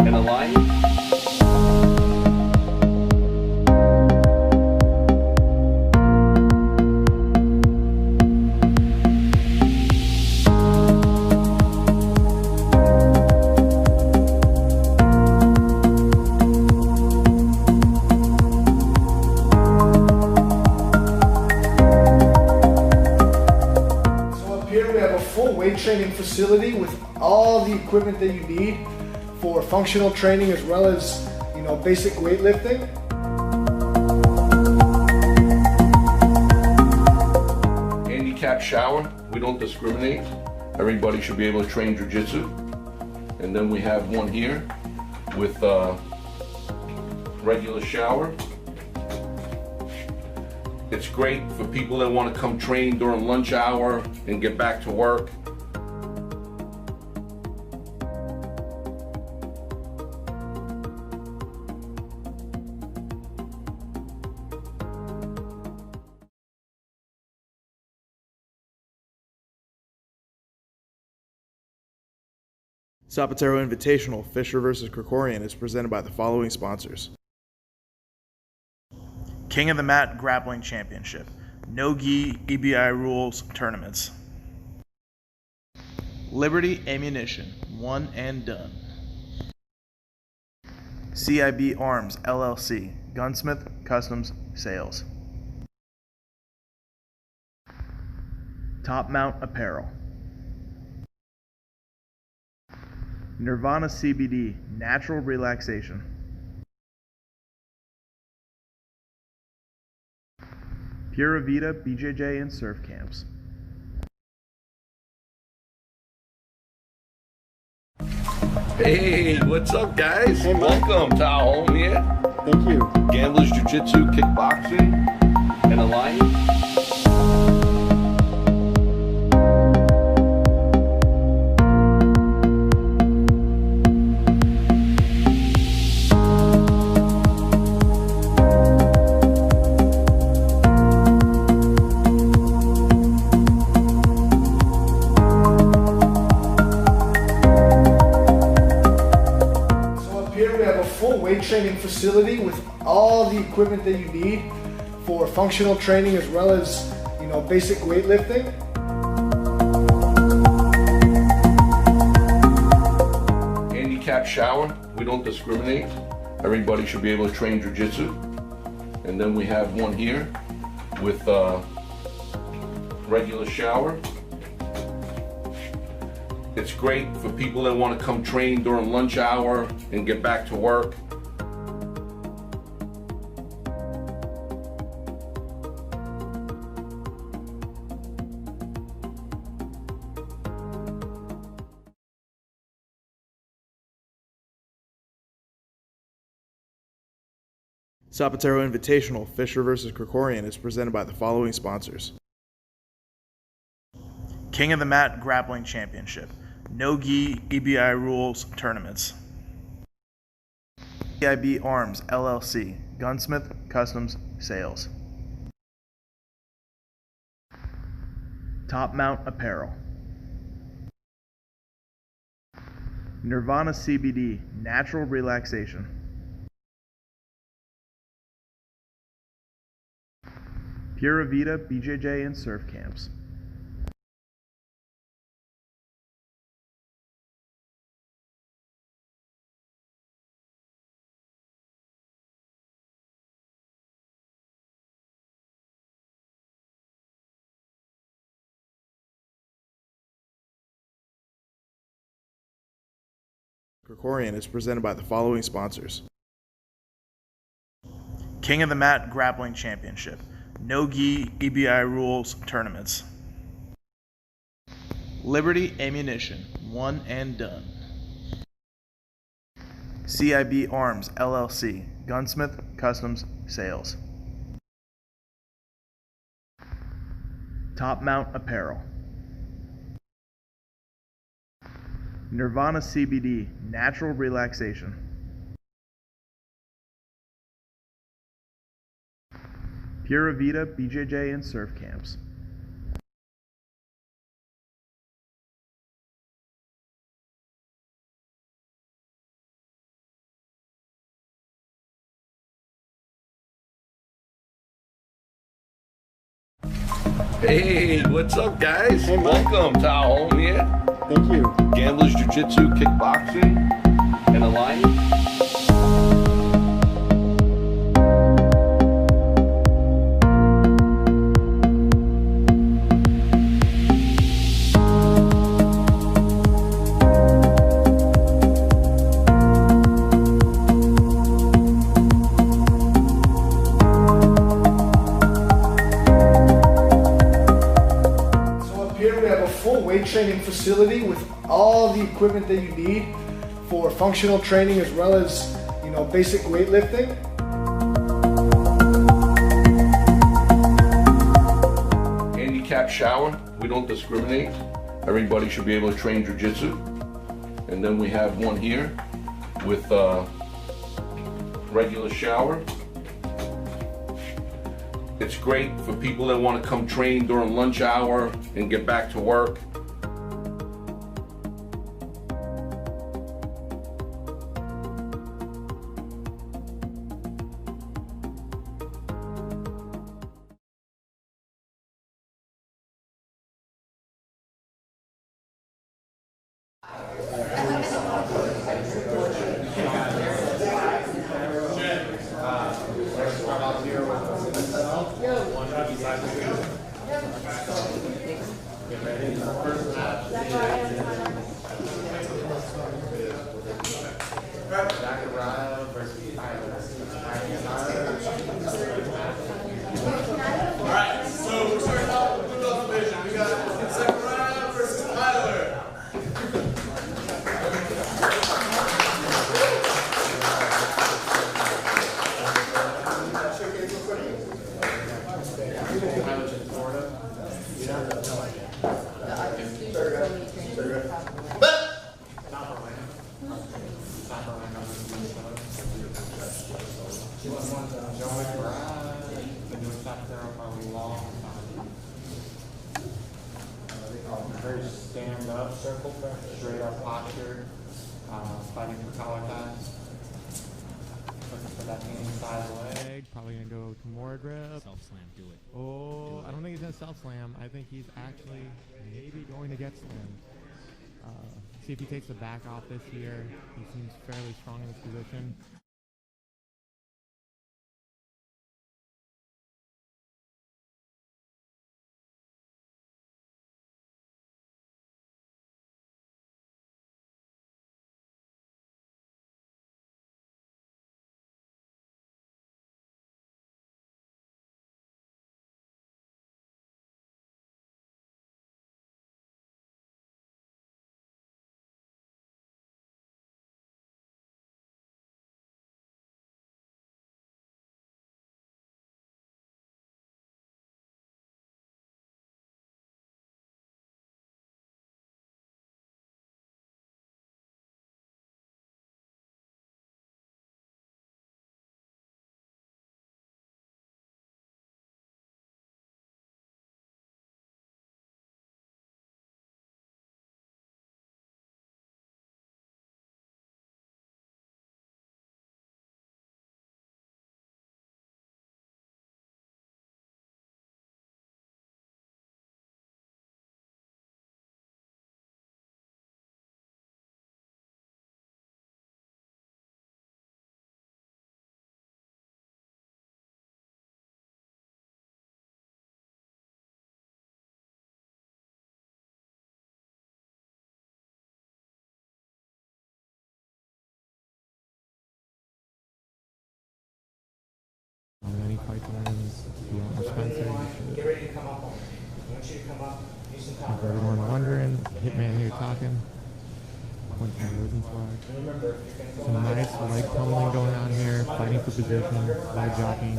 and align. Here we have a full weight training facility with all the equipment that you need for functional training as well as, basic weightlifting. Handicap shower, we don't discriminate. Everybody should be able to train jiu-jitsu. And then we have one here with a regular shower. It's great for people that want to come train during lunch hour and get back to work. Sapateiro Invitational Fischer versus Krikorian is presented by the following sponsors. King of the Mat Grappling Championship. No gi EBI rules tournaments. Liberty Ammunition. One and done. CIB Arms LLC. Gunsmith Customs Sales. Top Mount Apparel. Nirvana CBD Natural Relaxation. Pura Vida BJJ and Surf Camps. Hey, what's up, guys? Hey, welcome to our home here. Thank you. Gamblers Jiu-Jitsu, Kickboxing, and Alliance. Here we have a full weight training facility with all the equipment that you need for functional training as well as, basic weightlifting. Handicap shower, we don't discriminate. Everybody should be able to train jiu-jitsu. And then we have one here with a regular shower. It's great for people that want to come train during lunch hour and get back to work. Sapateiro Invitational Fischer versus Krikorian is presented by the following sponsors. King of the Mat Grappling Championship. No gi EBI rules tournaments. CIB Arms LLC. Gunsmith Customs Sales. Top Mount Apparel. Nirvana CBD Natural Relaxation. Pura Vida BJJ and Surf Camps. Krikorian is presented by the following sponsors. King of the Mat Grappling Championship. No gi EBI rules tournaments. Liberty Ammunition. One and done. CIB Arms LLC. Gunsmith Customs Sales. Top Mount Apparel. Nirvana CBD Natural Relaxation. Pura Vida BJJ and Surf Camps. Hey, what's up, guys? Hey, Mike. Welcome to our home here. Thank you. Gamblers Jiu-Jitsu, Kickboxing, and Alliance. Here we have a full weight training facility with all the equipment that you need for functional training as well as, basic weightlifting. Handicap shower. We don't discriminate. Everybody should be able to train jiu-jitsu. And then we have one here with a regular shower. It's great for people that want to come train during lunch hour and get back to work. Alright, so we're starting off with the middle division. We got Sapateiro versus Tyler. Very stand up, circle, straight up posture, fighting for collar ties. Looking for that inside leg. Probably gonna go to more grip. Self slam, do it. Oh, I don't think he's gonna self slam. I think he's actually maybe going to get slammed. See if he takes the back off this year. He seems fairly strong in this position. Any fight wins, if you want Spencer, you should. Get ready to come up on me. I want you to come up, use some time. For everyone wondering, Hitman here talking. Point from Rosenflag. Remember, Some nice leg tumbling going on here, fighting for position, leg jockeying.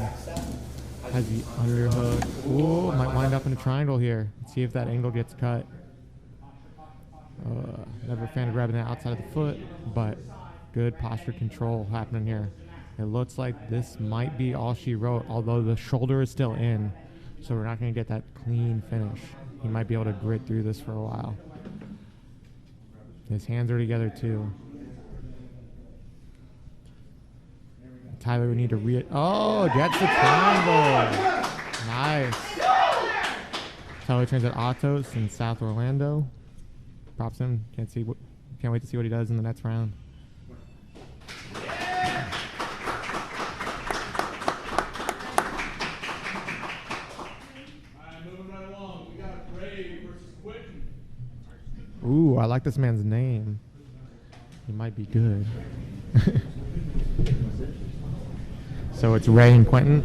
Has the underhook. Ooh, might wind up in a triangle here. Let's see if that angle gets cut. Never a fan of grabbing that outside of the foot, but good posture control happening here. It looks like this might be all she wrote, although the shoulder is still in, so we're not going to get that clean finish. He might be able to grit through this for a while. His hands are together too. Tyler would need to oh, gets the triangle. Nice. Tyler trains at Atos in South Orlando. Props him. Can't wait to see what he does in the next round. Ooh, I like this man's name. He might be good. So it's Ray and Quentin.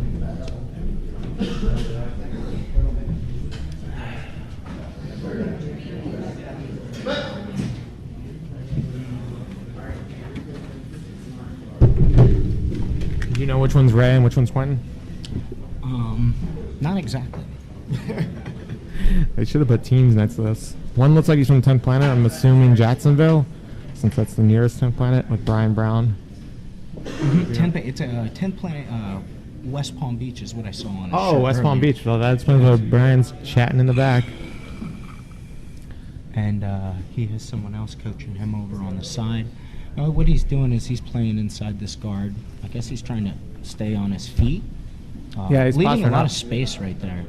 Do you know which one's Ray and which one's Quentin? Not exactly. They should have put teams next to this. One looks like he's from 10th Planet. I'm assuming Jacksonville, since that's the nearest 10th Planet, with Brian Brown. It's a 10th Planet. West Palm Beach is what I saw on. Oh, West Palm Beach. Well, that explains why Brian's chatting in the back. And he has someone else coaching him over on the side. What he's doing is he's playing inside this guard. I guess he's trying to stay on his feet. Yeah, he's leaving a lot up. of space right there.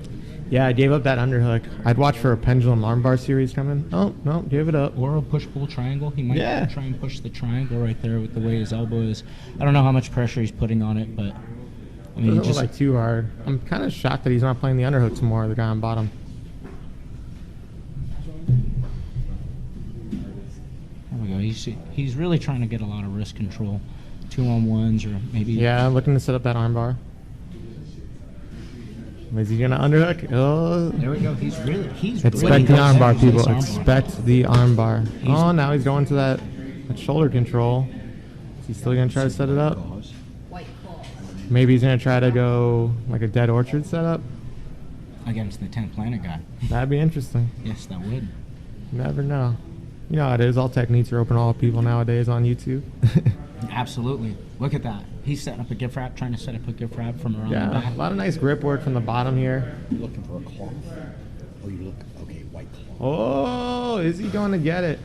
Yeah, I gave up that underhook. I'd watch for a pendulum armbar series coming. Oh, no, gave it up. Or a push-pull triangle. He might try and push the triangle right there with the way his elbow is. I don't know how much pressure he's putting on it, but I mean, Doesn't look like too hard. I'm kind of shocked that he's not playing the underhooks more, the guy on bottom. There we go. He's really trying to get a lot of wrist control. 2-on-1s or maybe. Yeah, looking to set up that armbar. Is he gonna underhook? Oh, there we go. He's really expect the armbar, people. Expect the armbar. Oh, now he's going to that shoulder control. Is he still gonna try to set it up? Maybe he's gonna try to go like a dead orchard setup against the 10th Planet guy. That'd be interesting. Yes, that would. Never know. You know how it is. All techniques are open to all people nowadays on YouTube. Absolutely. Look at that. He's setting up a gift wrap, trying to set up a gift wrap from around the back. Yeah, a lot of nice grip work from the bottom here. You looking for a cloth? Oh, you look, okay, white cloth. Oh, is he going to get it?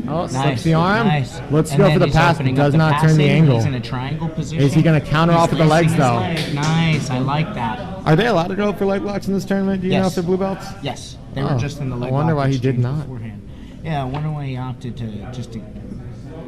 Oh, Nice, slips the arm. nice. Let's And go then for the he's pass. opening Does up the not turn the passing. angle. He's in a triangle position. Is he going to counter off with the legs, lacing his though? leg. Nice. I like that. Are they allowed to go for leg locks in this tournament? Do you know Yes. if they're blue belts? Yes. They Oh, were just in the leg I wonder lock why he did exchange not. beforehand. Yeah, I wonder why he opted to just to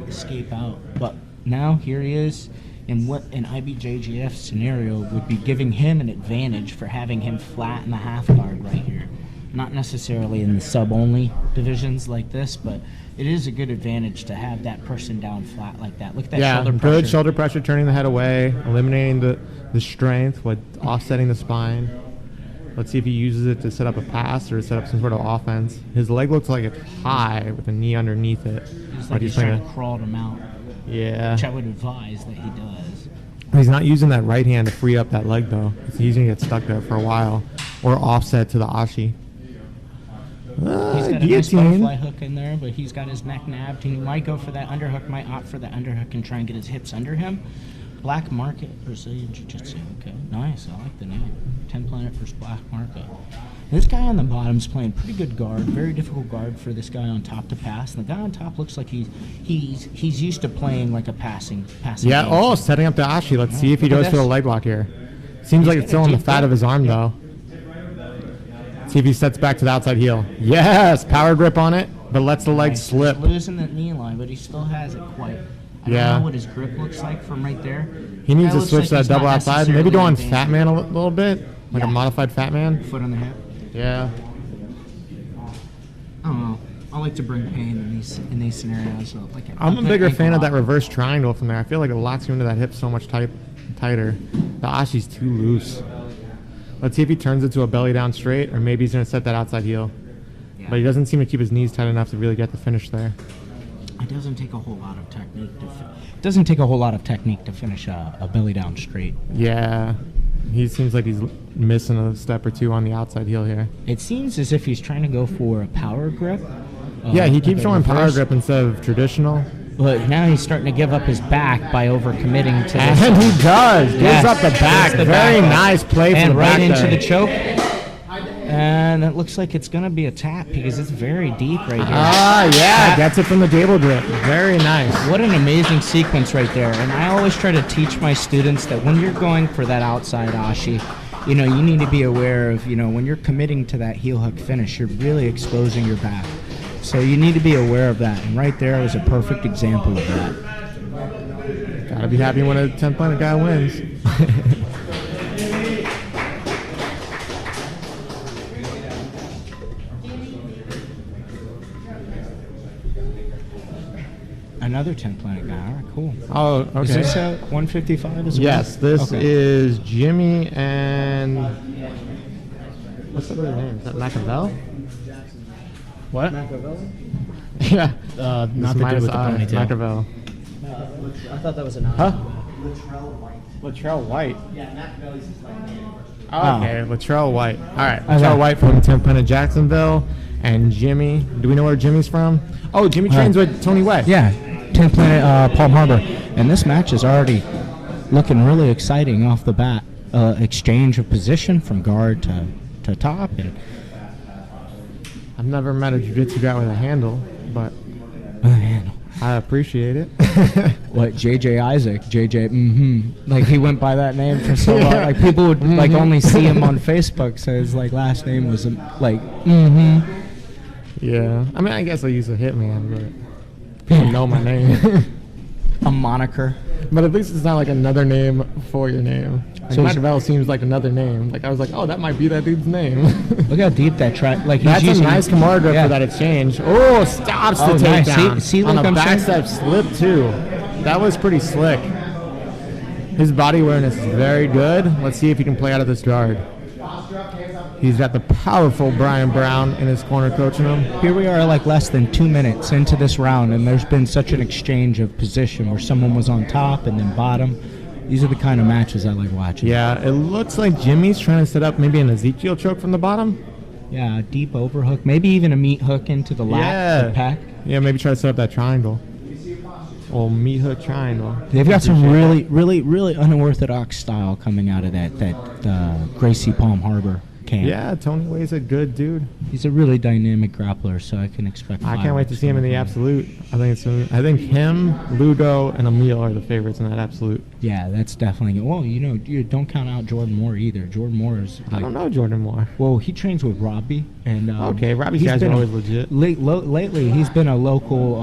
escape out. But now here he is in what an IBJJF scenario would be giving him an advantage for having him flat in the half guard right here. Not necessarily in the sub-only divisions like this, but it is a good advantage to have that person down flat like that. Look at that shoulder pressure. Good shoulder pressure, turning the head away, eliminating the strength with offsetting the spine. Let's see if he uses it to set up a pass or set up some sort of offense. His leg looks like it's high with a knee underneath it. It's like he's trying to crawl him out, Yeah. which I would advise that he does. He's not using that right hand to free up that leg, though. He's going to get stuck there for a while. Or offset to the ashi. He's got a nice Guillotine. butterfly hook in there, but he's got his neck nabbed. He might go for that underhook, might opt for that underhook and try and get his hips under him. Black Market Brazilian Jiu-Jitsu. Okay, nice. I like the name. 10 Planet versus Black Market. This guy on the bottom's playing pretty good guard. Very difficult guard for this guy on top to pass. And the guy on top looks like he's used to playing like a passing. Yeah. game. Oh, setting up the ashi. Let's see if he Look at goes for the this. leg lock here. Seems like it's still on the fat of his arm, though. See if he sets back to the outside heel. Yes, power grip on it, but lets the leg Nice. slip. He's losing the knee line, but he still has it quite. I Yeah. don't know what his grip looks like from right there. He needs That to looks switch like that he's not double outside. Maybe go on necessarily Fat Man a little bit, like a Yeah. modified Fat Man. Foot on the hip. Yeah. I don't know. I like to bring pain in these scenarios. So like I'm a bigger ankle fan of lock. that reverse triangle from there. I feel like it locks you into that hip so much tighter. The ashi's too loose. Let's see if he turns it to a belly down straight, or maybe he's going to set that outside heel. Yeah. But he doesn't seem to keep his knees tight enough to really get the finish there. It doesn't take a whole lot of technique to finish a belly down straight. Yeah. He seems like he's missing a step or two on the outside heel here. It seems as if he's trying to go for a power grip. Yeah, he like keeps a showing power reverse, grip instead of traditional. But now he's starting to give up his back by overcommitting to this. And he does. Gives Yes, up the back. gives the Very back up. nice play from And the right back into there. the choke. And it looks like it's going to be a tap because it's very deep right here. Ah, yeah. Tap. Gets it from the gable grip. Very nice. What an amazing sequence right there. And I always try to teach my students that when you're going for that outside ashi, you need to be aware of, when you're committing to that heel hook finish, you're really exposing your back. So you need to be aware of that. And right there was a perfect example of that. Gotta be happy when a 10 planet guy wins. Another 10 planet guy. All right, cool. Oh, okay. Is this 155 as well? Yes, this Okay. is Jimmy and what's the other name? Is that Machiavelli? What? Yeah. Not the dude with the ponytail. Machiavelli. I thought that was an Huh? Latrell White. Oh, okay, Latrell White. All right, Latrell White from 10 Planet Jacksonville, and Jimmy. Do we know where Jimmy's from? Oh, Jimmy trains with Tony Way. Yeah, 10 planet Palm Harbor. And this match is already looking really exciting off the bat. Exchange of position from guard to top. And I've never met a jiu-jitsu guy with a handle, but I appreciate it. What, JJ Isaac? Like, he went by that name for so long. Like, people would like only see him on Facebook, so his like last name was Yeah, I mean, I guess I use a hitman, but people know my name. a moniker. But at least it's not like another name for your name. Like So Machiavelli seems like another name. Like I was like, oh, that might be that dude's name. Look how deep that track. Like, he's That's a using nice Kimura grip for that exchange. Oh, stops the nice. takedown. See, on like a I'm saying? backstep slip too. That was pretty slick. His body awareness is very good. Let's see if he can play out of this guard. He's got the powerful Brian Brown in his corner coaching him. Here we are, like less than 2 minutes into this round, and there's been such an exchange of position where someone was on top and then bottom. These are the kind of matches I like watching. Yeah, it looks like Jimmy's trying to set up maybe an Ezekiel choke from the bottom. Yeah, a deep overhook, maybe even a meat hook into the lat, the pec. Yeah, maybe try to set up that triangle. Or meat hook triangle. They've got some really unorthodox style coming out of that Gracie Palm Harbor camp. Yeah, Tony Way's a good dude. He's a really dynamic grappler, so I can expect. I can't wait to see him in the absolute. I think him, Ludo, and Emil are the favorites in that absolute. Yeah, that's definitely. Well, you don't count out Jordan Moore either. Jordan Moore is. I don't know Jordan Moore. Well, he trains with Robbie, and okay, Robbie's guys are always legit. Lately, he's been a local,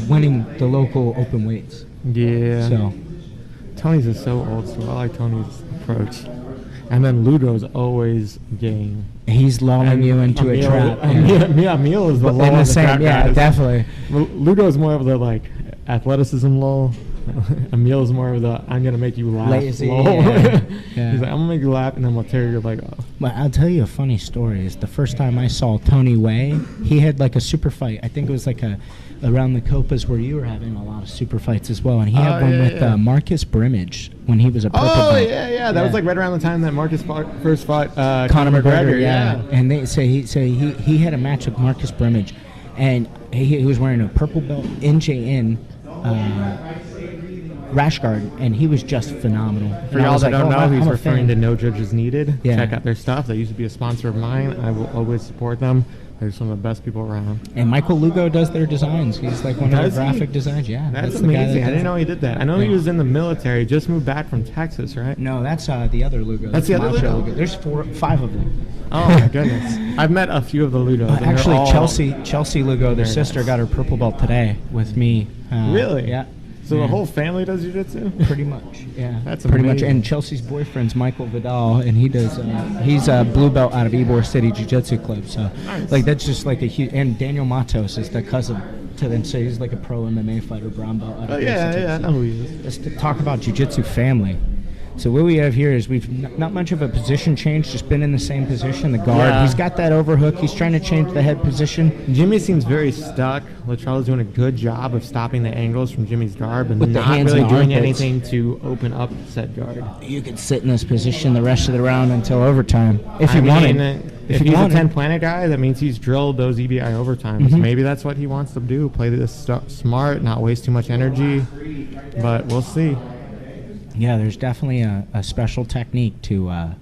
winning the local open weights. Yeah. So, Tony's is so old school. I like Tony's approach. And then Ludo's always game. He's lulling you into a trap. Emil is the lull in the trap yeah, guys. definitely. Ludo's more of the like athleticism lull. Emil's more of the I'm gonna make you laugh. Lazy, lull. yeah. He's like I'm gonna make you laugh, and then we'll tear you like off. But I'll tell you a funny story. Is the first time I saw Tony Way, he had like a super fight. I think it was like around the Copas where you were having a lot of super fights as well, and he had one with Marcus Brimage when he was a purple belt. That was like right around the time that Marcus first fought Conor McGregor. Yeah, and he had a match with Marcus Brimage, and he was wearing a purple belt NJN rash guard, and he was just phenomenal. For y'all that don't know, he's referring to No Judges Needed. Yeah. Check out their stuff. They used to be a sponsor of mine. I will always support them. They're some of the best people around. And Michael Lugo does their designs. He's like one of the graphic designers. Yeah, that's amazing. I didn't know he did that. I know he was in the military. Just moved back from Texas, right? No, that's the other Lugo. That's the other Lugo? There's 5 of them. Oh my goodness! I've met a few of the Ludos. Actually, Chelsea Lugo, their sister, got her purple belt today with me. Really? Yeah. So the whole family does jiu-jitsu? Pretty much, yeah. That's pretty amazing. much. And Chelsea's boyfriend's Michael Vidal, and he does. He's a blue belt out of Ybor City Jiu-Jitsu Club. So, nice. That's just like a huge. And Daniel Matos is the cousin to them. So he's like a pro MMA fighter, brown belt. Out of I know who he is. Let's talk about jiu-jitsu family. So what we have here is we've not much of a position change, just been in the same position, the guard. Yeah. He's got that overhook. He's trying to change the head position. Jimmy seems very stuck. Latrell's doing a good job of stopping the angles from Jimmy's guard, but With the not hands really and doing armpits. anything to open up said guard. You could sit in this position the rest of the round until overtime if you I wanted. mean, if he's a 10 planet guy, that means he's drilled those EBI overtimes. Mm-hmm. Maybe that's what he wants to do. Play this stuff smart, not waste too much energy. But we'll see. Yeah, there's definitely a special technique to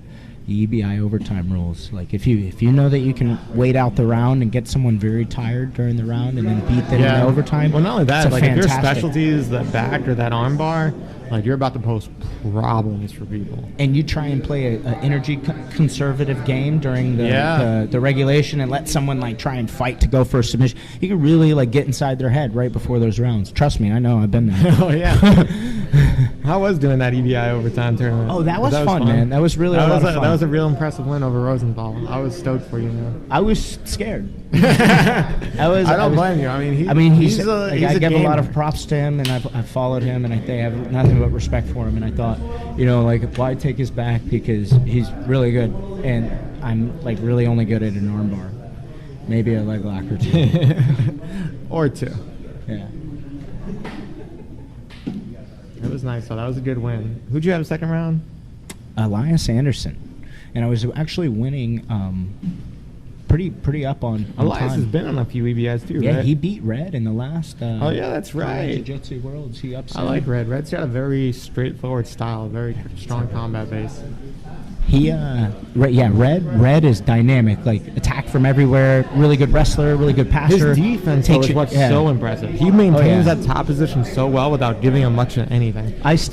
the EBI overtime rules. Like if you know that you can wait out the round and get someone very tired during the round and then beat them in overtime. Well, not only that, it's like if your fantastic. specialty is that back or that arm bar, like you're about to pose problems for people. And you try and play a energy conservative game during the regulation and let someone like try and fight to go for a submission. You can really like get inside their head right before those rounds. Trust me, I know, I've been there. Oh yeah. I was doing that EBI overtime tournament. Oh, that was fun, man. That was really a lot of fun. That was a real impressive win over Rosenthal. I was stoked for you, man. I was scared. I don't blame you. I mean, I give a lot of props to him, and I've followed him, and I have nothing but respect for him. And I thought, like, why take his back? Because he's really good, and I'm like really only good at an armbar, maybe a leg lock or two, or two. Yeah. It was nice. So that was a good win. Who'd you have second round? Elias Anderson, and I was actually winning. Pretty up on Elias time. has been on a few EBIs too, Yeah, right? he beat Red in the last. Oh yeah, that's right. Jiu-Jitsu Worlds, he upset. I like Red. Red's got a very straightforward style, very strong combat base. Red is dynamic, like attack from everywhere. Really good wrestler, really good passer. His defense is what's so impressive. He maintains that top position so well without giving him much of anything. Nice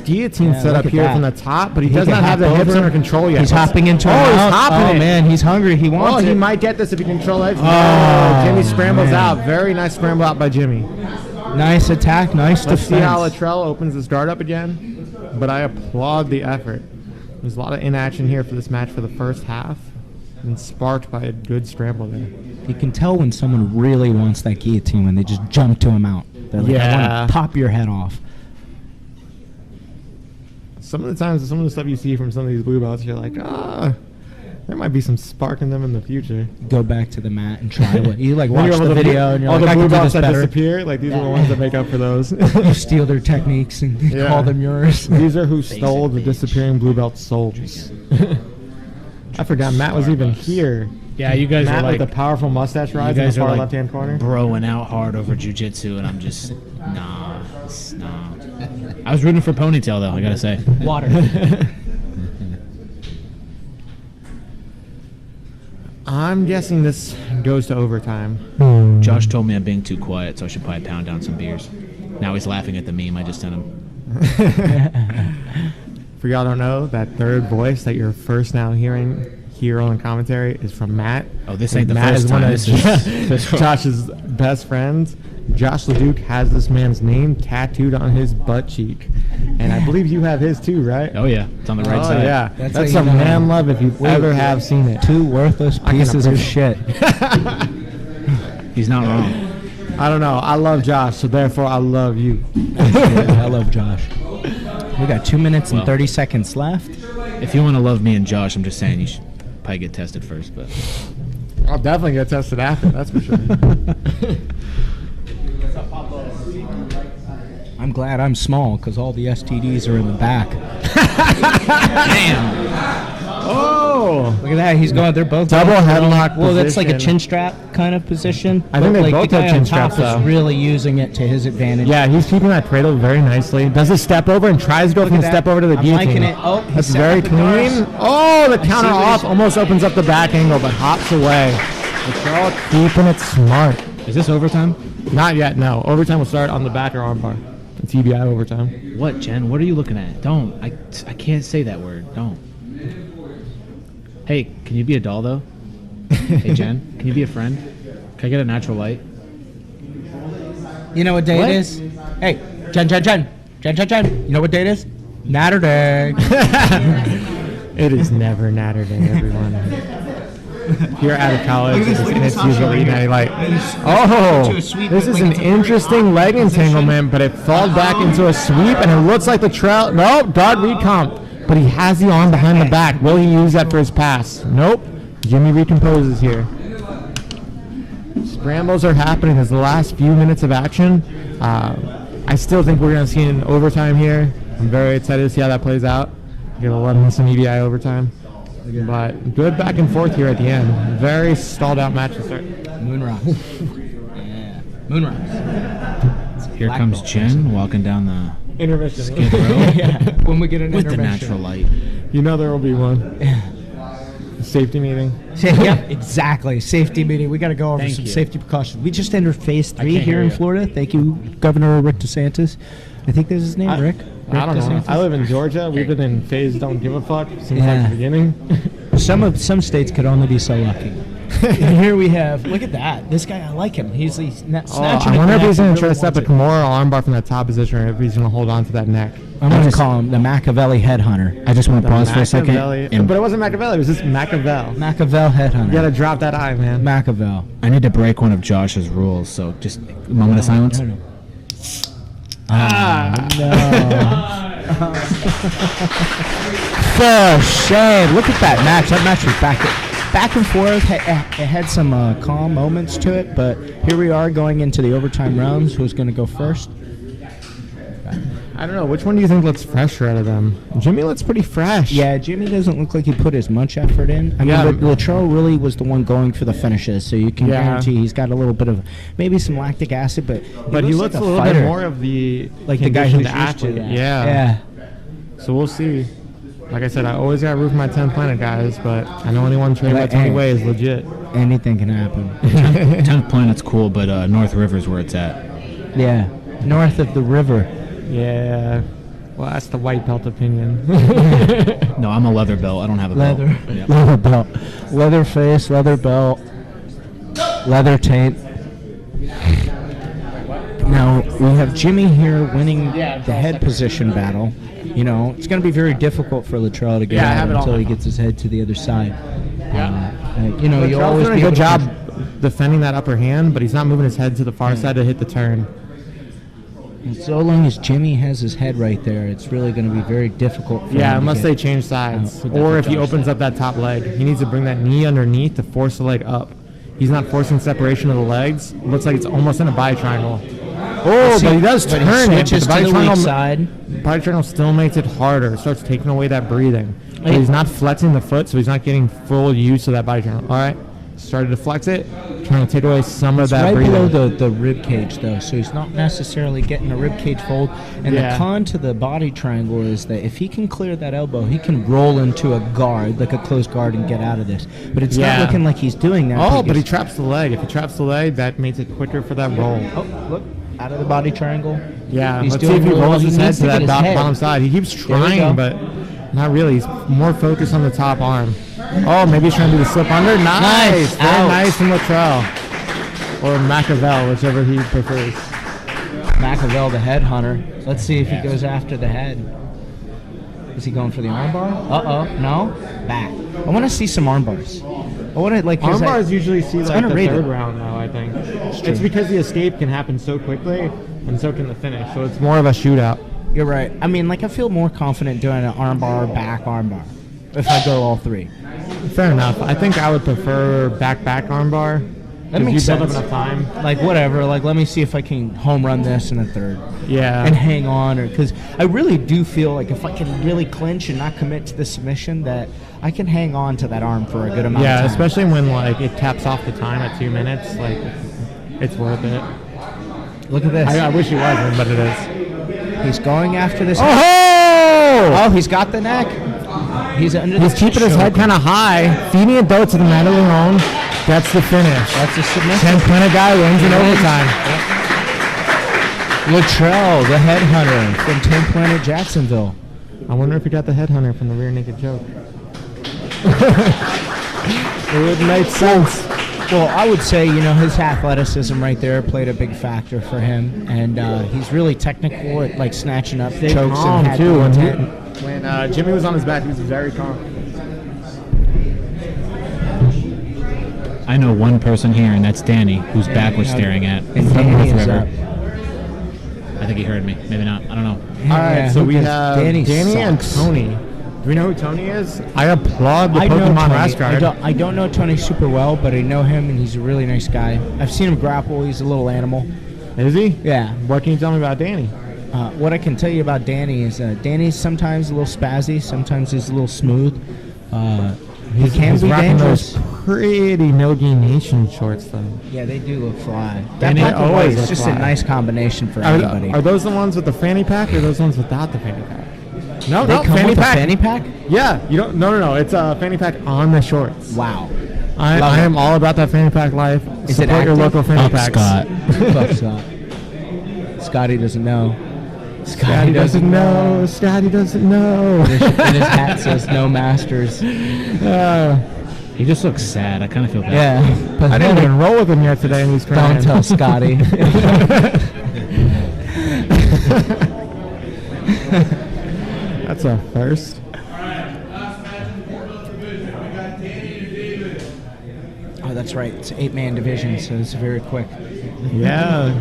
guillotine set up here from the top, but he does not have the hips under control yet. He's hopping into it. He's hopping it. Man, he's hungry. He wants it. He might get this if he controls it. Jimmy scrambles out. Very nice scramble out by Jimmy. Nice attack, nice Let's defense. see how Latrell opens his guard up again, but I applaud the effort. There's a lot of inaction here for this match for the first half, and sparked by a good scramble there. You can tell when someone really wants that guillotine when they just jump to him out. They're like, I want to pop your head off. Some of the stuff you see from some of these blue belts, you're like, there might be some spark in them in the future. Go back to the mat and try it. You like watch the the video and you're all like, the I blue can do belts this that better. disappear. Like these are the ones that make up for those. You steal their techniques and call them yours. These are who stole the disappearing blue belt souls. I forgot Matt was even here. Yeah, you guys Matt are like with the powerful mustache rise in the far left-hand corner. Broing out hard over jiu-jitsu, and I'm just nah. I was rooting for Ponytail though. I gotta say. Water. I'm guessing this goes to overtime. Josh told me I'm being too quiet, so I should probably pound down some beers. Now he's laughing at the meme I just sent him. For y'all don't know, that third voice that you're first now hearing here on commentary is from Matt. Oh, this ain't the Matt first is one time. of This is Josh's best friends. Josh LeDuc has this man's name tattooed on his butt cheek. And I believe you have his too, right? Oh yeah, it's on the right Oh, side. yeah. That's That's how some you know. man love if you ever have seen it. Two worthless pieces of shit. He's not wrong. I don't know. I love Josh, so therefore I love you. I love Josh. We got 2 minutes and 30 seconds left. If you want to love me and Josh, I'm just saying you should probably get tested first. But I'll definitely get tested after, that's for sure. I'm glad I'm small because all the STDs are in the back. damn. Oh! Look at that. He's going. They're both Double going headlock Well, that's like a position. chin strap kind of position. I think But, they both the guy have chin on top straps, though. is really using it to his advantage. Yeah, he's keeping that cradle very nicely. Does a step over and tries to go from at the that. step over to the I'm guillotine. liking it. Oh, he that's set very up the clean. guards. Oh, the counter what off he's- almost opens up the back angle, but hops away. But they're all keeping it smart. Is this overtime? Not yet, no. Overtime will start on the back or armbar. It's EBI overtime. What, Jen? What are you looking at? Don't. I can't say that word. Don't. Hey, can you be a doll though? Hey, Jen, can you be a friend? Can I get a natural light? You know what day What? it is? Hey, Jen. You know what day it is? Natter Day. It is never Natter Day, everyone. Here out of college, and it's usually Natty Light. Oh, this is an interesting leg entanglement, but it falls back into a sweep, and it looks like the trail. Nope, guard recomp, but he has the arm behind the back. Will he use that for his pass? Nope. Jimmy recomposes here. Scrambles are happening as the last few minutes of action. I still think we're going to see an overtime here. I'm very excited to see how that plays out. We're going to let him some EBI overtime. But good back and forth here at the end. Very stalled out match to start. Moonrise. Yeah. Moonrise. Here Black comes belt. Jen walking down the Intermission. skid row Yeah. When we get an with the intermission. natural light. You know there will be one. Safety meeting. Yeah, exactly. Safety meeting. We got to go over Thank some you. safety precautions. We just entered phase 3 can't here hear in you. Florida. Thank you, Governor Rick DeSantis. I think that's his name, Rick. I don't know. DeSantis? I live in Georgia. We've been in phase don't give a fuck since like Yeah. the beginning. Some states could only be so lucky. And here we have. Look at that. This guy, I like him. He's snatching. I wonder if he's going to try to really step a wants it. Kimura armbar from that top position, or if he's going to hold on to that neck. I'm going to call him the Machiavelli headhunter. I just want to pause for a second. And But it wasn't Machiavelli. It was just Machiavel. Machiavel headhunter. You got to drop that eye, man. Machiavel. I need to break one of Josh's rules, so just a moment of silence. No. For shame. Look at that match. That match was back and forth. It had some calm moments to it, but here we are going into the overtime rounds. Who's going to go first? I don't know. Which one do you think looks fresher out of them? Jimmy looks pretty fresh. Yeah, Jimmy doesn't look like he put as much effort in. I Yeah. mean, Latrell really was the one going for the finishes, so you can Yeah. guarantee he's got a little bit of maybe some lactic acid, but But he looks like a little fighter. bit more of the like the guy who's conditioned used to athlete. that. Yeah. So we'll see. Like I said, I always got root for my 10 planet guys, but I know anyone trained by Like, Tony hey. Way is legit. Anything can happen. 10th Planet's cool, but North River's where it's at. Yeah, north of the river. Yeah. Well, that's the white belt opinion. No, I'm a leather belt. I don't have a Leather, belt. Yeah. leather belt, leather face, leather belt, leather taint. Now we have Jimmy here winning the head position battle. You know, it's going to be very difficult for Latrell to get Yeah, I out have it all. until he gets his head to the other side. You know, you Latrell's always doing be a able good to job defending that upper hand, but he's not moving his head to the far side to hit the turn. And so long as Jimmy has his head right there, it's really going to be very difficult for Yeah, him unless to they get change sides. with Or that if he Josh opens up that top leg. He needs to bring that knee underneath to force the leg up. He's not forcing separation of the legs. It looks like it's almost in a body triangle. Oh, but he does but turn he it. switches But to the the weak body side. body triangle still makes it harder. It starts taking away that breathing. But he's not flexing the foot, so he's not getting full use of that body triangle. All right, started to flex it, trying to take away some of It's that right breathing. below the rib cage, though, so he's not necessarily getting a rib cage fold. And Yeah. the con to the body triangle is that if he can clear that elbow, he can roll into a guard, like a closed guard, and get out of this. But it's Yeah. not looking like he's doing that. Oh, but he because- traps the leg. If he traps the leg, that makes it quicker for that roll. Oh, look, out of the body triangle. Yeah, He's let's see doing if he really well. rolls He his head needs to to get that his head. bottom side. He keeps There we go. trying, but not really. He's more focused on the top arm. Oh, maybe he's trying to do the slip under. Nice. Very Ouch. nice from Latrell. Or Machiavel, whichever he prefers. Machiavel, the head hunter. Let's see if he goes after the head. Is he going for the armbar? Uh-oh, no? Back. I want to see some armbars. I want to, like, here's that- Armbars usually see it's like underrated. the third round, though, I think. It's because the escape can happen so quickly, and so can the finish. So it's more of a shootout. You're right. I mean, like, I feel more confident doing an armbar, back armbar, if I go all three. Fair enough. I think I would prefer back armbar. That 'cause makes you build up sense. enough time. Like, whatever. Like, let me see if I can home run this in a third. Yeah. And hang on, or because I really do feel like if I can really clinch and not commit to the submission, that I can hang on to that arm for a good amount of Yeah, time. especially when like it caps off the time at 2 minutes. Like, it's worth it. Look at this. I wish he wasn't, but it is. He's going after this. Oh! Oh, he's got the neck. He's under. He's the keeping his head kind of high, feeding it though to the Madeline. That's the finish. That's a submission. 10 point guy wins in overtime. Latrell, the headhunter from 10 Planet Jacksonville. I wonder if he got the headhunter from the rear naked choke. It would make sense. Well, I would say, you know, his athleticism right there played a big factor for him, and he's really technical at like snatching up chokes Calm and had too. the When, intent. when Jimmy was on his back, he was very calm. I know one person here, and that's Danny, whose back we're staring at. And from Danny North is River. up. I think he heard me. Maybe not. I don't know. All right, Yeah, so who we cares? have Danny Danny and sucks. Tony. Do we know who Tony is? I applaud the I know Pokemon Tony. rash guard. I don't know Tony super well, but I know him, and he's a really nice guy. I've seen him grapple. He's a little animal. Is he? Yeah. What can you tell me about Danny? What I can tell you about Danny is Danny's sometimes a little spazzy, sometimes he's a little smooth. He can He's be rocking dangerous. those pretty Nogi Nation shorts, though. Yeah, they do look fly. That Danny black and always white is looks just fly. a nice combination for anybody. Are those the ones with the fanny pack or those ones without the fanny pack? No, They no, come fanny with pack. a fanny pack? Yeah, you don't. No. It's a fanny pack on the shorts. Wow. I am all about that fanny pack life. Is it Support your active? local fanny Up, packs. Scott. Fuck Scott. Scotty doesn't know. Scotty doesn't know. Scotty doesn't know. And his hat says no masters. He just looks sad. I kind of feel bad. Yeah. But I didn't even roll with him yet today, and he's crying. don't tell Scotty. That's a first. Oh, that's right. It's an 8-man division, so it's very quick. Yeah.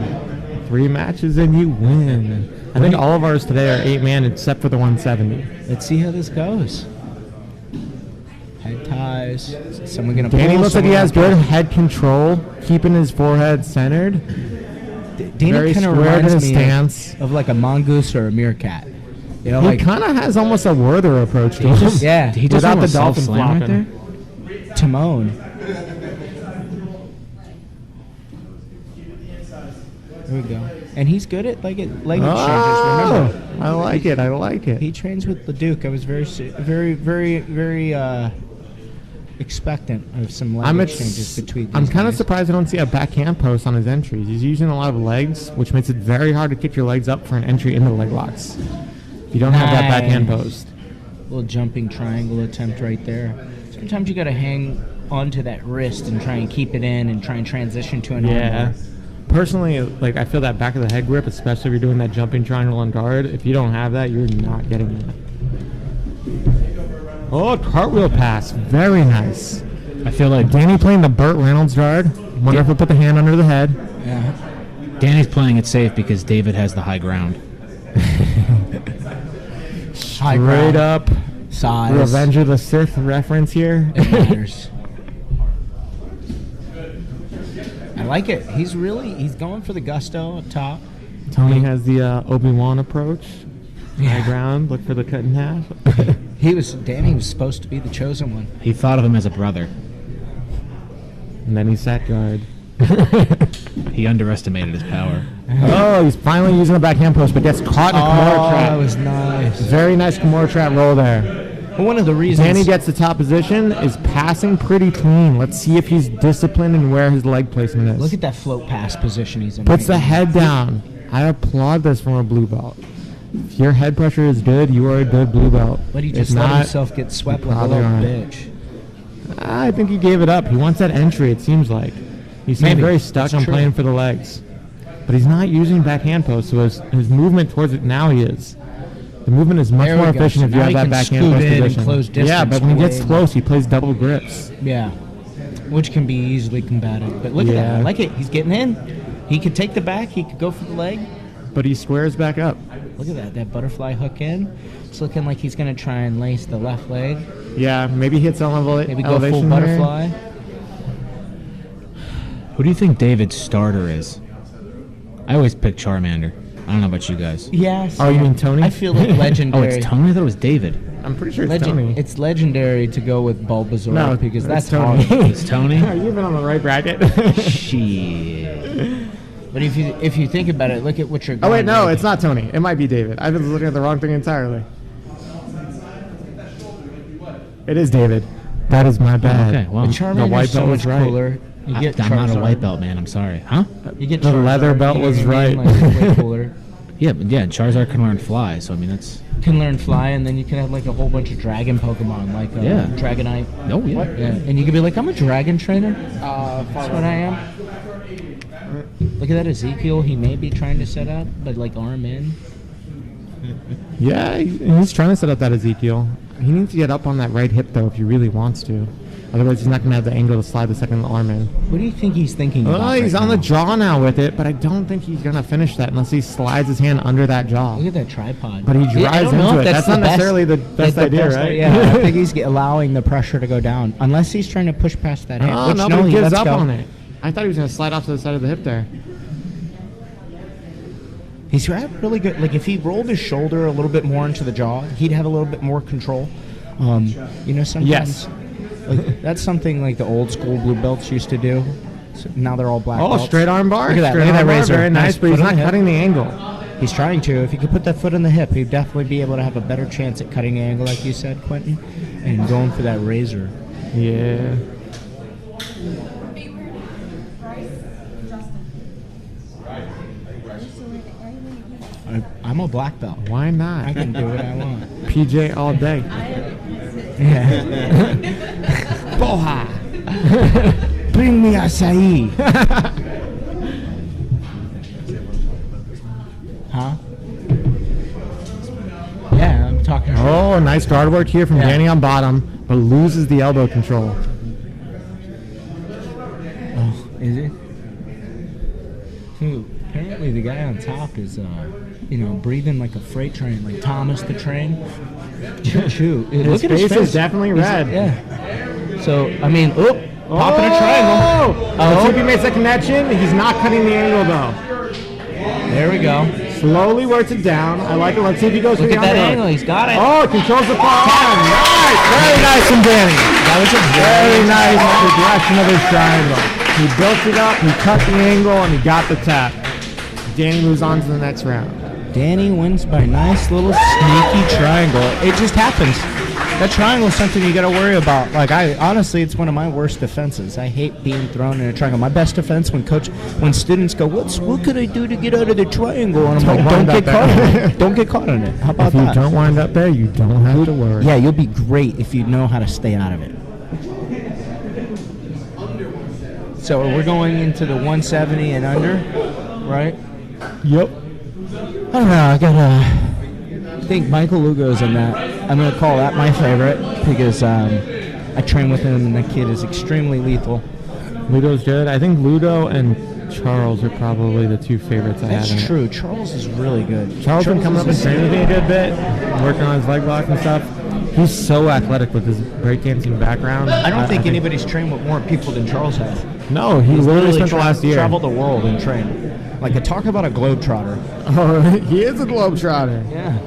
3 matches and you win. I think all of ours today are 8-man except for the 170. Let's see how this goes. Head ties. Is someone gonna Danny pull? looks like he Someone has gonna good head control, keeping his forehead centered. pull? Danny very kind of squared in reminds his me stance. of like a mongoose or a meerkat. You know, He like kind of has almost a Werther approach to him. yeah, He just Without the almost dolphin self-slam right flopping. there. Timon. There we go. And he's good at leg exchanges. Remember, I like it. I like it. he trains with Leduc. I was very expectant of some leg exchanges between these I'm kind of guys. surprised I don't see a backhand post on his entries. He's using a lot of legs, which makes it very hard to kick your legs up for an entry into leg locks. If you don't have that backhand Nice. post. Little jumping triangle attempt right there. Sometimes you got to hang onto that wrist and try and keep it in and try and transition to an Yeah. armbar. Personally, like I feel that back of the head grip, especially if you're doing that jumping triangle on guard. If you don't have that, you're not getting that. Oh, cartwheel pass. Very nice. I feel like Danny playing the Burt Reynolds guard. Wonder if he'll put the hand under the head. Yeah. Danny's playing it safe because David has the high ground. High Straight ground. up. Size. Revenge of the Sith reference here. It matters. I like it. He's going for the gusto up top. Tony has the Obi-Wan approach. High ground. Look for the cut in half. Danny was supposed to be the chosen one. He thought of him as a brother. And then he sat guard. He underestimated his power. Oh, he's finally using a backhand post, but gets caught in a Kimura trap. that was nice. Very nice Kimura trap roll there. Well, one of the reasons Danny gets the top position, is passing pretty clean. Let's see if he's disciplined and where his leg placement is. look at that float pass position he's in. Puts right the now. head down. I applaud this from a blue belt. If your head pressure is good, you are a good blue belt. But he If just let not, himself get swept like a probably little aren't. bitch. I think he gave it up. He wants that entry, it seems like. He seems Maybe. very stuck That's on true. playing for the legs. But he's not using backhand post, so his movement towards it now he is. The movement is much There more we go. efficient So if you now have he that can backhand scoot post in and position. close Yeah, distance but when he gets way close, he plays double grips. Yeah, which can be easily combated. But look at that. I Yeah. like it. He's getting in. He could take the back. He could go for the leg. But he squares back up. Look at that. That butterfly hook in. It's looking like he's going to try and lace the left leg. Yeah, maybe hits on level Maybe go elevation full there. butterfly. Who do you think David's starter is? I always pick Charmander. I don't know about you guys. Yes. Oh, you mean Tony? I feel like Oh, legendary. it's Tony? I thought it was David. I'm pretty sure it's Tony. It's legendary to go with Bulbasaur No, because it's that's Tony. hard. It's Tony? You've been on the right bracket. Shit. But if you think about it, look at what you're going Oh wait, no, with. it's not Tony. It might be David. I've been looking at the wrong thing entirely. It is David. That is my bad. Okay, well, The the Charmander's white so belt much was right. cooler. You get I'm not a Charizard. white belt, man. I'm sorry. Huh? You get The Charizard, leather belt you know was what I mean? right. Like, it's way cooler. Yeah, but yeah, Charizard can learn fly, so I mean, that's... Can learn fly, and then you can have like a whole bunch of dragon Pokemon, like Yeah. Dragonite. Oh, yeah. Yeah, and you could be like, I'm a dragon trainer. That's what I am. Look at that Ezekiel. He may be trying to set up, but like arm in. Yeah, he's trying to set up that Ezekiel. He needs to get up on that right hip though if he really wants to. Otherwise, he's not going to have the angle to slide the second arm in. What do you think he's thinking about? Oh, he's right on the now? jaw now with it, but I don't think he's going to finish that unless he slides his hand under that jaw. Look at that tripod. But he Yeah, I drives don't know into if it. That's not the best- necessarily the that's best idea, right? Yeah, I think he's allowing the pressure to go down, unless he's trying to push past that hand. Oh, which, no, no, but he gives let's up go. on it. I thought he was going to slide off to the side of the hip there. He's really good. Like if he rolled his shoulder a little bit more into the jaw, he'd have a little bit more control. You know, sometimes Yes. like, that's something like the old school blue belts used to do. So now they're all black Oh, belts. straight arm bar. Look at that. Straight Look at arm that bar, razor. Very nice, but Foot he's on not the hip. cutting the angle. He's trying to. If he could put that foot on the hip, he'd definitely be able to have a better chance at cutting the angle, like you said, Quentin, and going for that razor. Yeah. I'm a black belt. Why not? I can do what I want. PJ all day. Yeah. Boha. Bring me acai. Huh? Yeah, I'm talking. Oh, nice guard work here from Danny on bottom, but loses the elbow control. Oh, is it? Dude, apparently the guy on top is, breathing like a freight train, like Thomas the Train. Choo choo. Look at his face. Is definitely red. Yeah. So, I mean, popping a triangle. Let's see if he makes that connection. He's not cutting the angle though. There we go. Slowly works it down. I like it. Let's see if he goes for Look the at that underhook. angle. He's got it. Oh, controls the fall. Nice. Very nice from Danny. That was a Very nice progression of his triangle. He built it up, he cut the angle, and he got the tap. Danny moves on to the next round. Danny wins by a nice little sneaky triangle. It just happens. That triangle is something you got to worry about. Like, honestly, it's one of my worst defenses. I hate being thrown in a triangle. My best defense when students go, what could I do to get out of the triangle? And I'm like, don't get caught on it. Don't get caught on it. How about that? If you don't wind up there, you don't have to worry. Yeah, you'll be great if you know how to stay out of it. So we're going into the 170 and under, right? Yep. I don't know. I think Michael Lugo's in that. I'm going to call that my favorite because I train with him, and that kid is extremely lethal. Ludo's good. I think Ludo and Charles are probably the two favorites I have. That's true. Charles is really good. Charles been coming up and training with me a good bit, working on his leg lock and stuff. He's so athletic with his breakdancing background. I don't think anybody's trained with more people than Charles has. No, he's literally spent the last year. Traveled the world and trained. Like, talk about a globetrotter. Oh, he is a globetrotter. Yeah.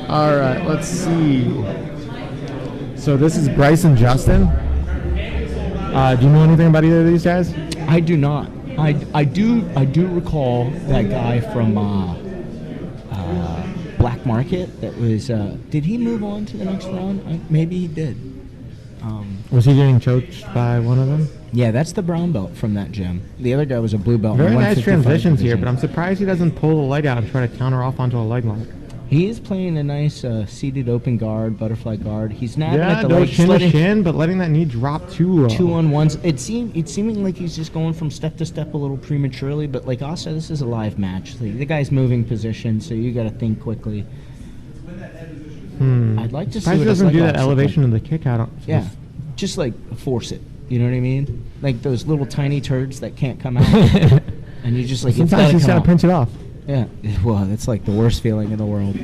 All right, let's see. So this is Bryce and Justin. Do you know anything about either of these guys? I do not. I do recall that guy from Black Market. That was. Did he move on to the next round? Maybe he did. Was he getting choked by one of them? Yeah, that's the brown belt from that gym. The other guy was a blue belt. Very nice transitions here, but I'm surprised he doesn't pull the leg out and try to counter off onto a leg lock. He is playing a nice seated open guard, butterfly guard. He's not at the leg, chin to chin, but letting that knee drop too low. 2-on-1s. It's seeming like he's just going from step to step a little prematurely, but like also this is a live match. Like, the guy's moving position, so you got to think quickly. I'd like to see what he doesn't do that elevation of the kick out. Yeah, just like force it. You know what I mean? Like those little tiny turds that can't come out, and you just like sometimes you just gotta pinch it off. Yeah, well, that's like the worst feeling in the world.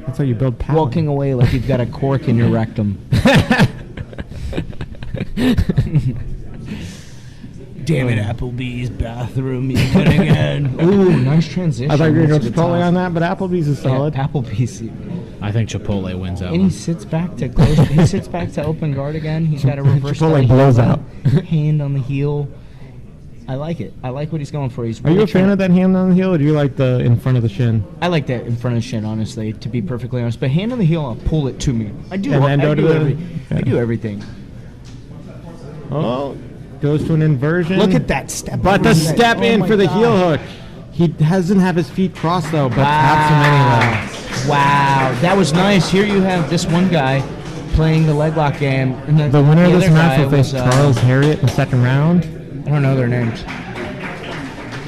That's how you build power. Walking away like you've got a cork in your rectum. Damn it, Applebee's bathroom even again. Ooh, nice transition. I thought you were going to go Chipotle on that, but Applebee's is solid. Yeah, Applebee's. I think Chipotle wins that and one. He sits back to close. He sits back to open guard again. He's got a reverse. Chipotle blows out. Hand on the heel. I like it. I like what he's going for. Are you a fan of that hand on the heel, or do you like the in front of the shin? I like that in front of the shin, honestly, to be perfectly honest. But hand on the heel, I'll pull it to me. I do. And then I do everything. Oh, goes to an inversion. Look at that step. But the step in for the heel hook. He doesn't have his feet crossed, though, but taps him anyway. Wow, that was nice. Here you have this one guy playing the leg lock game. And the winner of this match will face Charles Harriet in the second round. I don't know their names.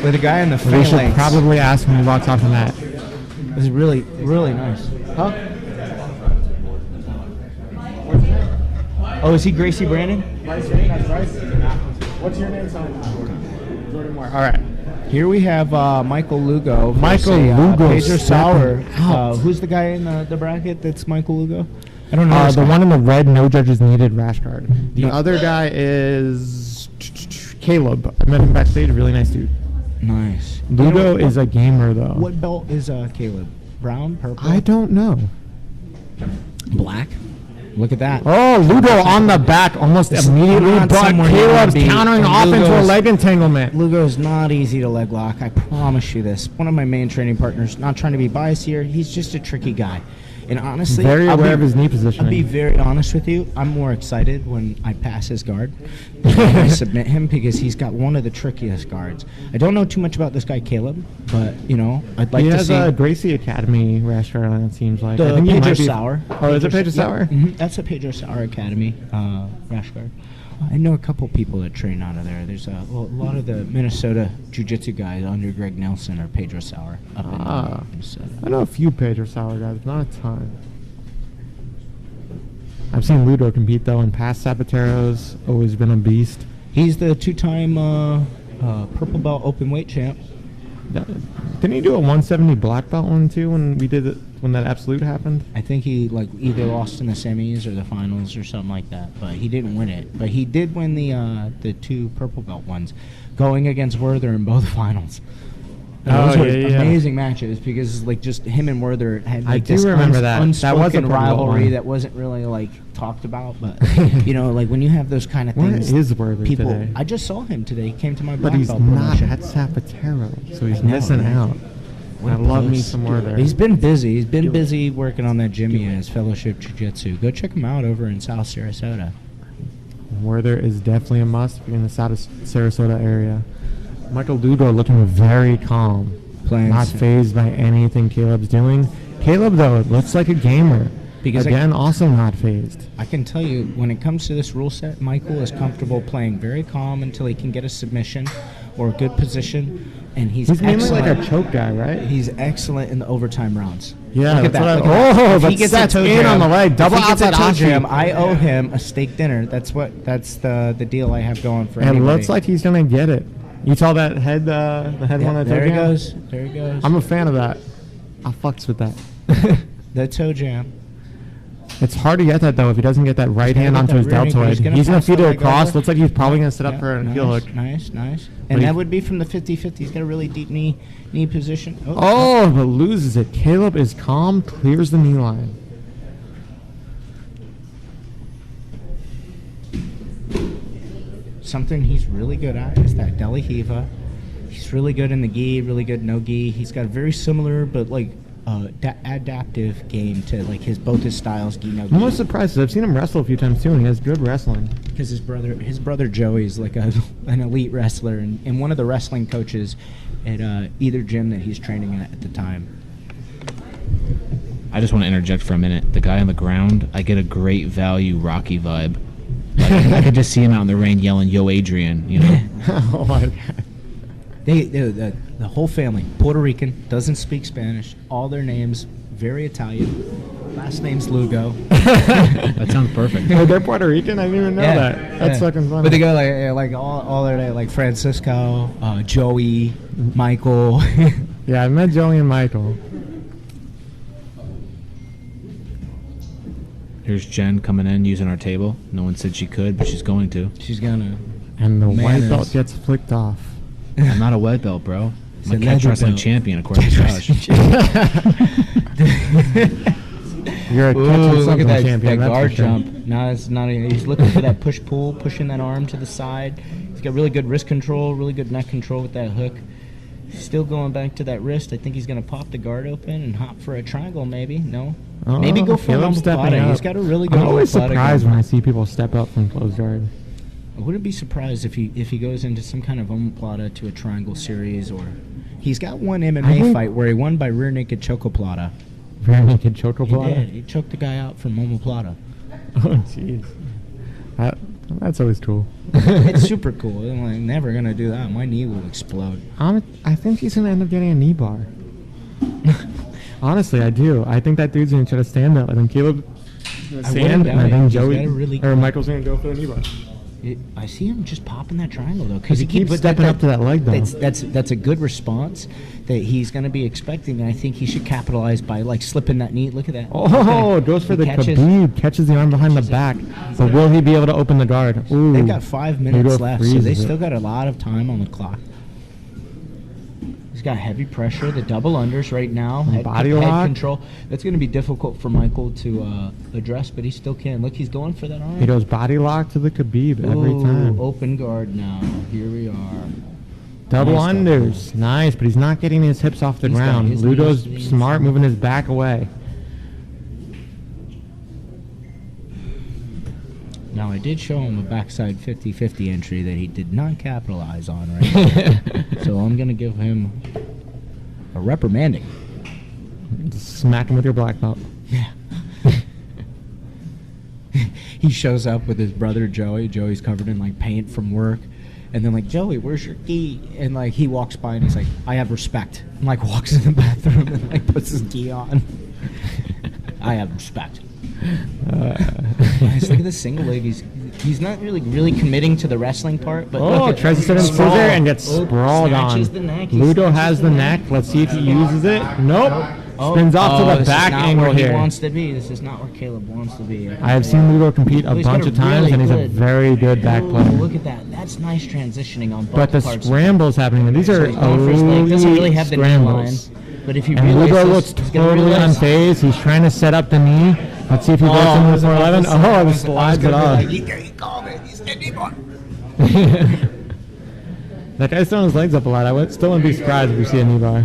With a guy in the phalanx. We should probably ask him who walks off the mat. This is really, really nice. Huh? Oh, is he Gracie Brandon? What's your name? Jordan Moore. All right. Here we have Michael Lugo. Michael Lugo. Pedro Sauer. Who's the guy in the bracket that's Michael Lugo? I don't know. The one in the red, no judges needed rash guard. The other guy is Caleb. I met him backstage. Really nice dude. Nice. Lugo is a gamer, though. What belt is Caleb? Brown? Purple? I don't know. Black? Look at that. Oh, Ludo on the back almost immediately, not but somewhere you Caleb's wanna be, countering and off into a Lugo's- leg entanglement. Lugo's not easy to leg lock. I promise you this. One of my main training partners, not trying to be biased here, he's just a tricky guy. And honestly, Very I'll aware be- of his knee I'll be positioning. very honest with you. I'm more excited when I pass his guard than when I submit him because he's got one of the trickiest guards. I don't know too much about this guy, Caleb, but, I'd like He to has see a Gracie Academy rash guard, it seems like. I the think he Pedro might be- Sauer. Oh, is it Pedro Sauer? That's a Pedro Sauer Academy rash guard. I know a couple people that train out of there. There's a lot of the Minnesota jiu-jitsu guys under Greg Nelson are Pedro Sauer up in Minnesota. I know a few Pedro Sauer guys, not a ton. I've seen Ludo compete though in past Sapateiros, always been a beast. He's the two-time purple belt open weight champ. Didn't he do a 170 black belt one too when we did it, when that absolute happened? I think he either lost in the semis or the finals or something like that, but he didn't win it. But he did win the two purple belt ones, going against Werther in both finals. And those were amazing matches because just him and Werther had I this do remember that. That was a unspoken purple belt rivalry one. that wasn't really talked about. But when you have those kind of Where things, is Werther people. today? I just saw him today. He came to my But black he's belt not promotion. at Sapateiro, so he's I know, missing right? out. I love me some Werther. He's been busy. He's been busy working on that Jimmy as Fellowship Jiu-Jitsu. Go check him out over in South Sarasota. Werther is definitely a must in the South Sarasota area. Michael Ludo looking very calm. Playing Not phased by anything Caleb's doing. Caleb, though, looks like a gamer. Because Again, also not phased. I can tell you, when it comes to this rule set, Michael is comfortable playing very calm until he can get a submission or a good position, and he's mainly excellent. like a choke guy, right? He's excellent in the overtime rounds. Yeah, look at that's that. what I- look at that. oh, If but he gets a sets toe in jam, on the leg, if double he gets a outside toe Ashi. jam, I owe him a steak dinner. That's the deal I have going for And it anybody. looks like he's gonna get it. You saw that head, the head one. there he goes. There he goes. I'm a fan of that. I fucks with that. The toe jam. It's hard to get that though if he doesn't get that right gotta hand get onto that his rear ankle. deltoid. He's gonna pass feed the it leg across. over. Looks like he's probably gonna set up Yeah, for a nice, heel hook. Nice. But And he- that would be from the 50-50. He's got a really deep knee position. Oh, but loses it. Caleb is calm, clears the knee line. Something he's really good at is that deli hiva. He's really good in the gi, really good no gi. He's got a very similar but adaptive game to both his styles, gi no gi. I'm almost surprised 'cause I've seen him wrestle a few times too, and he has good wrestling. Because his brother Joey is like an elite wrestler and one of the wrestling coaches at either gym that he's training at the time. I just want to interject for a minute. The guy on the ground, I get a great value Rocky vibe. I could just see him out in the rain yelling, "Yo, Adrian!" You know. Oh my god. The whole family, Puerto Rican, doesn't speak Spanish. All their names very Italian. Last name's Lugo. That sounds perfect. Oh, they're Puerto Rican? I didn't even know that. That's fucking funny. But they go like all their names, like Francisco, Joey, Michael. Yeah, I met Joey and Michael. Here's Jen coming in using our table. No one said she could, but she's going to. She's gonna. And the white Manners. belt gets flicked off. I'm not a white belt, bro. I'm a a catch leather wrestling belt. champion, according to Josh. You're a catch Ooh, and look something at that champion. that's guard for sure. jump. No, it's not. He's looking for that push-pull, pushing that arm to the side. He's got really good wrist control, really good neck control with that hook. Still going back to that wrist. I think he's going to pop the guard open and hop for a triangle, maybe. No? Oh, Maybe go for a Caleb's stepping omoplata. up. He's got a really good I'm always omoplata surprised going. when I see people step up from closed guard. I wouldn't be surprised if he goes into some kind of omoplata to a triangle series, or he's got one I MMA think- fight where he won by rear naked chocoplata. Rear naked choco He plata. did. He choked the guy out from omoplata. Oh, jeez. That's always cool. It's super cool. I'm like, never gonna do that. My knee will explode. I think he's gonna end up getting a knee bar. Honestly, I do. I think that dude's gonna try to stand up. I think Caleb wouldn't stand, doubt and I it. think He's Joey got a really or good- Michael's gonna go for the knee bar. I see him just popping that triangle though, Because he keeps but stepping up to that leg, though. That's a good response that he's going to be expecting, and I think he should capitalize by slipping that knee. Look at that. Oh, goes for He the catches. Khabib, catches the arm behind the back. But will he be able to open the guard? Ooh. They've got 5 minutes Ludo left, so they freezes it. still got a lot of time on the clock. He's got heavy pressure. The double unders right now. Head Body lock. control. That's going to be difficult for Michael to address, but he still can. Look, he's going for that arm. He goes body lock to the Khabib every time. Open guard now. Here we are. Double Nice unders. Nice, but he's not getting his hips off the He's got ground. his Ludo's knees smart, in. moving his back away. Now, I did show him a backside 50-50 entry that he did not capitalize on right now. So I'm going to give him a reprimanding. Just smack him with your black belt. Yeah. He shows up with his brother Joey. Joey's covered in like paint from work. And then like, Joey, where's your gi? And like he walks by and he's like, I have respect. And like walks in the bathroom and like puts his gi on. I have respect. Nice. Look at this single leg. He's not really committing to the wrestling part, but look at, tries to set in scissor and gets sprawled on. snatches the neck. He Ludo snatches has the neck. Let's see if he uses it. Nope. Spins off to the this back is not angle where here. He wants to be. This is not where Caleb wants to be. I have seen Ludo compete a He's got bunch of times, really and he's a good- very good back Ooh, player. Look at that. That's nice transitioning on both But the parts. scrambles happening. These So are he's going for his leg. Doesn't really have the knee line. scrambles. But if you And realize Ludo this, looks he's gonna totally realize- unfazed. He's trying to set up the knee. Let's see if he gets in with 411. Oh, he slides it off. He called it. He's anymore. That guy's throwing his legs up a lot. Still wouldn't be surprised if we see a knee bar.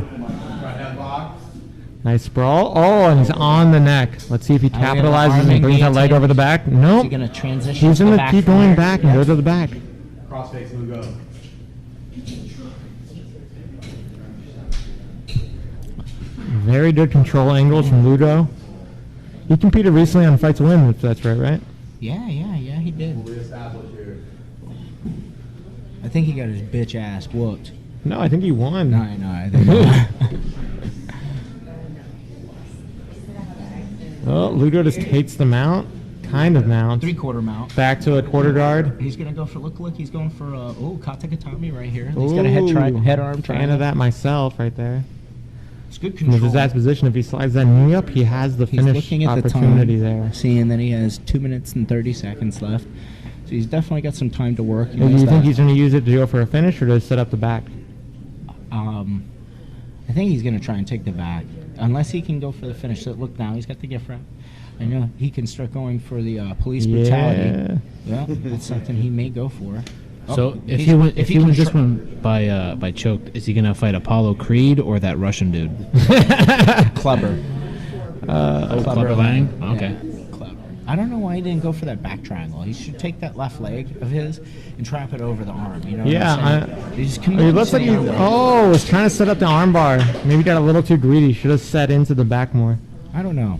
Nice sprawl. Oh, and he's on the neck. Let's see if he we have an capitalizes arm and brings that leg guillotine. over the back. Is Nope. he going to transition He's to the going to back keep from going there? back and go to the back. Crossface Lugo. Very good control angles from Ludo. He competed recently on Fight to Win, if that's right? Yeah, he did. We established here. I think he got his bitch ass whooped. No, I think he won. No, I think Oh, Ludo just takes the mount. Kind of mount. 3/4 mount. Back to a quarter guard. He's gonna go for look. He's going for Katagatami right here. He's got a head arm Fan triangle. of that myself right there. It's good From the control. disaster position, if he slides that knee up, he has the He's finish looking at the opportunity time, there. seeing that he has 2 minutes and 30 seconds left. So he's definitely got some time to work. He Do knows you think that. he's going to use it to go for a finish or to set up the back? I think he's going to try and take the back. Unless he can go for the finish. So look now, he's got the gift wrap. I know he can start going for the police brutality. Yeah, that's something he may go for. So if he's- he wins can this try- one by choke, is he gonna fight Apollo Creed or that Russian dude? Clubber. Clubber Lang. Okay. Yeah, Clubber. I don't know why he didn't go for that back triangle. He should take that left leg of his and trap it over the arm. You know what Yeah, I'm saying? He's It committed looks to like the he arm leg. was trying to set up the arm bar. Maybe got a little too greedy. Should have set into the back more. I don't know.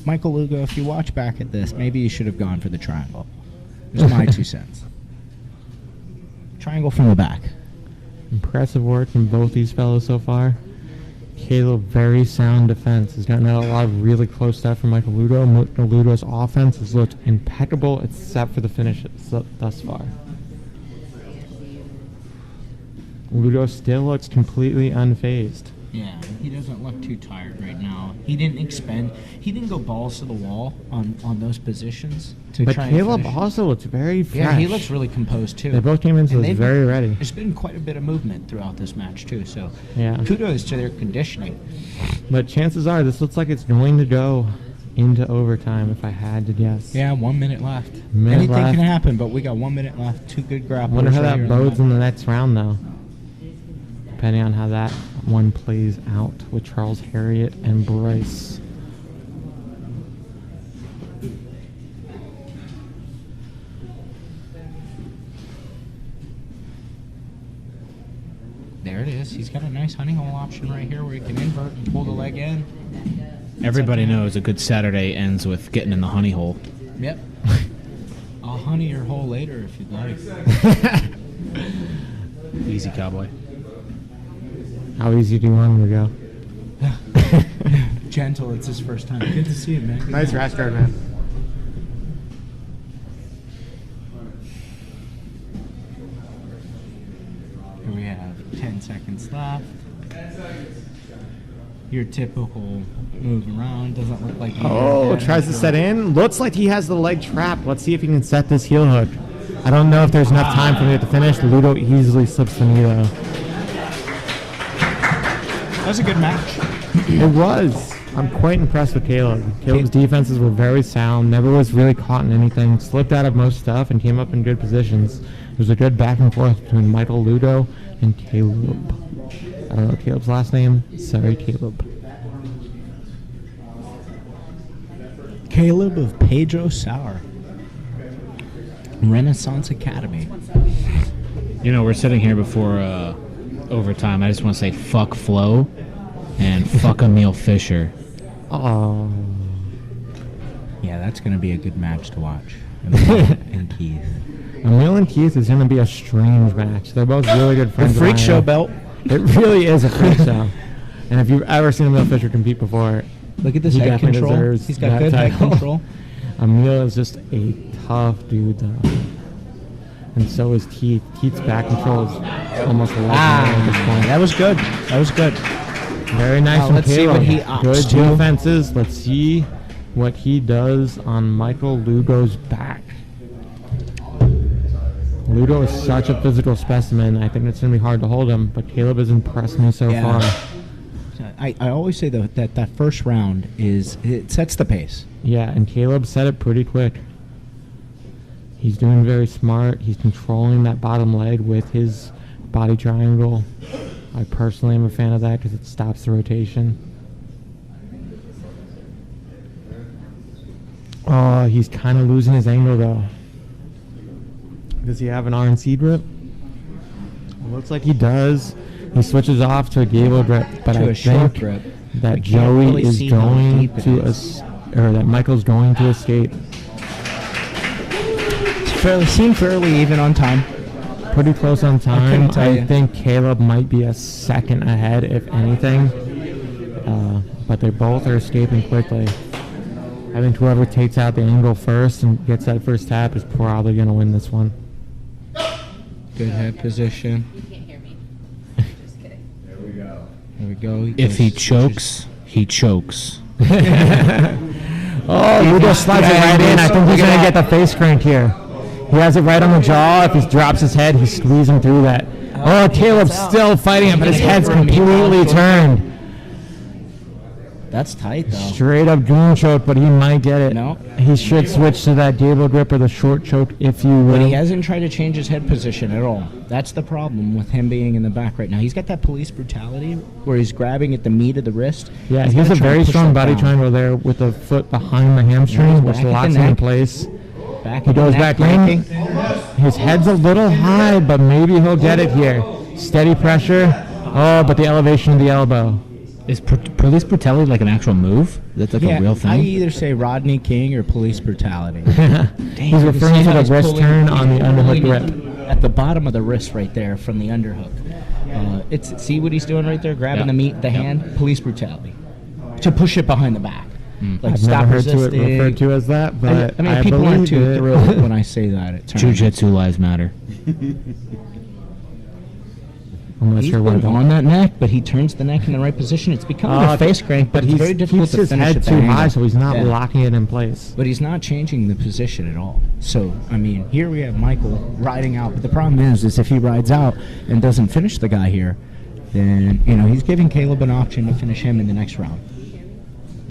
Michael Lugo, if you watch back at this, maybe you should have gone for the triangle. It's my 2 cents. Triangle from the back. Impressive work from both these fellows so far. Caleb, very sound defense. He's gotten out a lot of really close stuff from Michael Ludo. Ludo's offense has looked impeccable except for the finishes thus far. Ludo still looks completely unfazed. Yeah, he doesn't look too tired right now. He didn't go balls to the wall on those positions to But try and Caleb finish. also looks very fresh. Yeah, he looks really composed too. They both came into And this they've- very ready. There's been quite a bit of movement throughout this match too, so Yeah. kudos to their conditioning. But chances are this looks like it's going to go into overtime if I had to guess. Yeah, 1 minute left. Minute Anything left. can happen, but we got 1 minute left. Two good grapplers. I wonder how right that here bodes on in the next round, though. Depending on how that one plays out with Charles Harriet and Bryce. There it is. He's got a nice honey hole option right here where he can invert and pull the leg in. Everybody knows a good Saturday ends with getting in the honey hole. Yep. I'll honey your hole later if you'd like. Easy, cowboy. How easy do you want him to go? Gentle, it's his first time. Good to see you, man. Nice rash guard, man. Here we have 10 seconds left. Your typical move around. Doesn't look like you Oh, tries to set in. Looks like he has the leg trapped. Let's see if he can set this heel hook. I don't know if there's enough time for me to finish. Ludo easily slips the knee, though. That was a good match. It was. I'm quite impressed with Caleb. Caleb's defenses were very sound, never was really caught in anything, slipped out of most stuff, and came up in good positions. It was a good back and forth between Michael Ludo and Caleb. I don't know Caleb's last name. Sorry, Caleb. Caleb of Pedro Sauer. Renaissance Academy. You know, we're sitting here before overtime. I just want to say fuck Flo and fuck Emil Fischer. Oh. Yeah, that's going to be a good match to watch. Emil and Keith. Emil and Keith is going to be a strange match. They're both really good friends. The freak show belt. It really is a freak show. And if you've ever seen Emil Fischer compete before, look at this he head definitely control. deserves He's got that good head title. control. Emil is just a tough dude, though. And so is Keith. Keith's back control is almost legendary at this point. That was good. That was good. Very nice Now, from let's see Caleb. what he opts Good to. defenses. Let's see what he does on Michael Ludo's back. Ludo is such a physical specimen. I think it's going to be hard to hold him, but Caleb has impressed me so far. I always say, though, that first round it sets the pace. Yeah, and Caleb set it pretty quick. He's doing very smart. He's controlling that bottom leg with his body triangle. I personally am a fan of that because it stops the rotation. Oh, he's kind of losing his angle, though. Does he have an RNC grip? It looks like he does. He switches off to a gable grip, but To I a short think grip. that We can't Joey really is see how going deep it to is. or that Michael's going to escape. Seemed fairly even on time. Pretty close on time. couldn't tell I you. think Caleb might be a second ahead, if anything. But they both are escaping quickly. I think whoever takes out the angle first and gets that first tap is probably going to win this one. Good head position. You can't hear me. Just kidding. There we go. If he chokes, he chokes. Oh, Ludo slides it right in. I think he's going to get the face crank here. He has it right on the jaw. If he drops his head, he's squeezing through that. Oh, Caleb's still fighting it, but his head's completely turned. That's tight, though. Straight up goon choke, but he might get it. No. He should switch to that gable grip or the short choke, if you will. But he hasn't tried to change his head position at all. That's the problem with him being in the back right now. He's got that police brutality where he's grabbing at the meat of the wrist. Yeah, He's he has gotta a try to very push strong that body down. triangle there with the foot behind the hamstring, He's which back at the locks him in neck. place. Back He at the goes neck, back in. ranking. His head's a little high, but maybe he'll get it here. Steady pressure. Oh, but the elevation of the elbow. Is police brutality like an actual move? That's like a real I thing? either say Rodney King or police brutality. He's referring to the wrist turn on the underhook grip. At the bottom of the wrist right there from the underhook. See what he's doing right there? Grabbing Yeah. the meat, the hand? Police brutality. To push it behind the back. Like I've stop never heard it resisting. referred to as that, but I mean, people aren't believe too it. thrilled when I say that. It turns. Jiu-jitsu lives matter. I'm not He's sure what been on that neck, but he turns the neck in the right position. It's becoming a face crank, but he it's very difficult keeps to his finish head at that too angle. high, so he's not Yeah. locking it in place. But he's not changing the position at all. So, I mean, here we have Michael riding out. But the problem is if he rides out and doesn't finish the guy here, then, he's giving Caleb an option to finish him in the next round.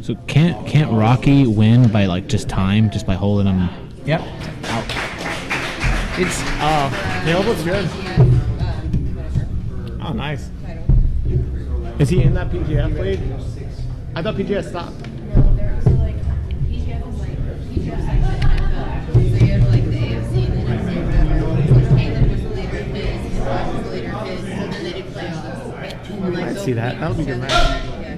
So can't Rocky win by like just time, just by holding him? Yep. Out. It's Caleb looks good. Oh, nice. Is he in that PGF lead? I thought PGF stopped. No, they're also like PGF is like PGF section NFL. So you have like the AFC and the NFC or whatever. It's like Caleb was the leader of his, Ross was the leader of his, and then they do playoffs. And, like, I'd they'll see that. pick That'll be a good each match. other. Yeah.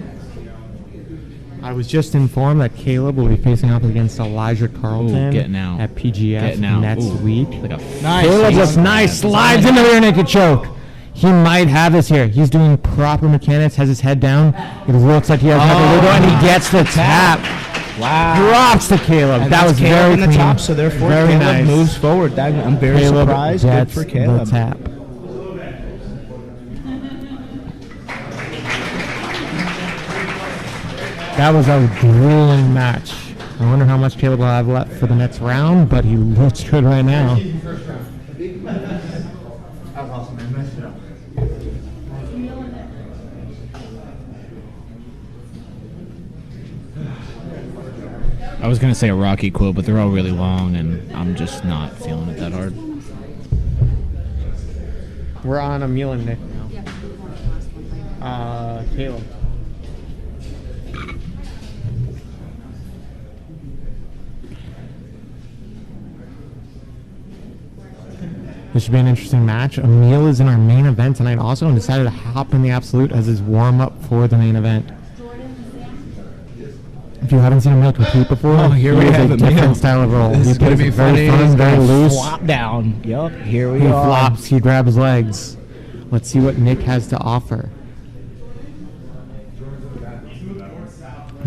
I was just informed that Caleb will be facing off against Elijah Carlton getting out. at PGF Getting out. next Ooh. week. Like a nice. Caleb looks nice, slides into the rear naked choke. He might have this here. He's doing proper mechanics, has his head down. It looks like he has Michael Ludo, and he gets the tap. Wow. Drops to Caleb. And that that's was Caleb very in the clean. top, so therefore Very Caleb nice. moves forward. I'm very Caleb surprised. Good gets for Caleb. the tap. That was a grueling match. I wonder how much Caleb will have left for the next round, but he looks good right now. I was gonna say a Rocky quote, but they're all really long, and I'm just not feeling it that hard. We're on Emil and Nick now. Caleb. This should be an interesting match. Emil is in our main event tonight also and decided to hop in the Absolute as his warm-up for the main event. If you haven't seen Emil compete before, here we have a different style of roll. This is going to be very funny. fun, very loose. Flop down. Yup, here we He are. flops, he grabs legs. Let's see what Nick has to offer.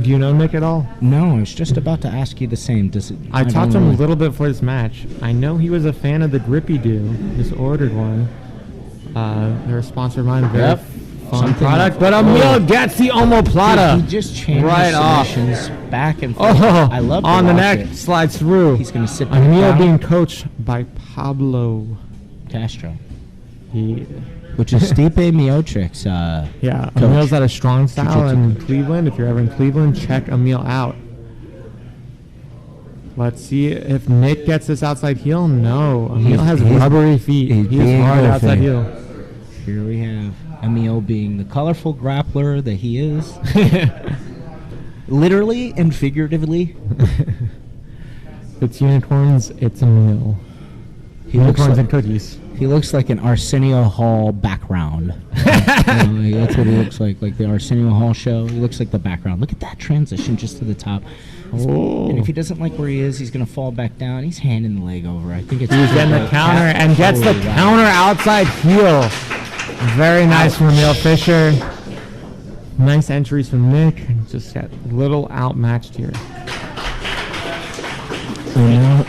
Do you know Nick at all? No, I was just about to ask you the same. Does it? I talked to don't him a know. little bit for this match. I know he was a fan of the Grippy Do, this ordered one. They're a sponsor of mine. Very Yep. fun Something product. like- But Emil gets the omoplata. He just changed right off. submissions back and forth. Oh, I love to on the watch neck, it. slides through. He's going to sit back Emil down. being coached by Pablo. Castro, He, which is Stipe Miocic's yeah, coach. Emil's got a strong style Jiu-jitsu in Cleveland. If you're ever in Cleveland, check Emil out. Let's see if Nick gets this outside heel. No, Emil has he's- rubbery feet. he's He's being hard goofy. outside heel. Here we have Emil being the colorful grappler that he is. Literally and figuratively. It's unicorns, it's Emil. He looks Unicorns like, and cookies. he looks like an Arsenio Hall background. That's what he looks like the Arsenio Hall show. He looks like the background. Look at that transition just to the top. Oh. And if he doesn't like where he is, he's going to fall back down. He's handing the leg over. I think it's... He's getting the counter and gets the Holy wow. counter outside heel. Very nice from Emil Fischer. Nice entries from Nick. Just got a little outmatched here. So now,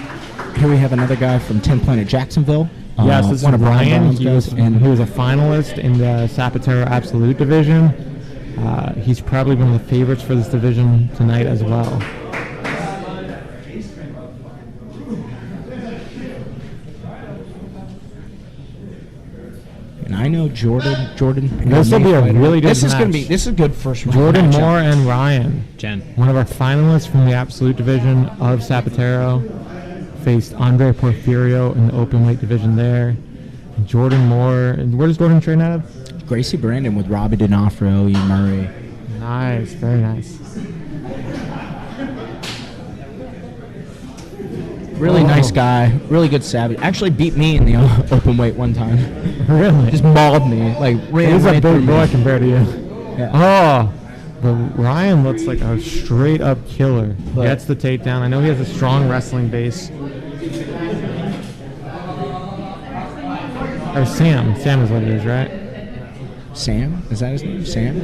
here we have another guy from 10 Planet Jacksonville. Yes, this is one of Brian Ryan. Brown's guys. He was a finalist in the Sapateiro Absolute Division. He's probably one of the favorites for this division tonight as well. And I know Jordan. This will be a really good This is going to match. be. This is a good first round. Jordan matchup. Moore and Ryan, Jen. one of our finalists from the Absolute Division of Sapateiro, faced Andre Porfirio in the open weight division there. And Jordan Moore, and where does Jordan train out of? Gracie Brandon with Robbie D'Onofrio, Ian Murray. Nice, very nice. Really nice guy. Really good savage. Actually beat me in the open weight one time. Really? Just mauled me. Like ran He's a right through big boy me. compared to you. Yeah. Oh, but Ryan looks like a straight up killer. But- Gets the takedown. I know he has a strong wrestling base. Or Sam. Sam is what it is, right? Sam? Is that his name? Sam?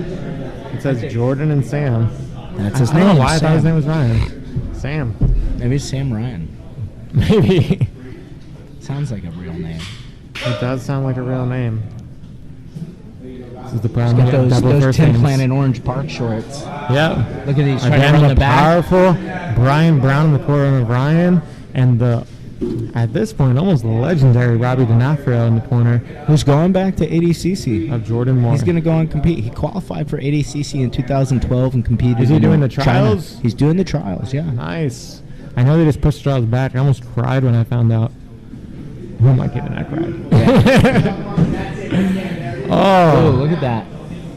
It says Jordan and Sam. That's his I don't name. know why I thought his Sam. name was Ryan. Sam. Maybe it's Sam Ryan. Maybe. Sounds like a real name. It does sound like a real name. This is the brown Got those double first 10 names. Planet Orange Park shorts. Yep. Look at these. Trying to Again, run the the back. powerful Brian Brown in the corner of Ryan, and the, at this point, almost legendary Robbie D'Onofrio in the corner Who's going back to ADCC? of Jordan Moore. He's going to go and compete. He qualified for ADCC in 2012 and competed. Is he in doing the China. trials? He's doing the trials, yeah. Nice. I know they just pushed trials back. I almost cried when I found out. Who am I kidding? I cried. Oh, Oh, look at that.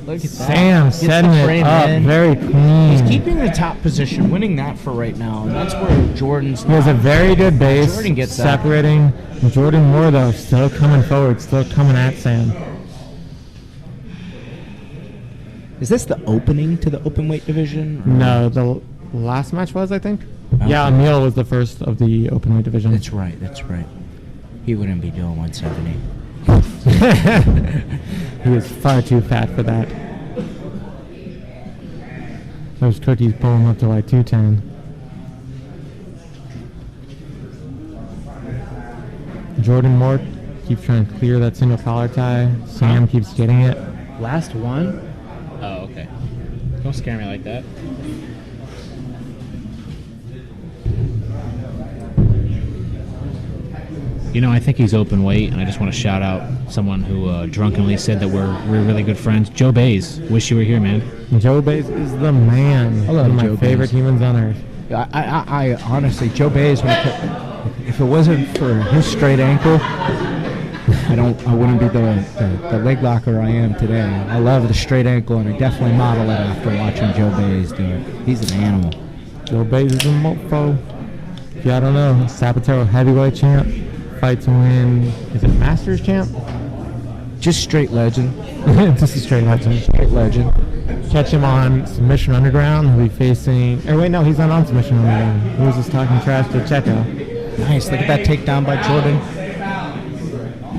Look at that. Sam Gets the setting it frame up in. very clean. He's keeping the top position, winning that for right now. And that's where Jordan's. He has a very good base, Jordan gets that. separating. Jordan Moore, though, still coming forward, still coming at Sam. Is this the opening to the open weight division? or- No, the last match was, I think. Okay. Yeah, Emil was the first of the open weight division. That's right. That's right. He wouldn't be doing 170. He was far too fat for that. Those cookies pull him up to like 210. Jordan Moore keeps trying to clear that single collar tie. Sam keeps getting it. Last one? Oh, okay. Don't scare me like that. You know, I think he's open weight, and I just want to shout out someone who drunkenly said that we're really good friends. Joe Bays. Wish you were here, man. Joe Bays is the man. I love One of my Joe favorite Bays. humans on earth. I honestly, Joe Bays, if it wasn't for his straight ankle, I wouldn't be the leg locker I am today. I love the straight ankle, and I definitely model it after watching Joe Bays do it. He's an animal. Joe Bays is a mofo. If y'all don't know, Sapateiro heavyweight champ. Fight to win. Is it Masters champ? Just straight legend. Just a straight legend. Straight legend. Catch him on Submission Underground. He'll be facing. Or wait, no, he's not on Submission Underground. He was just talking trash to Checo. Nice. Look at that takedown by Jordan.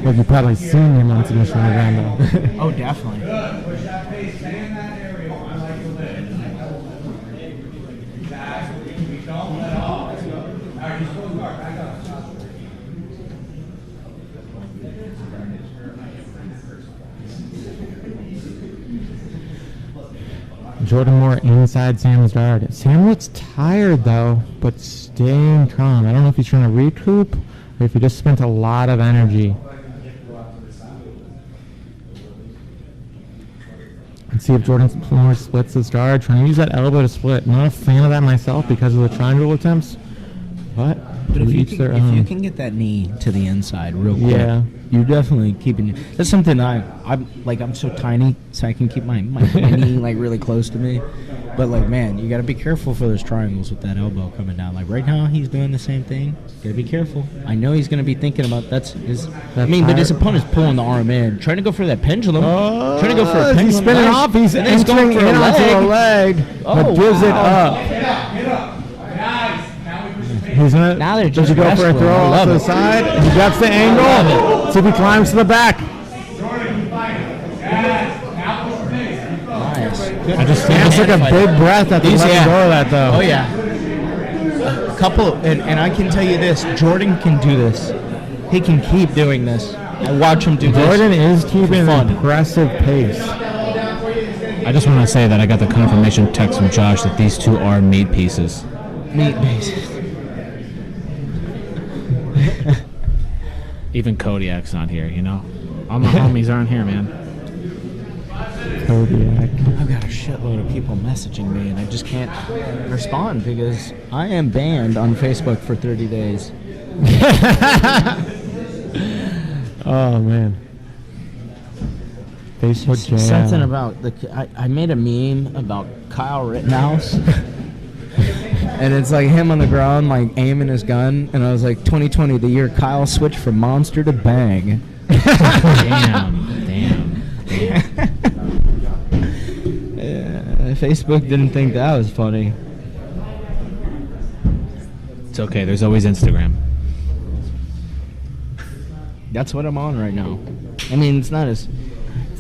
Well, you've probably seen him on Submission Underground, though. Oh, definitely. Jordan Moore inside Sam's guard. Sam looks tired, though, but staying calm. I don't know if he's trying to recoup or if he just spent a lot of energy. Let's see if Jordan Moore splits his guard. Trying to use that elbow to split. Not a fan of that myself because of the triangle attempts. But if each their own. you can get that knee to the inside real quick, Yeah. you're definitely keeping. That's something I'm so tiny, so I can keep my knee like really close to me. But like, man, you got to be careful for those triangles with that elbow coming down. Like right now, he's doing the same thing. Got to be careful. I know he's going to be thinking about but his opponent's pulling the arm in, trying to go for that pendulum. Trying to go for a pendulum. He's spinning off. He's entering in onto a leg, but gives it up. He's gonna. Now they're does just he go for a wrestling. throw I off love to the it. side? He gets the angle. See if he climbs to the back. Nice. I just took a big breath at the letting go of that, though. Oh yeah. A couple, and I can tell you this: Jordan can do this. He can keep doing this. I watch him do Jordan this. is keeping an impressive pace. I just want to say that I got the confirmation text from Josh that these two are meat pieces. Meat pieces. Even Kodiak's not here, you know? All my homies aren't here, man. Kodiak. I've got a shitload of people messaging me, and I just can't respond because I am banned on Facebook for 30 days. Oh man. Facebook jam. Something about I made a meme about Kyle Rittenhouse. And it's like him on the ground, like aiming his gun, and I was like, 2020, the year Kyle switched from monster to bang. Damn. Facebook didn't think that was funny. It's okay, there's always Instagram. That's what I'm on right now. I mean, it's not as.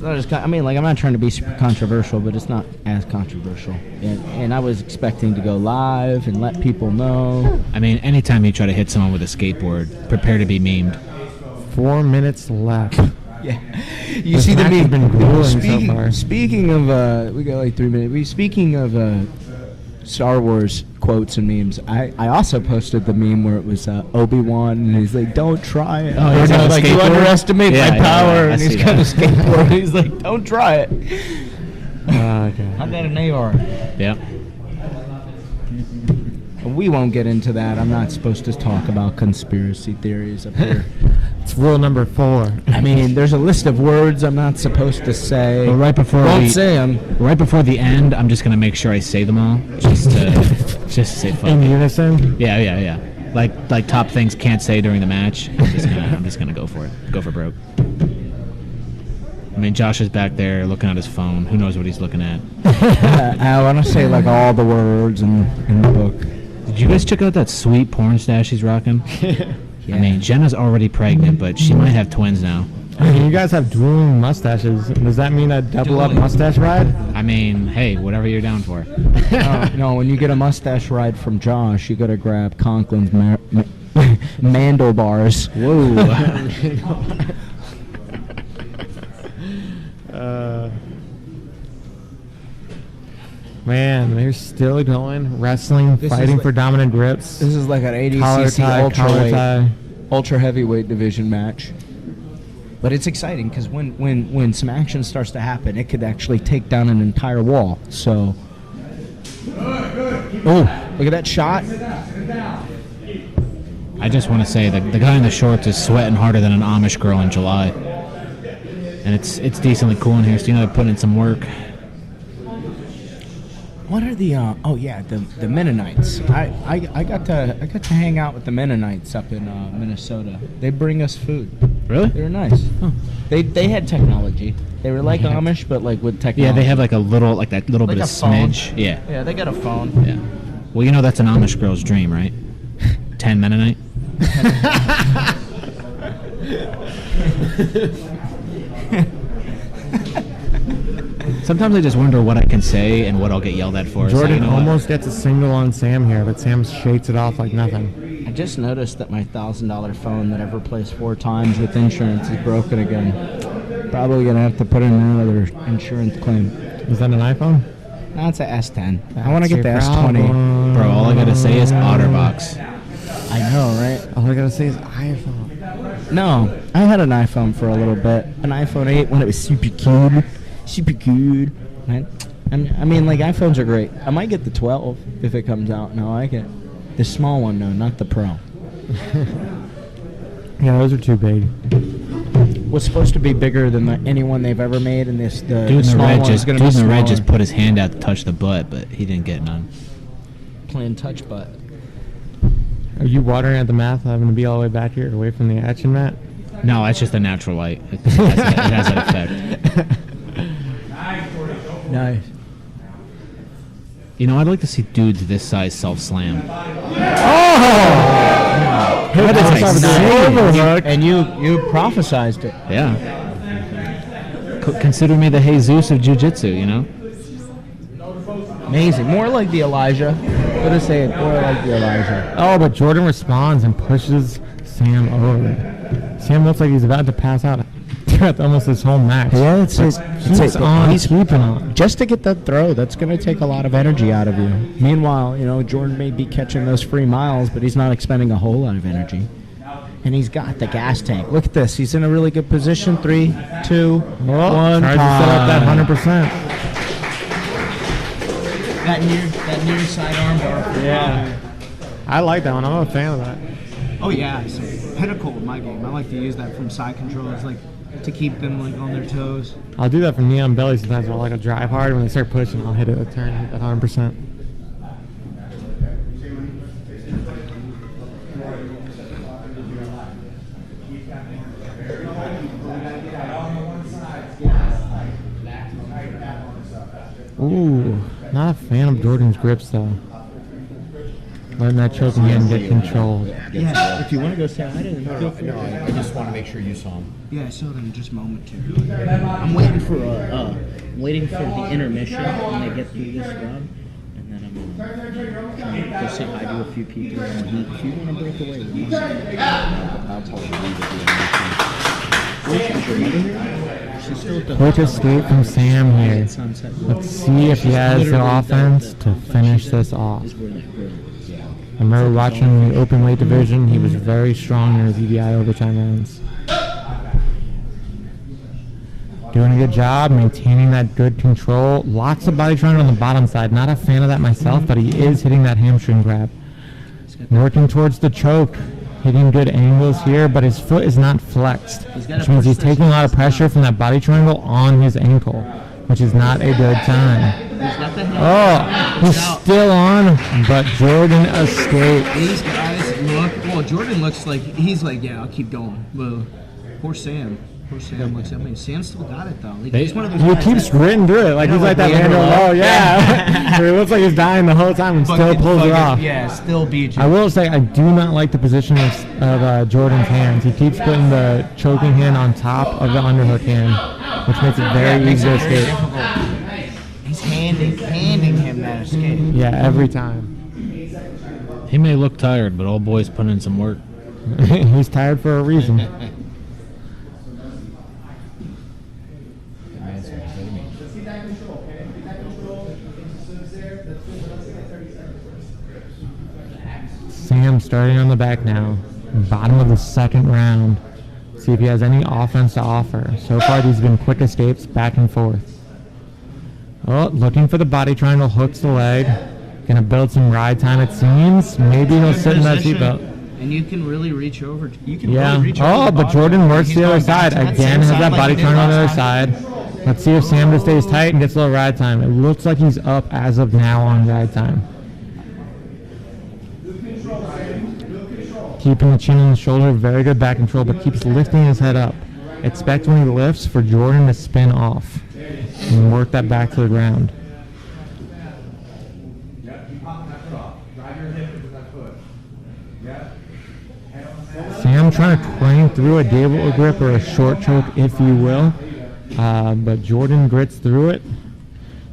I mean, like, I'm not trying to be super controversial, but it's not as controversial. And I was expecting to go live and let people know. I mean, anytime you try to hit someone with a skateboard, prepare to be memed. 4 minutes left. Yeah. You This see the match has been meme. grueling so far. Speaking of, we got like 3 minutes. Speaking of Star Wars quotes and memes, I also posted the meme where it was Obi-Wan and he's like, "Don't try it." Oh, he's on a like, you skateboard? underestimate Yeah, my yeah, power, I and he's see got a that. skateboard. He's like, "Don't try it." Okay. I got an AR. Yep. We won't get into that. I'm not supposed to talk about conspiracy theories up here. It's rule number 4. I mean, there's a list of words I'm not supposed to say. But right before Won't say them. Right before the end, I'm just gonna make sure I say them all, just to say fuck. In unison? Yeah. Like top things can't say during the match. I'm just gonna go for it. Go for broke. I mean, Josh is back there looking at his phone. Who knows what he's looking at? I want to say like all the words in the book. Did you guys check out that sweet porn stash he's rocking? Yeah. I mean, Jenna's already pregnant, but she might have twins now. I mean, you guys have dueling mustaches. Does that mean a double up mustache ride? I mean, hey, whatever you're down for. No, when you get a mustache ride from Josh, you got to grab Conklin's Mandel bars. Whoa. Man, they're still going. Wrestling, This is fighting like- for dominant grips. This is like an Collar 80cc tie, collar ultra tie. ultra heavyweight division match. But it's exciting because when some action starts to happen, it could actually take down an entire wall. So, oh, look at that shot. I just want to say that the guy in the shorts is sweating harder than an Amish girl in July. And it's decently cool in here, so you know they're putting in some work. What are the the Mennonites? I got to hang out with the Mennonites up in Minnesota. They bring us food. Really? They were nice. Huh. They had technology. They were like Amish, but like with technology. Yeah, they have like a little, like that little Like bit a of phone. smidge. Yeah. Yeah, they got a phone. Yeah. Well, you know that's an Amish girl's dream, right? 10 Mennonite. Sometimes I just wonder what I can say and what I'll get yelled at for. Jordan you know almost gets a single on Sam here, but Sam shakes it off like nothing. I just noticed that my $1,000 phone that I've replaced 4 times with insurance is broken again. Probably gonna have to put in another insurance claim. Is that an iPhone? That's a S10. I want to get the S20. problem. Bro, all I gotta say is OtterBox. I know, right? All I gotta say is iPhone. No, I had an iPhone for a little bit. An iPhone 8 when it was super cool. Super good. I mean, like, iPhones are great. I might get the 12 if it comes out. No, I get the small one, no, not the Pro. Yeah, those are too big. Was supposed to be bigger than any one they've ever made, and the Dude in the small red one is just, going to be dude in the red smaller. just put his hand out to touch the butt, but he didn't get none. Playing touch butt. Are you watering at the mat, having to be all the way back here, away from the action mat? No, that's just a natural light. It has that effect. Nice. You know, I'd like to see dudes this size self-slam. That is exciting. And you prophesized it. Yeah. Consider me the Jesus of jiu-jitsu, you know? Amazing. More like the Elijah. What is it? More like the Elijah. Oh, but Jordan responds and pushes Sam over. Sam looks like he's about to pass out throughout almost this whole match. Yeah, He's on. He's keeping on. Just to get that throw, that's going to take a lot of energy out of you. Meanwhile, you know, Jordan may be catching those free miles, but he's not expending a whole lot of energy. And he's got the gas tank. Look at this. He's in a really good position. 3, 2, 1. Tries to set up that 100%. That near side arm bar. Yeah. I like that one. I'm a fan of that. Oh yeah, it's a pinnacle of my game. I like to use that from side controls, like to keep them like on their toes. I'll do that from knee on belly sometimes when I like to drive hard. When they start pushing, I'll hit it a turn at 100%. Ooh, not a fan of Jordan's grips though. Letting that choking hand get controlled. Yeah, if you want to go say hi to them, feel free. No, I just want to make sure you saw him. Yeah, I saw them just momentarily. I'm waiting for the intermission when they get through this run, and then I'm gonna go say hi to a few people. And if you want to break away, you know, I'll probably leave it. She's still at the Quick escape from Sam here. Sunset. Let's see if he has the offense to finish this off. I remember watching the open weight division. He was very strong in his EBI overtime rounds. Doing a good job, maintaining that good control. Lots of body triangle on the bottom side. Not a fan of that myself, but he is hitting that hamstring grab. Working towards the choke. Hitting good angles here, but his foot is not flexed, which means he's taking a lot of pressure from that body triangle on his ankle, which is not a good time. Oh, he's still on, but Jordan escaped. These guys look. Well, Jordan looks like he's like, yeah, I'll keep going. Well, poor Sam. Poor Sam looks. I mean, Sam still got it though. Like, he's one of those He guys keeps that- gritting through it, like he's like that Vander Lowe. Yeah, where he looks like he's dying the whole time and still pulls it off. Yeah, still beat you. I will say I do not like the position of Jordan's hands. He keeps putting the choking hand on top of the underhook hand, which makes it very easy to escape. He's handing him that escape. Yeah, every time. He may look tired, but old boy's putting in some work. He's tired for a reason. Sam starting on the back now. Bottom of the second round. See if he has any offense to offer. So far, these have been quick escapes back and forth. Oh, looking for the body triangle, hooks the leg. Gonna build some ride time, it seems. Maybe he'll sit in that seatbelt. And you can really reach over. You can Yeah. really reach over. Oh, the but body. Jordan works He's the other going back side. to that Again, same has side that like body he did triangle on the other last time. side. Let's see if Sam just stays tight and gets a little ride time. It looks like he's up as of now on ride time. Keeping the chin on the shoulder, very good back control, but keeps lifting his head up. Expect when he lifts for Jordan to spin off and work that back to the ground. Sam trying to crank through a gable grip or a short choke, if you will, but Jordan grits through it.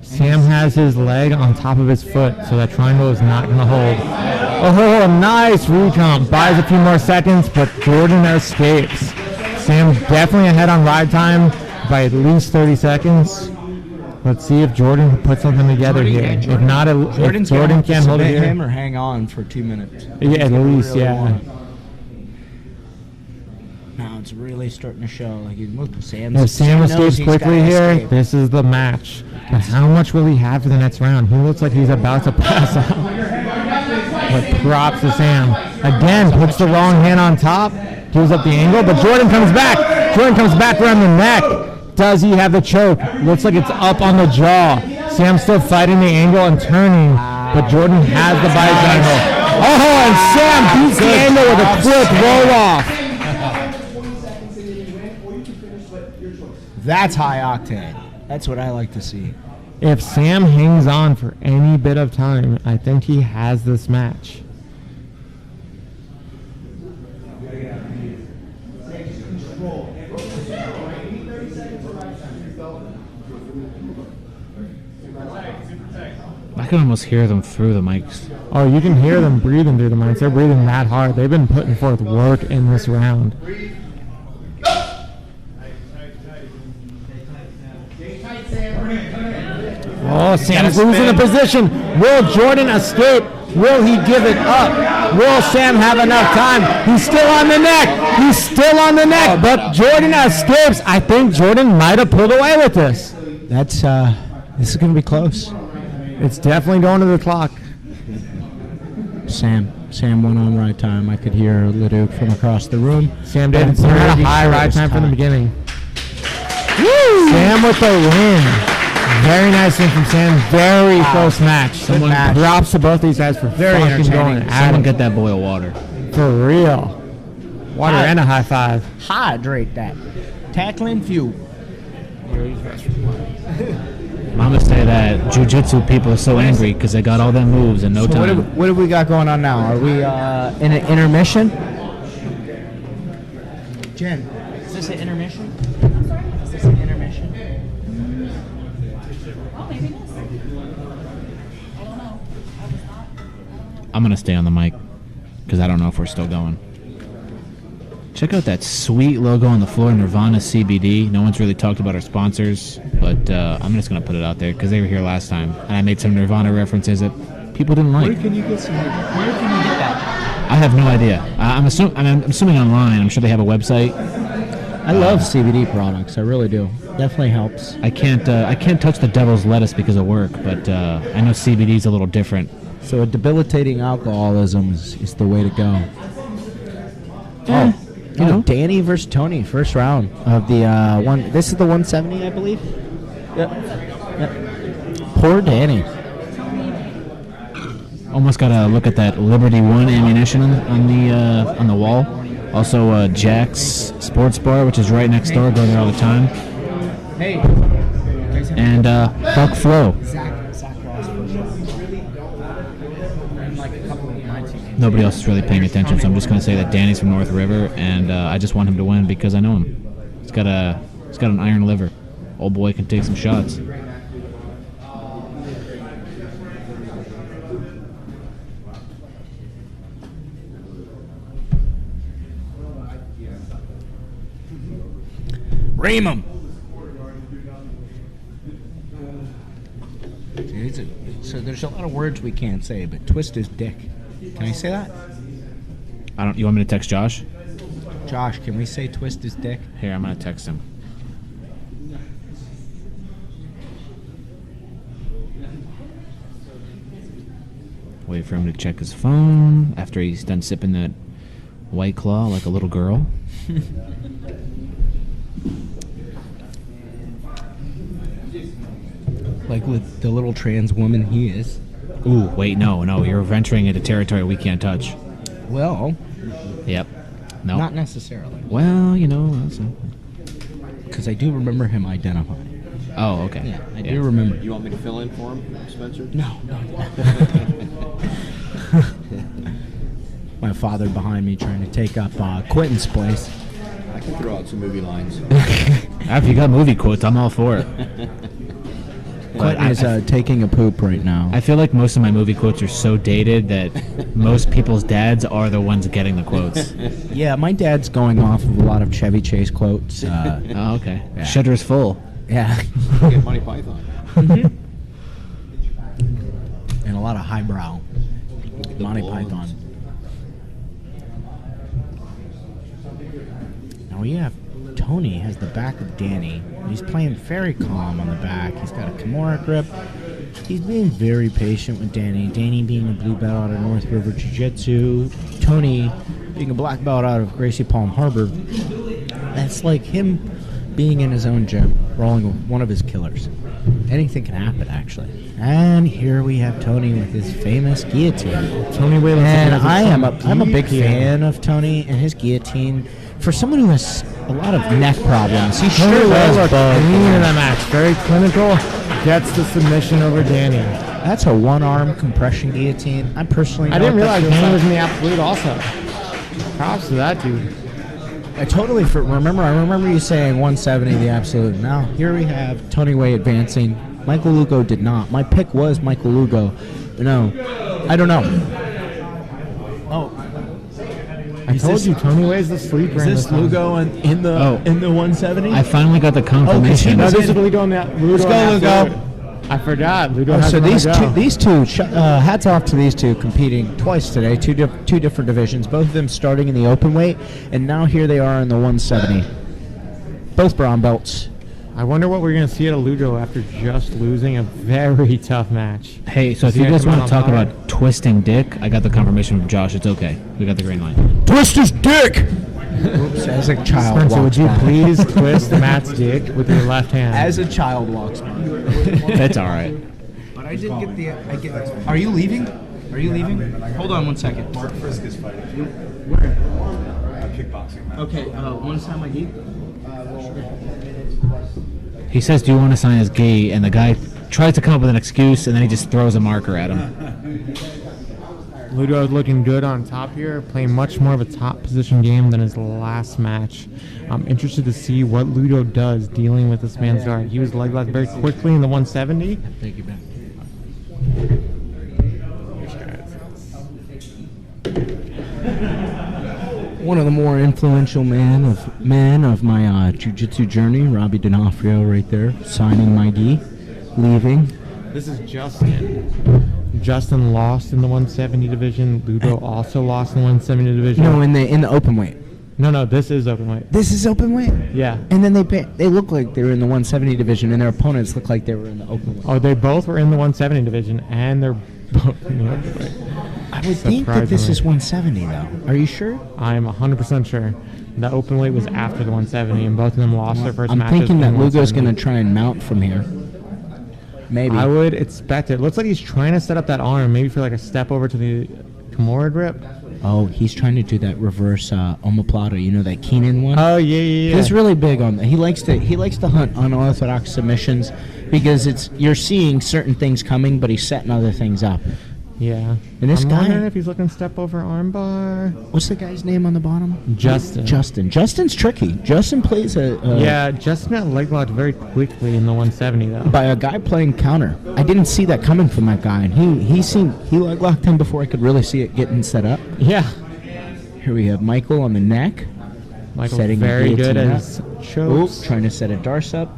Sam has his leg on top of his foot, so that triangle is not going to hold. Oh, nice recomp. Buys a few more seconds, but Jordan escapes. Sam definitely ahead on ride time by at least 30 seconds. Let's see if Jordan can put something together here. If not, if Jordan can't hold it here. him or hang on for 2 minutes. Yeah, at least, Really yeah. want it. Now it's really starting to show. Like Sam If Sam knows escapes he's quickly gotta here, escape. this is the match. But how much will he have for the next round? He looks like he's about to pass out. But props to Sam. Again, puts the wrong hand on top, gives up the angle, but Jordan comes back. Jordan comes back around the neck. Does he have the choke? Looks like it's up on the jaw. Sam's still fighting the angle and turning, but Jordan has the body triangle. Oh, and Sam beats the angle with a quick roll off. That's high octane. That's what I like to see. If Sam hangs on for any bit of time, I think he has this match. I can almost hear them through the mics. Oh, you can hear them breathing through the mics. They're breathing that hard. They've been putting forth work in this round. Oh, Sam's losing the position. Will Jordan escape? Will he give it up? Will Sam have enough time? He's still on the neck. He's still on the neck, but Jordan escapes. I think Jordan might have pulled away with this. That's this is gonna be close. It's definitely going to the clock. Sam went on ride time. I could hear Leduc from across the room. Sam Davidson had a high ride time from the beginning. Woo! Sam with the win. Very nice win from Sam. Very close match. Someone props to both these guys for Very fucking entertaining. going at Someone it. get that boy a water. For real. Water and a high five. Hydrate that. Tackling fuel. I'm gonna say that jiu-jitsu people are so angry because they got all them moves in no time. What do we got going on now? Are we in an intermission? Jen, is this an intermission? Is this an intermission? Oh, maybe it is. I don't know. I was not. I'm gonna stay on the mic because I don't know if we're still going. Check out that sweet logo on the floor, Nirvana CBD. No one's really talked about our sponsors, but I'm just gonna put it out there because they were here last time, and I made some Nirvana references that people didn't like. Where can you get that? I have no idea. I'm assuming online. I'm sure they have a website. I love CBD products. I really do. Definitely helps. I can't touch the devil's lettuce because of work, but I know CBD is a little different. So debilitating alcoholism is the way to go. Oh, you know, Danny versus Tony, first round of the one. This is the 170, I believe. Yep. Poor Danny. almost got to look at that Liberty One ammunition on the wall. Also, Jack's Sports Bar, which is right next door. Go there all the time. Hey. And Buck Flo. Nobody else is really paying attention, so I'm just going to say that Danny's from North River, and I just want him to win because I know him. He's got an iron liver. Old boy can take some shots. Ream him. So there's a lot of words we can't say, but twist his dick. Can I say that? You want me to text Josh? Josh, can we say twist his dick? Here, I'm gonna text him. Wait for him to check his phone after he's done sipping that White Claw like a little girl. Like with the little trans woman he is. Ooh, wait, no, you're venturing into territory we can't touch. Well, Yep. No. not necessarily. Well, you know. Because I do remember him identifying. Oh, okay. Yeah, I do remember. You want me to fill in for him, Spencer? No. My father behind me trying to take up Quentin's place. I can throw out some movie lines. If you got movie quotes, I'm all for it. Quentin is taking a poop right now. I feel like most of my movie quotes are so dated that most people's dads are the ones getting the quotes. Yeah, my dad's going off of a lot of Chevy Chase quotes. Oh, okay. Yeah. Shitter's full. Yeah. Get Monty Python. And a lot of highbrow Monty blondes. Python. Now we have Tony has the back of Danny. He's playing very calm on the back. He's got a Kimura grip. He's being very patient with Danny. Danny being a blue belt out of North River Jiu-Jitsu. Tony being a black belt out of Gracie Palm Harbor. That's like him being in his own gym, rolling with one of his killers. Anything can happen, actually. And here we have Tony with his famous guillotine. Tony Whalen. And I'm a big fan of Tony and his guillotine. For someone who has a lot of neck problems, he sure does look both. clean in that match. Very clinical. Gets the submission over Danny. That's a one-arm compression guillotine. I personally I know didn't what that realize feels Danny like. was in the absolute also. Props to that dude. I remember you saying 170 the absolute. Now here we have Tony Way advancing. Michael Lugo did not. My pick was Michael Lugo. No, I don't know. Oh, I told you Tony Way's the sleeper. is this Lugo in the 170? I finally got the confirmation. No, this is Lugo in the Lugo. Let's go, in the Lugo. absolute. I forgot. Lugo has So another these go. two, hats off to these two competing twice today. Two different divisions. Both of them starting in the open weight, and now here they are in the 170. Both brown belts. I wonder what we're going to see at a Lugo after just losing a very tough match. Hey, so if See, you I guys come out want to on talk fire. about twisting dick, I got the confirmation from Josh. It's okay. We got the green light. Twist his dick! Oops, as a child Spencer, would walks you by. please twist Matt's dick with your left hand? As a child walks by. That's all right. But I did get the. Are you leaving? Are you leaving? Hold on 1 second. Mark Frisk is fighting. Where? A kickboxing match. Okay, want to sign my deed? He says, "Do you want to sign as gay?" And the guy tries to come up with an excuse, and then he just throws a marker at him. Ludo is looking good on top here, playing much more of a top position game than his last match. I'm interested to see what Ludo does dealing with this man's guard. He was leg locked very quickly in the 170. Thank you, Ben. One of the more influential men of my jiu-jitsu journey, Robbie D'Onofrio, right there, signing my D, leaving. This is Justin. Justin lost in the 170 division. Ludo also lost in the 170 division. No, in the open weight. No, this is open weight. This is open weight. Yeah. And then they look like they were in the 170 division, and their opponents look like they were in the open weight. Oh, they both were in the 170 division, and they're both in the open weight. I would think that this is 170, though. Are you sure? I'm 100% sure. The open weight was after the 170, and both of them lost their first I'm matches. thinking that in Lugo's going to 170. try and mount from here. Maybe. I would expect it. Looks like he's trying to set up that arm, maybe for like a step over to the Kimura grip. Oh, he's trying to do that reverse omoplata. You know that Keenan one. Oh yeah. He's really big on that. He likes to hunt unorthodox submissions because you're seeing certain things coming, but he's setting other things up. Yeah. And this I'm guy- wondering if he's looking step over armbar. What's the guy's name on the bottom? Justin. Justin's tricky. Justin plays Yeah, Justin got leg locked very quickly in the 170 though. by a guy playing counter. I didn't see that coming from that guy, and he leg locked him before I could really see it getting set up. Yeah. Here we have Michael on the neck. Michael's setting a very good guillotine at up. his chokes. Trying to set a darce up.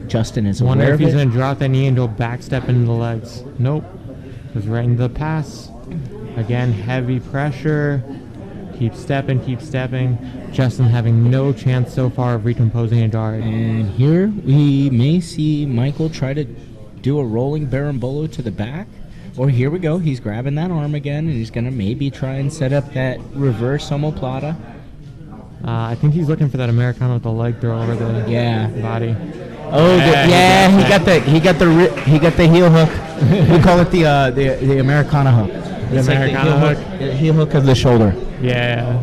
Justin is Wonder aware if of he's it. going to drop that knee into a back step into the legs. Nope. Goes right into the pass. Again, heavy pressure. keeps stepping. Justin having no chance so far of recomposing a guard. And here we may see Michael try to do a rolling berimbolo to the back. Or here we go, he's grabbing that arm again, and he's going to maybe try and set up that reverse omoplata. I think he's looking for that Americano with the leg throw over the body. Oh, he got the heel hook. We call it the Americana hook. It's Americana like the heel hook of the shoulder. Yeah.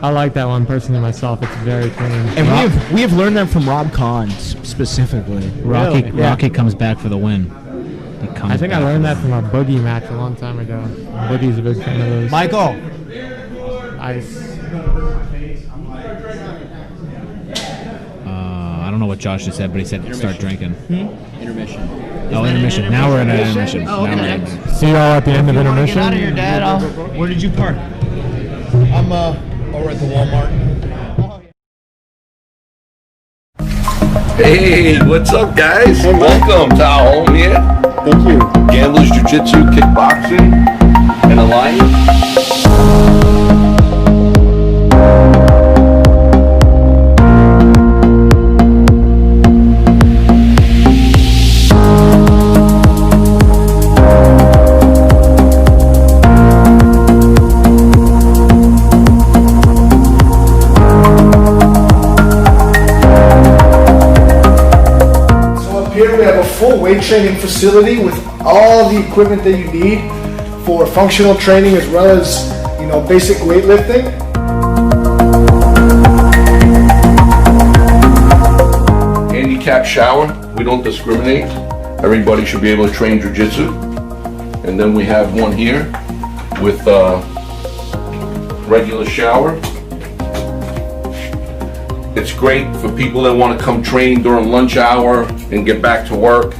I like that one personally myself. It's very clean. And we have learned that from Rob Kahn specifically. Rocky comes back for the win. I think I learned that from our Boogie match a long time ago. Boogie's a big fan of those. Michael. Ice. I don't know what Josh just said, but he said start drinking. Intermission. Oh, intermission. Now we're in an intermission. See you all at the end of intermission. Get out of here, Dad. Where did you park? I'm over at the Walmart. Hey, what's up, guys? Welcome to our home here. Thank you. Gamblers Jiu-Jitsu, Kickboxing, and Alliance. Here we have a full weight training facility with all the equipment that you need for functional training as well as, basic weightlifting. Handicap shower, we don't discriminate. Everybody should be able to train jiu-jitsu. And then we have one here with a regular shower. It's great for people that want to come train during lunch hour and get back to work.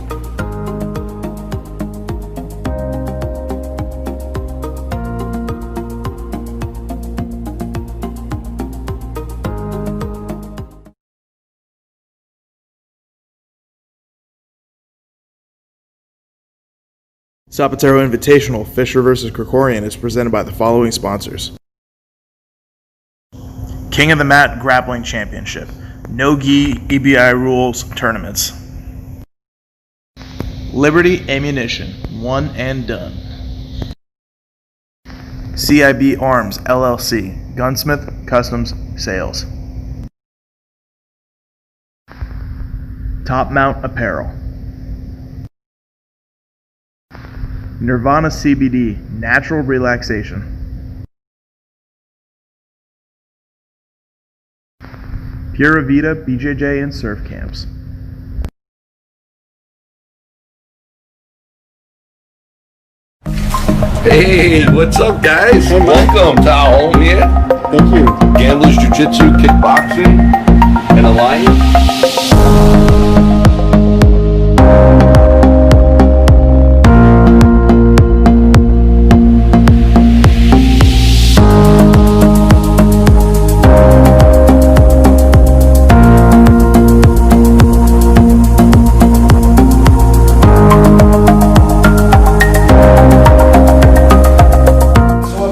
Sapateiro Invitational Fischer vs. Krikorian is presented by the following sponsors. King of the Mat Grappling Championship. No gi EBI rules tournaments. Liberty Ammunition. One and done. CIB Arms LLC. Gunsmith Customs Sales. Top Mount Apparel. Nirvana CBD. Natural relaxation. Pura Vida, BJJ, and surf camps. Hey, what's up, guys? Welcome to our home here. Thank you. Gamblers Jiu-Jitsu, Kickboxing, and Alliance.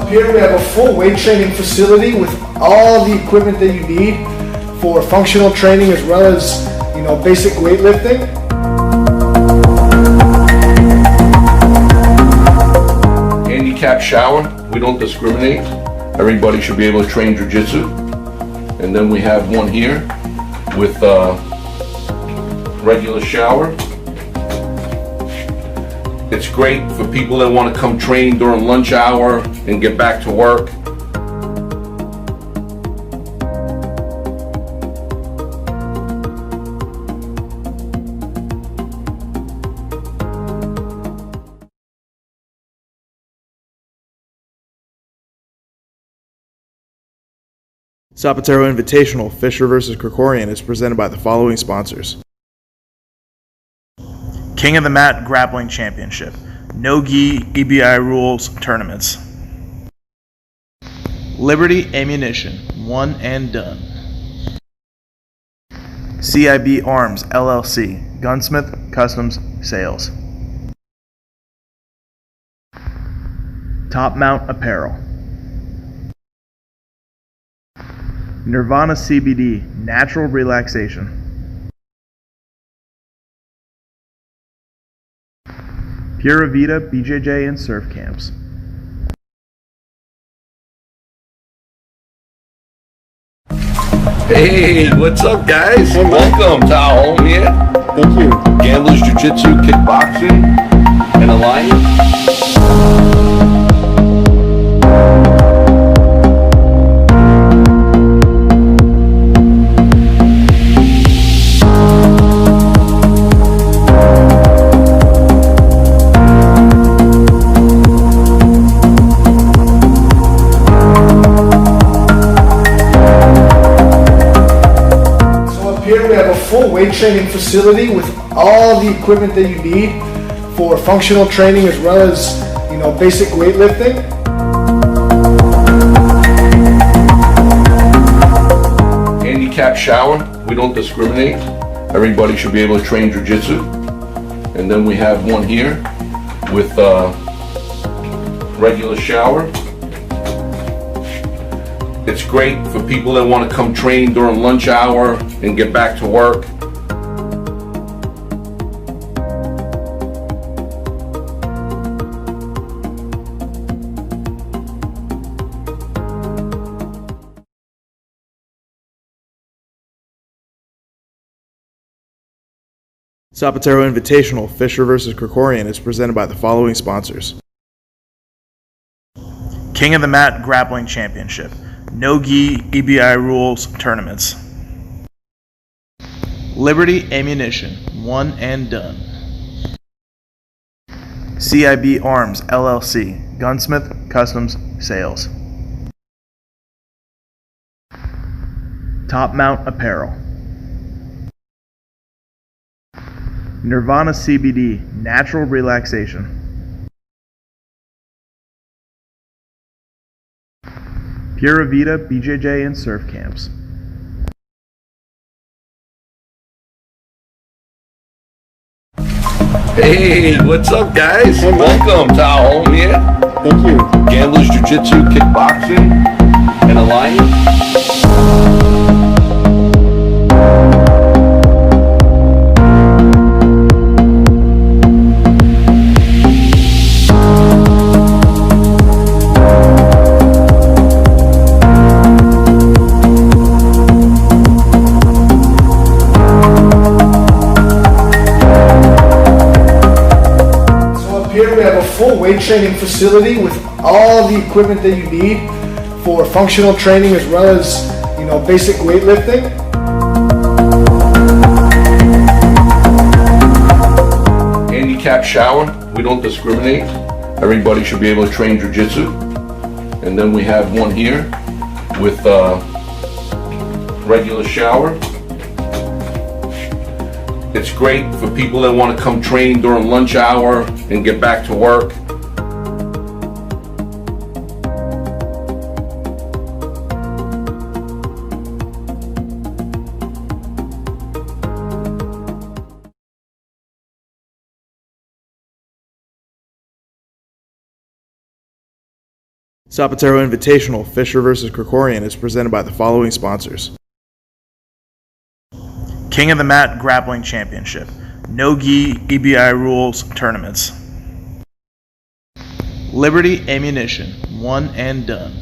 Here we have a full weight training facility with all the equipment that you need for functional training as well as, basic weightlifting. Handicap shower, we don't discriminate. Everybody should be able to train jiu-jitsu. And then we have one here with a regular shower. It's great for people that want to come train during lunch hour and get back to work. Sapateiro Invitational Fischer vs. Krikorian is presented by the following sponsors. King of the Mat Grappling Championship. No gi EBI rules tournaments. Liberty Ammunition. One and done. CIB Arms LLC. Gunsmith Customs Sales. Top Mount Apparel. Nirvana CBD, natural relaxation. Pura Vida, BJJ, and surf camps. Hey, what's up, guys? Welcome to our home here. Thank you. Gamblers Jiu-Jitsu, Kickboxing, and Alliance. Here we have a full weight training facility with all the equipment that you need for functional training as well as, basic weightlifting. Handicap shower, we don't discriminate. Everybody should be able to train jiu-jitsu. And then we have one here with a regular shower. It's great for people that want to come train during lunch hour and get back to work. Sapateiro Invitational Fischer vs. Krikorian is presented by the following sponsors. King of the Mat Grappling Championship. No gi EBI rules tournaments. Liberty Ammunition, one and done. CIB Arms LLC, Gunsmith Customs Sales. Top Mount Apparel. Nirvana CBD, natural relaxation. Pura Vida, BJJ, and surf camps. Hey, what's up, guys? Welcome to our home here. Thank you. Gamblers Jiu-Jitsu, Kickboxing, and Alliance. Here we have a full weight training facility with all the equipment that you need for functional training as well as, basic weightlifting. Handicap shower, we don't discriminate. Everybody should be able to train jiu-jitsu. And then we have one here with a regular shower. It's great for people that want to come train during lunch hour and get back to work. Sapateiro Invitational Fischer vs. Krikorian is presented by the following sponsors. King of the Mat Grappling Championship. No gi EBI rules tournaments. Liberty Ammunition, one and done.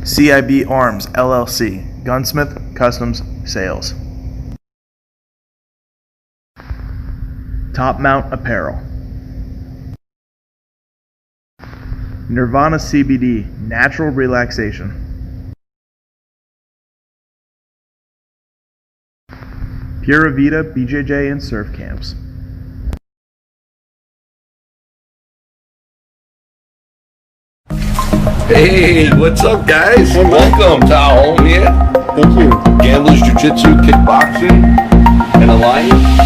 CIB Arms LLC, Gunsmith Customs Sales. Top Mount Apparel. Nirvana CBD, natural relaxation. Pura Vida, BJJ, and surf camps. Hey, what's up, guys? Welcome to our home here. Thank you. Gamblers Jiu-Jitsu, Kickboxing, and Alliance.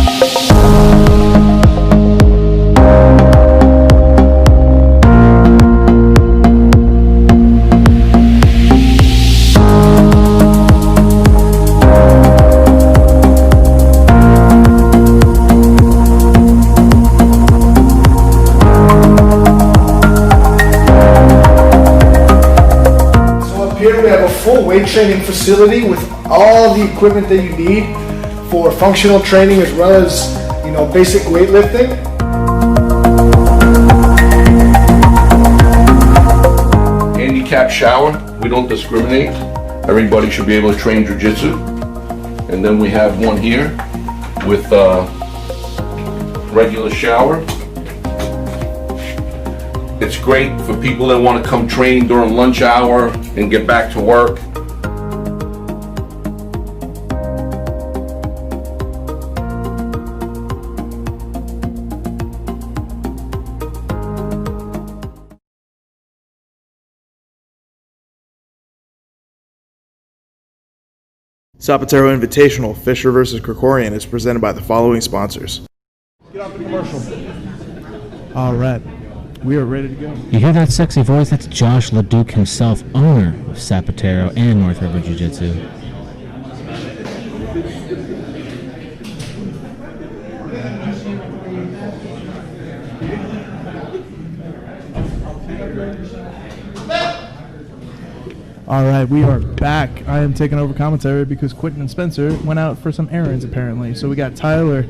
full weight training facility with all the equipment that you need for functional training as well as, basic weightlifting. Handicap shower, we don't discriminate. Everybody should be able to train jiu-jitsu. And then we have one here with regular shower. It's great for people that want to come train during lunch hour and get back to work. Sapateiro Invitational Fischer versus Krikorian is presented by the following sponsors. Get off the commercial. All right, we are ready to go. You hear that sexy voice? That's Josh LeDuc himself, owner of Sapateiro and North River Jiu-Jitsu. All right, we are back. I am taking over commentary because Quentin and Spencer went out for some errands, apparently. So we got Tyler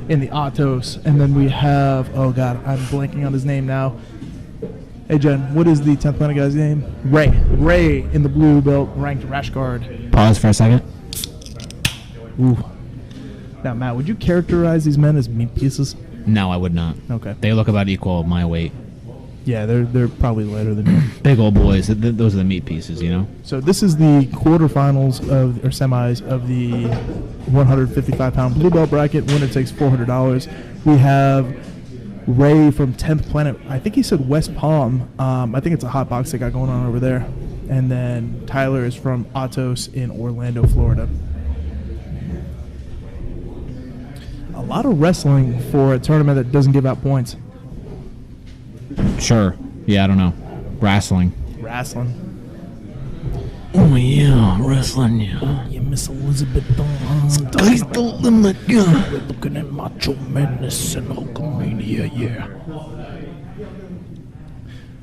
in the Autos, and then we have, oh, God, I'm blanking on his name now. Hey, Jen, what is the 10th Planet guy's name? Ray. Ray in the blue belt, ranked rash guard. Pause for a second. Ooh. Now, Matt, would you characterize these men as meat pieces? No, I would not. Okay. They look about equal my weight. Yeah, they're probably lighter than me. Big old boys. Those are the meat pieces, you know? So this is the quarterfinals or semis of the 155-pound blue belt bracket. Winner takes $400. We have Ray from 10th Planet. I think he said West Palm. I think it's a hot box they got going on over there. And then Tyler is from Autos in Orlando, Florida. A lot of wrestling for a tournament that doesn't give out points. Sure. Yeah, I don't know. Wrestling. Oh yeah, wrestling, yeah. Oh, yeah, Miss Elizabeth. Sky's the limit, yeah. We're looking at Macho Madness and Hulkamania, yeah.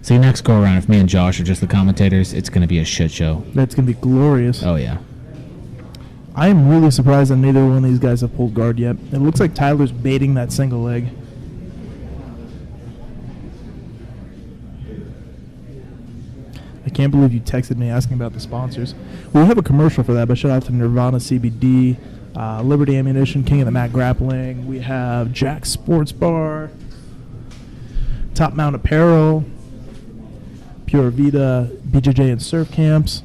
See, next go around, if me and Josh are just the commentators, it's going to be a shit show. That's going to be glorious. Oh, yeah. I am really surprised that neither one of these guys have pulled guard yet. It looks like Tyler's baiting that single leg. I can't believe you texted me asking about the sponsors. We have a commercial for that, but shout out to Nirvana CBD, Liberty Ammunition, King of the Mat Grappling. We have Jack's Sports Bar, Top Mount Apparel, Pure Vita, BJJ and Surf Camps.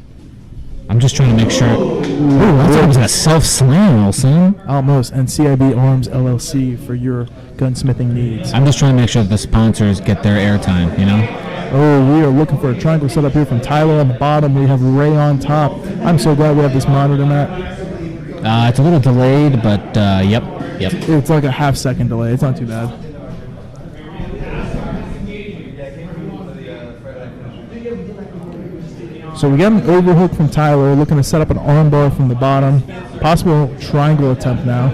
I'm just trying to make sure. Ooh, I thought it was a self-slam, Olsen. Almost. And CIB Arms LLC for your gunsmithing needs. I'm just trying to make sure that the sponsors get their airtime, you know? Oh, we are looking for a triangle set up here from Tyler on the bottom. We have Ray on top. I'm so glad we have this monitor, Matt. It's a little delayed, but yep. It's like a half-second delay. It's not too bad. So we got an overhook from Tyler, looking to set up an armbar from the bottom. Possible triangle attempt now.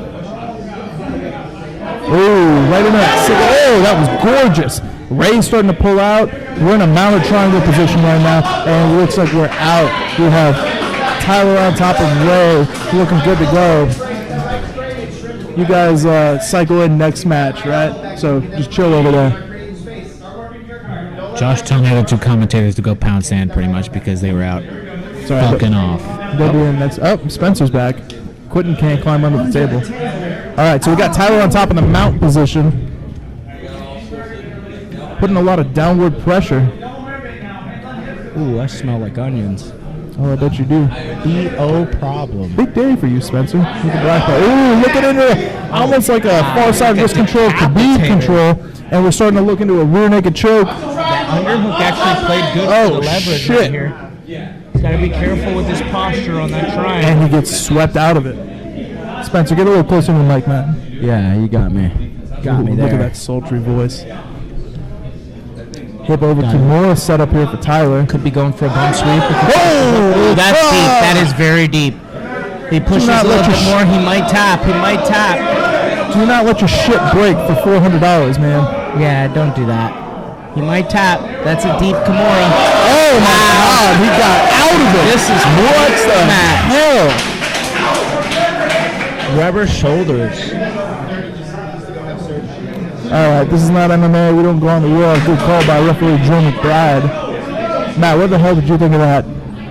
Oh, right in that. Oh, that was gorgeous. Ray's starting to pull out. We're in a mounted triangle position right now, and it looks like we're out. We have Tyler on top of Ray, looking good to go. You guys cycle in next match, right? So just chill over there. Josh telling the other two commentators to go pound sand pretty much because they were out fucking off. They'll be in next. Oh, Spencer's back. Quentin can't climb under the table. All right, so we got Tyler on top in the mount position. Putting a lot of downward pressure. Ooh, I smell like onions. Oh, I bet you do. B.O. problem. Big day for you, Spencer. Look at black belt. Ooh, look at it. Almost like a far side wrist control to bead control. And we're starting to look into a rear naked choke. That underhook actually played good for the leverage right here. He's got to be careful with his posture on that triangle. And he gets swept out of it. Spencer, get a little closer to the mic, man. Yeah, you got me. Got me there. Look at that sultry voice. Hip over Kimura set up here for Tyler. Could be going for a bump sweep. Oh, that's deep. That is very deep. He pushes a little bit more. He might tap. Do not let your shit break for $400, man. Yeah, don't do that. He might tap. That's a deep Kimura. Oh, Oh my God, he got out of it. This is what the hell? Rubber shoulders. All right, this is not MMA. We don't go on the wall. Good call by referee Joe McBride. Matt, what the hell did you think of that?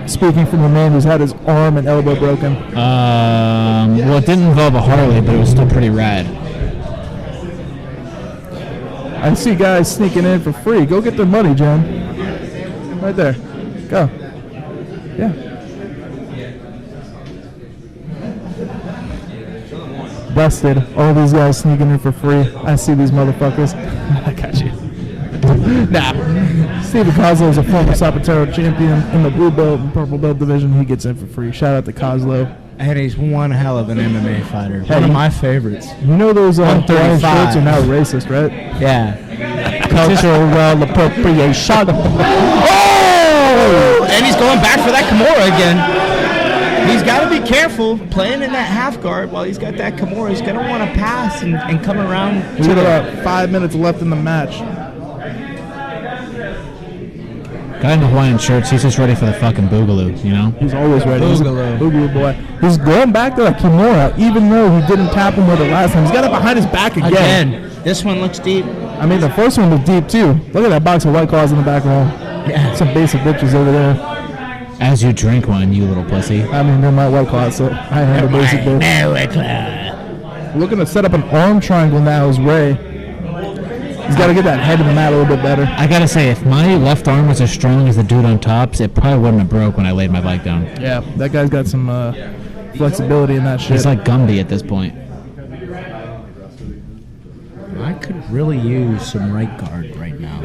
Speaking from a man who's had his arm and elbow broken. Well, it didn't involve a Harley, but it was still pretty rad. I see guys sneaking in for free. Go get their money, Jen. Right there. Go. Yeah. Busted. All these guys sneaking in for free. I see these motherfuckers. I got you. Nah. Steve Kozlo is a former Sapateiro champion in the blue belt and purple belt division. He gets in for free. Shout out to Kozlo. And he's one hell of an MMA fighter. One of my favorites. You know those Hawaiian 135. shirts are now racist, right? Yeah. Cultural appropriation. Oh! And he's going back for that Kimura again. He's got to be careful playing in that half guard while he's got that Kimura. He's going to want to pass and come around. We got about 5 minutes left in the match. Guy in the Hawaiian shirts, he's just ready for the fucking boogaloo, you know? He's always ready. Boogaloo. Boogaloo boy. He's going back to that Kimura, even though he didn't tap him with it last time. He's got it behind his back again. This one looks deep. I mean, the first one was deep, too. Look at that box of White Claws in the back row. Yeah. Some basic bitches over there. As you drink one, you little pussy. I mean, they're my White Claws, so I handle basic bitch. Looking to set up an arm triangle now is Ray. He's got to get that head in the mat a little bit better. I gotta say, if my left arm was as strong as the dude on tops, it probably wouldn't have broke when I laid my bike down. Yeah, that guy's got some flexibility in that shit. He's like Gumby at this point. I could really use some right guard right now.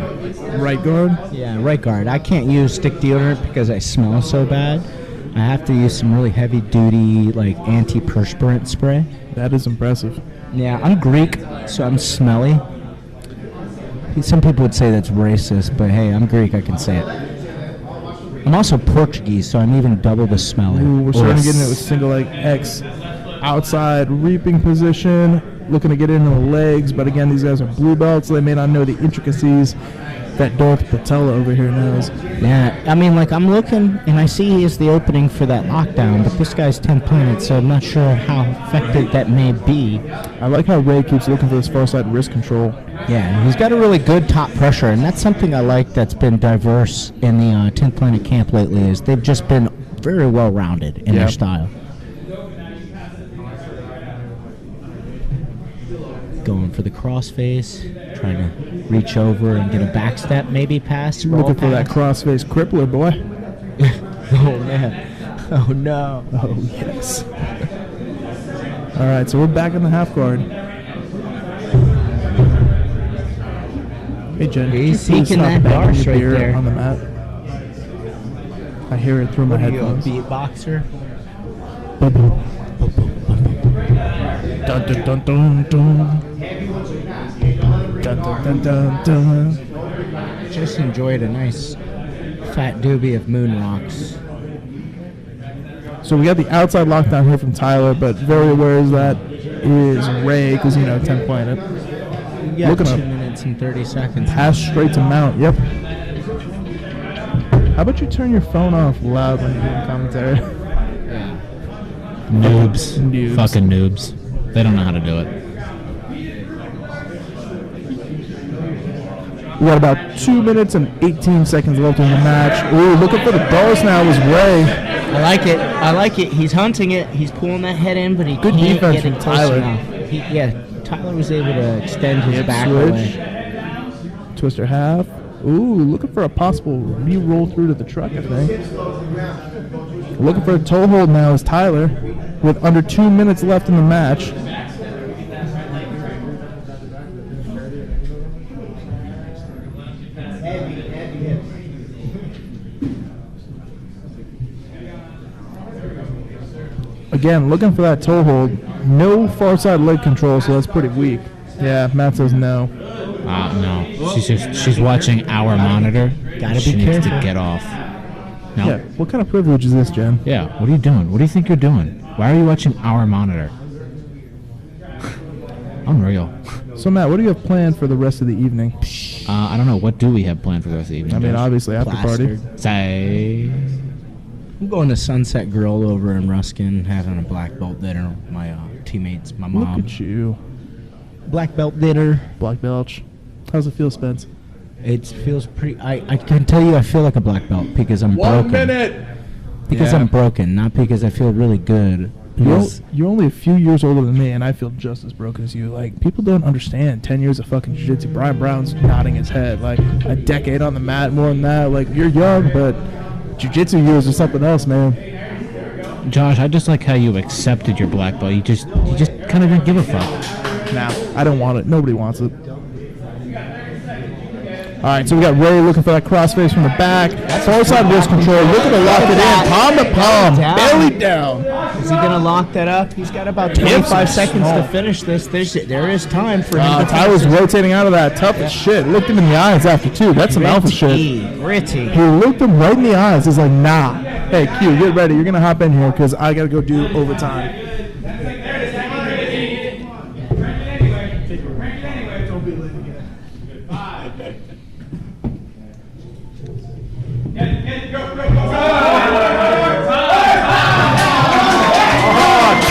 Right guard? Yeah, right guard. I can't use stick deodorant because I smell so bad. I have to use some really heavy duty, like antiperspirant spray. That is impressive. Yeah, I'm Greek, so I'm smelly. Some people would say that's racist, but hey, I'm Greek, I can say it. I'm also Portuguese, so I'm even double the smelly. Ooh, we're starting to get into it with single leg X. Outside reaping position, looking to get into the legs, but again, these guys are blue belts, so they may not know the intricacies that Darth Patella over here knows. Yeah, I mean, like, I'm looking, and I see he is the opening for that lockdown, but this guy's 10 planets, so I'm not sure how effective that may be. I like how Ray keeps looking for this far side wrist control. Yeah, he's got a really good top pressure, and that's something I like that's been diverse in the 10th Planet camp lately, is they've just been very well-rounded in their style. Going for the crossface, trying to reach over and get a back step, maybe pass. Looking for that crossface crippler, boy. Oh, man. Oh, no. Oh, yes. All right, so we're back in the half guard. Hey, Jen. He's seeking that darce right there. On the mat. I hear it through my headphones. Beatboxer. Dun, dun, dun, dun, dun. Dun, dun, dun, dun, dun. Just enjoyed a nice fat doobie of moon rocks. So we got the outside lockdown here from Tyler, but very aware as that is Ray, because, 10 Planet. Yeah, looking 2 up. minutes and 30 seconds. Pass straight to mount, yep. How about you turn your phone off loud when you're doing commentary? Yeah. Noobs. Noobs. Fucking noobs. They don't know how to do it. We got about 2 minutes and 18 seconds left in the match. Ooh, looking for the darce now is Ray. I like it. I like it. He's hunting it. He's pulling that head in, but he Good can't defense get from it close Tyler. enough. Tyler was able to extend his Hip back switch. away. Twister half. Ooh, looking for a possible re-roll through to the truck, I think. Looking for a toe hold now is Tyler, with under 2 minutes left in the match. Again, looking for that toe hold. No far side leg control, so that's pretty weak. Yeah, Matt says no. No. She's watching our monitor. Gotta she be needs careful. to get off. No. Yeah, what kind of privilege is this, Jen? Yeah, what are you doing? What do you think you're doing? Why are you watching our monitor? Unreal. So, Matt, what do you have planned for the rest of the evening? I don't know. What do we have planned for the rest of the evening? I mean, Josh? obviously after party. Say. I'm going to Sunset Grill over in Ruskin, having a black belt dinner with my teammates, my mom. Look at you. Black belt dinner. Black Belch. How's it feel, Spence? It feels pretty. I can tell you, I feel like a black belt because I'm 1 broken. minute. Because I'm broken, not because I feel really good. You're only a few years older than me, and I feel just as broken as you. Like, people don't understand 10 years of fucking jiu-jitsu. Brian Brown's nodding his head. Like, a decade on the mat, more than that. Like, you're young, but jiu-jitsu years are something else, man. Josh, I just like how you accepted your black belt. You just kind of didn't give a fuck. Nah, I don't want it. Nobody wants it. All right, so we got Ray looking for that crossface from the back. Far side wrist control. Looking to lock it in. Palm to palm. Belly down. Is he going to lock that up? He's got about 25 seconds to finish this. There is time for him to Tyler's rotating out of that. Tough as shit. Looked him in the eyes after two. That's some alpha shit. Gritty. He looked him right in the eyes. He's like, nah. Hey, Q, get ready. You're going to hop in here because I got to go do overtime.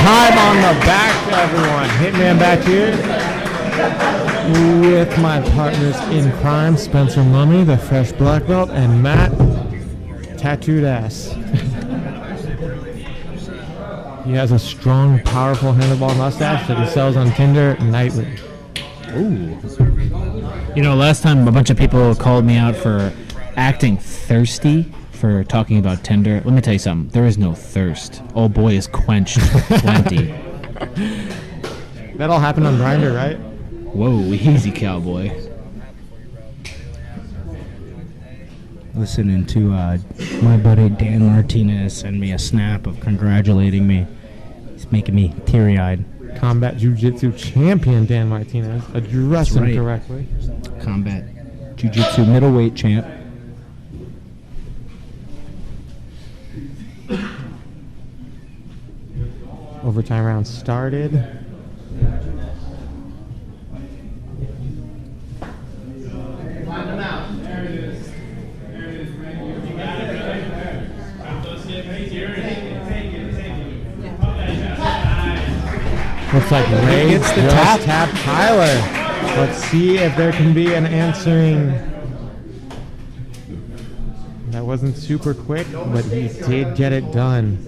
Time on the back, everyone. Hitman back here with my partners in crime, Spencer Mummy, the fresh black belt, and Matt, tattooed ass. He has a strong, powerful handlebar mustache that he sells on Tinder nightly. Ooh. You know, last time a bunch of people called me out for acting thirsty for talking about Tinder. Let me tell you something. There is no thirst. Old boy is quenched plenty. That all happened on Grindr, right? Whoa, easy, cowboy. Listening to my buddy Dan Martinez send me a snap of congratulating me. It's making me teary-eyed. Combat Jiu-Jitsu champion Dan Martinez. Address him correctly. Combat Jiu-Jitsu middleweight champ. Overtime round started. Looks like Ray gets the just tap. tapped Tyler. Let's see if there can be an answering. That wasn't super quick, but he did get it done.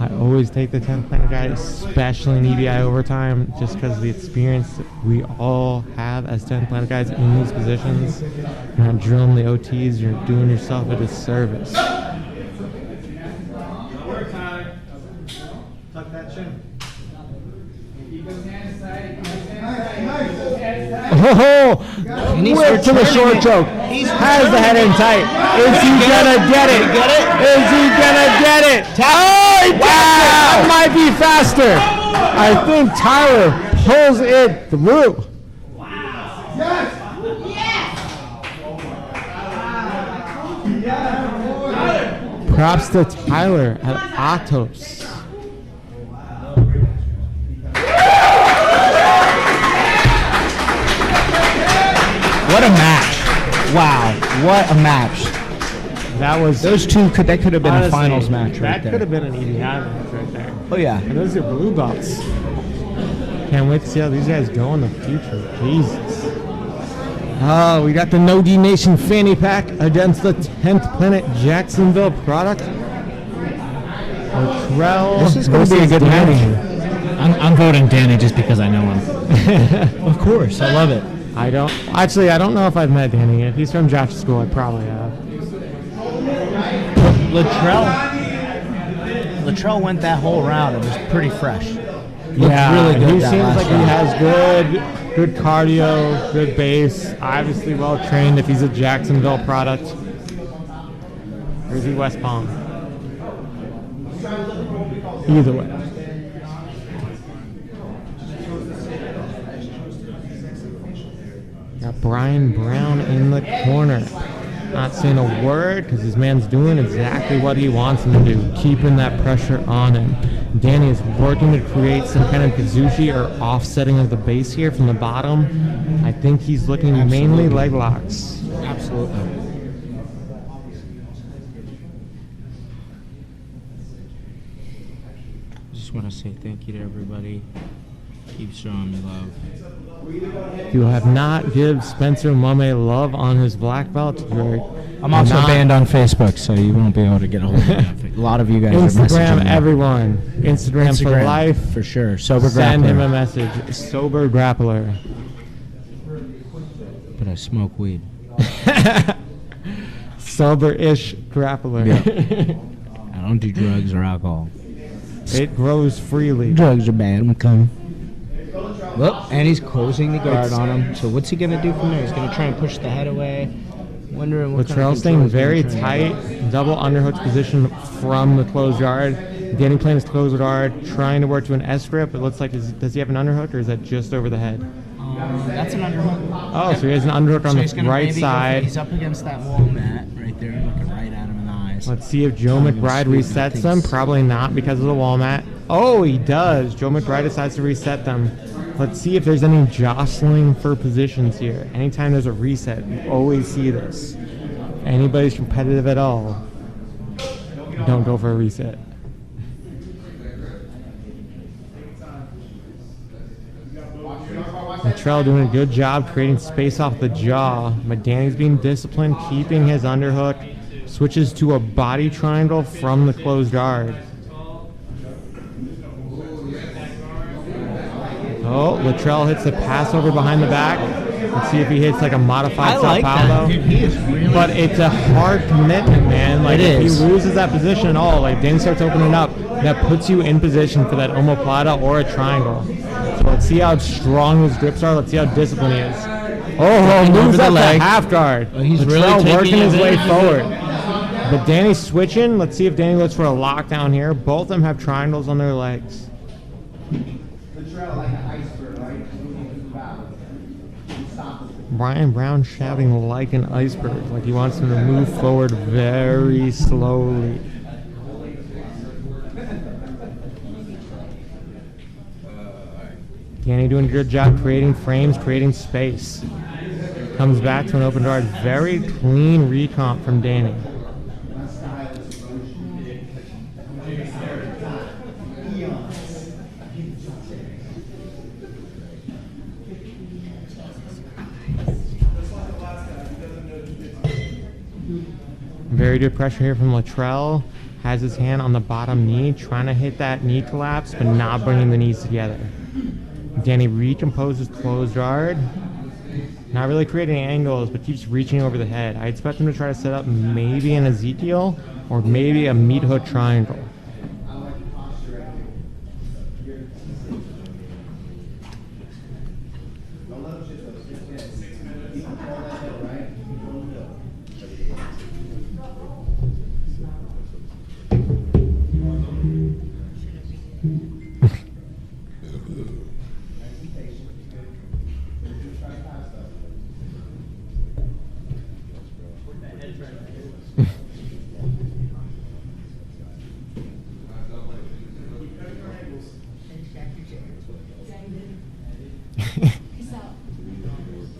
I always take the 10th planet guy, especially in EBI overtime, just because of the experience that we all have as 10th planet guys in these positions. You're not drilling the OTs, you're doing yourself a disservice. Tuck that chin. Oh, whip to the short choke. Has the head in tight. Is he gonna get it? Is he gonna get it? Oh, wow! That might be faster. I think Tyler pulls it through. Props to Tyler at Atos. What a match. Wow, what a match. That was Those two could have been honestly, a finals match right that there. could have been an EBI match right there. Oh yeah. And those are blue belts. Can't wait to see how these guys go in the future. Jesus. Oh, we got the No D Nation fanny pack against the 10th Planet Jacksonville product. Latrell. This is going to be a good match. I'm voting Danny just because I know him. Of course, I love it. I don't know if I've met Danny. If he's from Josh's school, I probably have. Latrell went that whole round. It was pretty fresh. Yeah, really good he that seems last like round. he has good cardio, good base, obviously well trained if he's a Jacksonville product. Or is he West Palm? Either way. Got Brian Brown in the corner. not saying a word because his man's doing exactly what he wants him to do, keeping that pressure on him. Danny is working to create some kind of kazushi or offsetting of the base here from the bottom. I think he's looking mainly leg locks. Absolutely. Just want to say thank you to everybody. Keep showing me love. If you have not give Spencer Mumme love on his black belt, I'm also banned on Facebook, so you won't be able to get a hold of me. A lot of you guys are messaging Instagram, me. everyone. Instagram for life. For sure. Sober Send grappler. him a message. Sober grappler. But I smoke weed. Sober-ish grappler. Yeah. I don't do drugs or alcohol. It grows freely. Drugs are bad. Okay. Look, and he's closing the guard on him. So what's he gonna do from there? He's gonna try and push the head away. Wondering what kind of Latrell staying control very he's gonna try and tight. Double underhooks position from the closed guard. Danny playing his closed guard, trying to work to an S grip. It looks like, does he have an underhook or is that just over the head? That's an underhook. Oh, so he has an underhook on he's the gonna right maybe side. He's up against that wall mat right there, looking right at him in the eyes. Let's see if Joe McBride resets them. Probably not because of the wall mat. Oh, he does. Joe McBride decides to reset them. Let's see if there's any jostling for positions here. Anytime there's a reset, you always see this. If anybody's competitive at all, don't go for a reset. Latrell doing a good job creating space off the jaw, but Danny's being disciplined, keeping his underhook. Switches to a body triangle from the closed guard. Oh, Latrell hits the pass over behind the back. Let's see if he hits like a modified Sao Paulo. He is really. But it's a hard commitment, man. Like It if is. he loses that position at all, like Danny starts opening up, that puts you in position for that omoplata or a triangle. So let's see how strong his grips are. Let's see how disciplined he is. Oh, moves over the up leg. to half guard. Oh, he's Latrell really taking working his way advantage. forward. But Danny's switching. Let's see if Danny looks for a lockdown here. Both of them have triangles on their legs. Brian Brown shouting like an iceberg, like he wants him to move forward very slowly. Danny doing a good job creating frames, creating space. Comes back to an open guard. Very clean recomp from Danny. Very good pressure here from Latrell. Has his hand on the bottom knee, trying to hit that knee collapse, but not bringing the knees together. Danny recomposes closed guard. Not really creating angles, but keeps reaching over the head. I expect him to try to set up maybe an Ezekiel or maybe a meat hook triangle.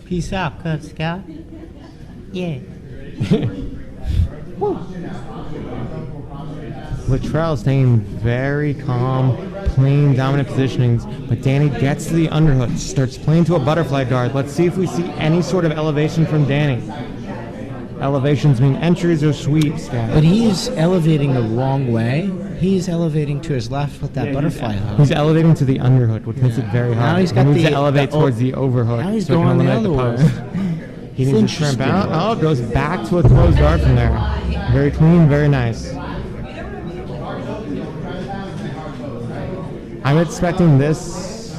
Peace out, Cub Scout. Yeah. Latrell staying very calm, playing dominant positionings, but Danny gets to the underhook, starts playing to a butterfly guard. Let's see if we see any sort of elevation from Danny. Elevations mean entries or sweeps, guys. But he's elevating the wrong way. He's elevating to his left with that butterfly hook. He's elevating to the underhook, which makes it very hard. Now he's got he needs the- to elevate the- towards the overhook. Now he's so he can going the eliminate other post. way. He needs to Interesting. shrimp out. Oh, goes back to a closed guard from there. Very clean, very nice. I'm expecting this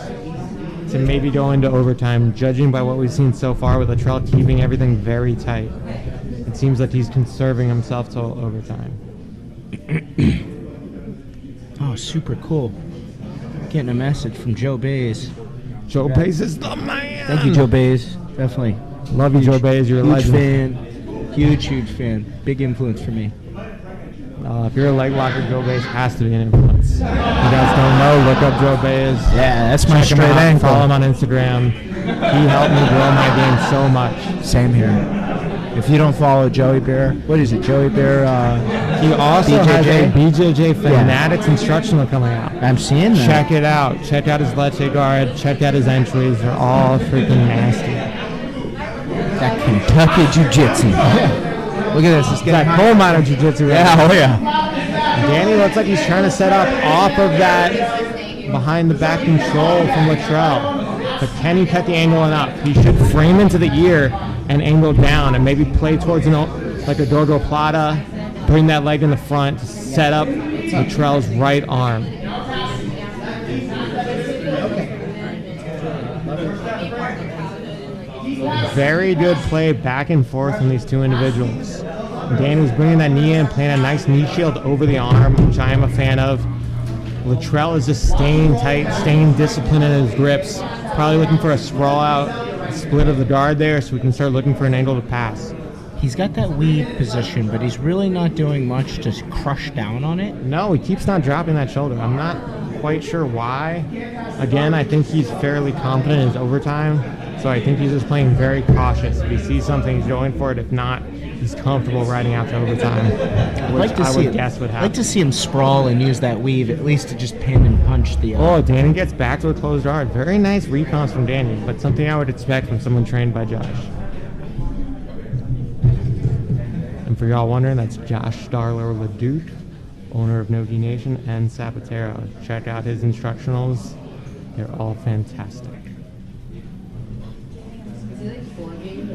to maybe go into overtime, judging by what we've seen so far with Latrell keeping everything very tight. It seems like he's conserving himself till overtime. Oh, super cool. Getting a message from Joe Bays. Joe Bays is the man. Thank you, Joe Bays. Definitely. Love you, Joe Bays. You're a Huge legend. fan. Huge fan. Big influence for me. If you're a leg locker, Joe Baez has to be an influence. If you guys don't know, look up Joe Baez. Yeah, that's my Check him straight out, ankle. Follow him on Instagram. He helped me grow my game so much. Same here. If you don't follow Joey Bear, what is it, Joey Bear? He also has a BJJ Fanatics Yeah. instructional coming out. I'm seeing that. Check it out. Check out his leche guard. Check out his entries. They're all freaking nasty. That Kentucky Jiu-Jitsu. Look at this. It's That coal miner jiu-jitsu. Right Yeah, now. oh yeah. Danny looks like he's trying to set up off of that behind the back control from Latrell. But can he cut the angle enough? He should frame into the ear and angle down and maybe play towards like a Dorgo Plata, bring that leg in the front to set up Latrell's right arm. Very good play back and forth from these two individuals. Danny's bringing that knee in, playing a nice knee shield over the arm, which I am a fan of. Latrell is just staying tight, staying disciplined in his grips. Probably looking for a sprawl out split of the guard there so we can start looking for an angle to pass. He's got that weave position, but he's really not doing much to crush down on it. No, he keeps not dropping that shoulder. I'm not quite sure why. Again, I think he's fairly confident in his overtime, so I think he's just playing very cautious. If he sees something, he's going for it. If not, he's comfortable riding out to overtime. I'd like to see would happen. I'd like to see him sprawl and use that weave at least to just pin and punch the. Oh, Danny gets back to a closed guard. Very nice recons from Danny, but something I would expect from someone trained by Josh. And for y'all wondering, that's Josh Starler LeDuc, owner of Nogi Nation and Sapateiro. Check out his instructionals. They're all fantastic. Is he like forming?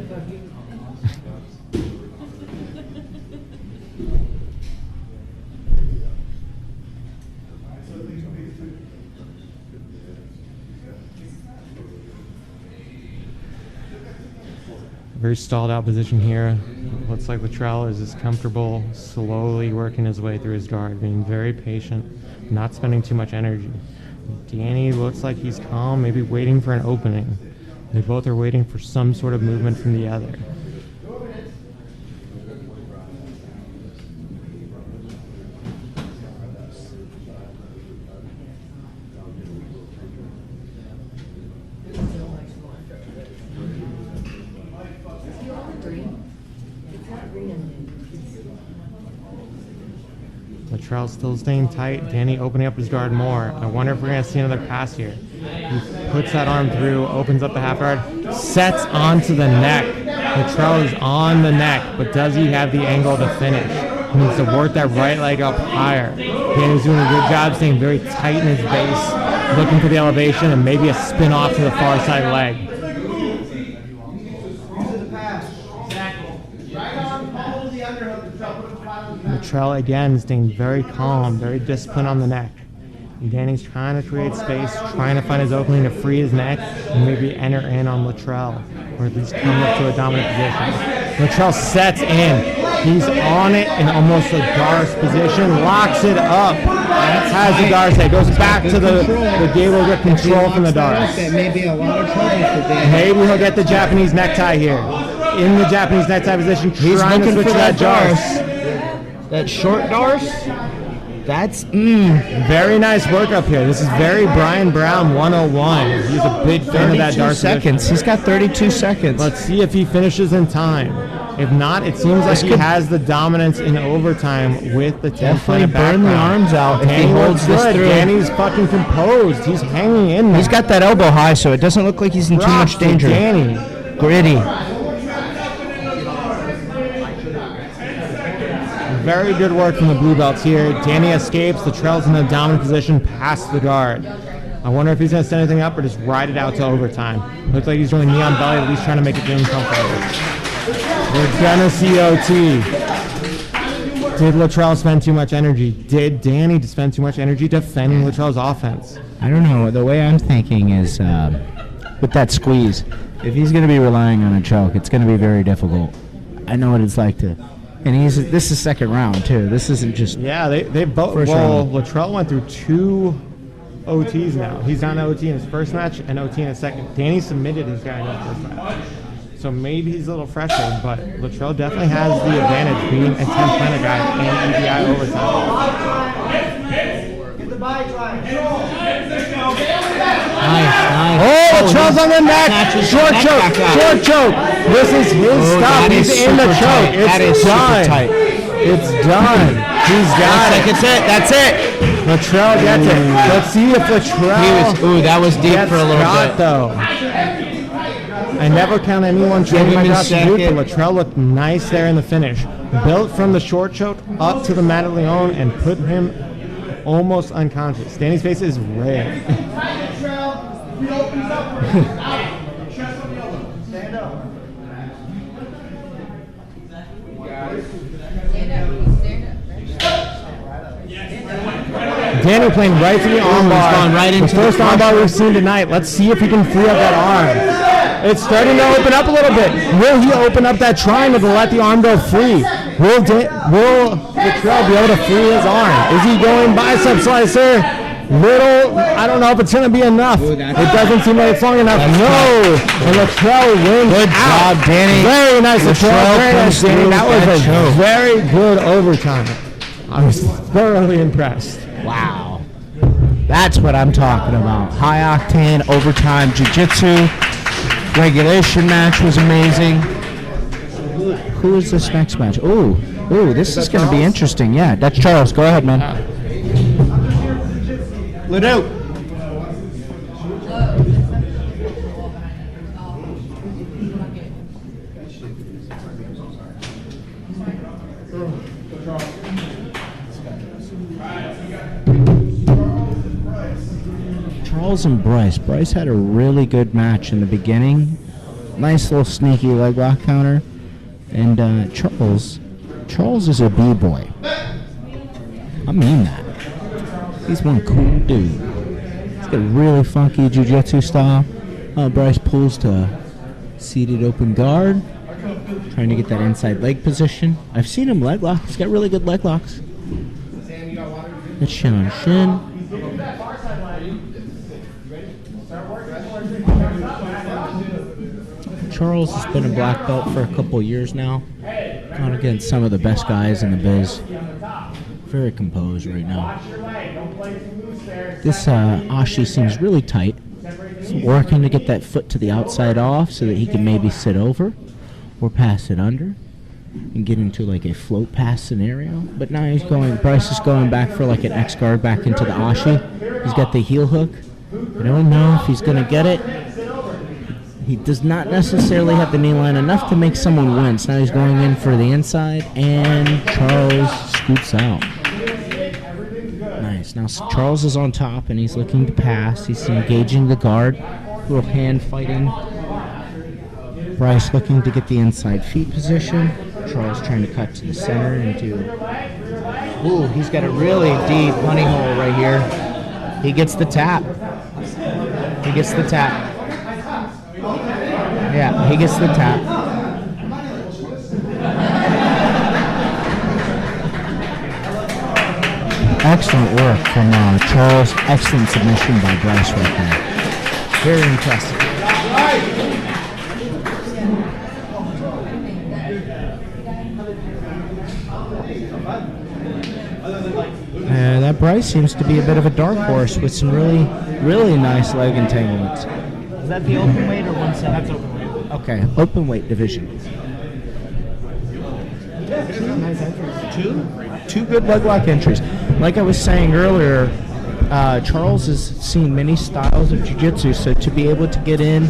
Very stalled out position here. Looks like Latrell is just comfortable, slowly working his way through his guard, being very patient, not spending too much energy. Danny looks like he's calm, maybe waiting for an opening. They both are waiting for some sort of movement from the other. Latrell still staying tight. Danny opening up his guard more. I wonder if we're going to see another pass here. He puts that arm through, opens up the half guard, sets onto the neck. Latrell is on the neck, but does he have the angle to finish? He needs to work that right leg up higher. Danny's doing a good job staying very tight in his base, looking for the elevation and maybe a spin off to the far side leg. Latrell again staying very calm, very disciplined on the neck. And Danny's trying to create space, trying to find his opening to free his neck and maybe enter in on Latrell, or at least come up to a dominant position. Latrell sets in. He's on it in almost a Darce position, locks it up. Has the Darce head, goes back to the gable grip control from the Darce. That may be a lot of trouble for Dan. Maybe he'll get the Japanese necktie here. In the Japanese necktie position, He's trying to looking switch for that that Darce. That short Darce. That's Very nice work up here. This is very Brian Brown 101. He's a big fan of that 32 Darce seconds. position. He's got 32 seconds. Let's see if he finishes in time. If not, it seems like he has the dominance in overtime with the 10 Definitely burn the arms out if he holds this through. Danny's fucking composed. He's hanging in there. He's got that elbow high, so it doesn't look like he's in too Props much to danger. Danny. Gritty. Very good work from the blue belts here. Danny escapes. Latrell's in a dominant position past the guard. I wonder if he's going to set anything up or just ride it out to overtime. Looks like he's going knee on belly, at least trying to make it game comfortable. We're going to see OT. Did Latrell spend too much energy? Did Danny spend too much energy defending Latrell's offense? I don't know. The way I'm thinking is with that squeeze, if he's going to be relying on a choke, it's going to be very difficult. I know what it's like to. And this is second round, too. This isn't just. Yeah, they both. Well, Latrell went through 2 OTs now. He's on OT in his first match and OT in his second. Danny submitted his guy in his first match. So maybe he's a little frustrated, but Latrell definitely has the advantage being a 10-planet guy and EBI overtime. Nice. Oh, Latrell's on the neck. Short choke. This is his stuff. He's in the choke. It's done. It's done. He's got it. That's it. Latrell gets it. Let's see if Latrell that was deep for a little bit. Though. I never count anyone trading my drops to do, but Latrell looked nice there in the finish. Built from the short choke up to the Matt Leon and put him almost unconscious. Danny's face is red. Danny playing right to the armbar. Right into the first armbar we've seen tonight. Let's see if he can free up that arm. It's starting to open up a little bit. Will he open up that triangle to let the arm go free? Will Latrell be able to free his arm? Is he going bicep slicer? Little, I don't know if it's going to be enough. It doesn't seem like it's long enough. No! And Latrell wins. Good job, Danny. Very nice, Latrell. Very nice, Danny. That was a very good overtime. I was thoroughly impressed. Wow. That's what I'm talking about. High octane, overtime, jiu-jitsu. Regulation match was amazing. Who is this next match? Ooh, this is going to be interesting. Yeah, that's Charles. Go ahead, man. Ludo. Charles and Bryce. Bryce had a really good match in the beginning. Nice little sneaky leg lock counter. And Charles is a B-boy. I mean that. He's one cool dude. He's got a really funky jiu-jitsu style. Bryce pulls to seated open guard. Trying to get that inside leg position. I've seen him leg lock. He's got really good leg locks. That's shin on shin. Charles has been a black belt for a couple years now. Gone against some of the best guys in the biz. Very composed right now. This Ashi seems really tight. He's working to get that foot to the outside off so that he can maybe sit over or pass it under and get into like a float pass scenario. But now Bryce is going back for like an X guard back into the Ashi. He's got the heel hook. I don't know if he's going to get it. He does not necessarily have the knee line enough to make someone wince. Now he's going in for the inside, and Charles scoots out. Nice. Now Charles is on top, and he's looking to pass. He's engaging the guard. Little hand fighting. Bryce looking to get the inside feet position. Charles trying to cut to the center and do... Ooh, he's got a really deep honey hole right here. He gets the tap. He gets the tap. Yeah, he gets the tap. Excellent work from Charles. Excellent submission by Bryce right there. Very impressive. That Bryce seems to be a bit of a dark horse with some really, really nice leg entanglements. Is that the open weight or 170? That's open weight. Okay, open weight division. Two good leg lock entries. Like I was saying earlier, Charles has seen many styles of jiu-jitsu, so to be able to get in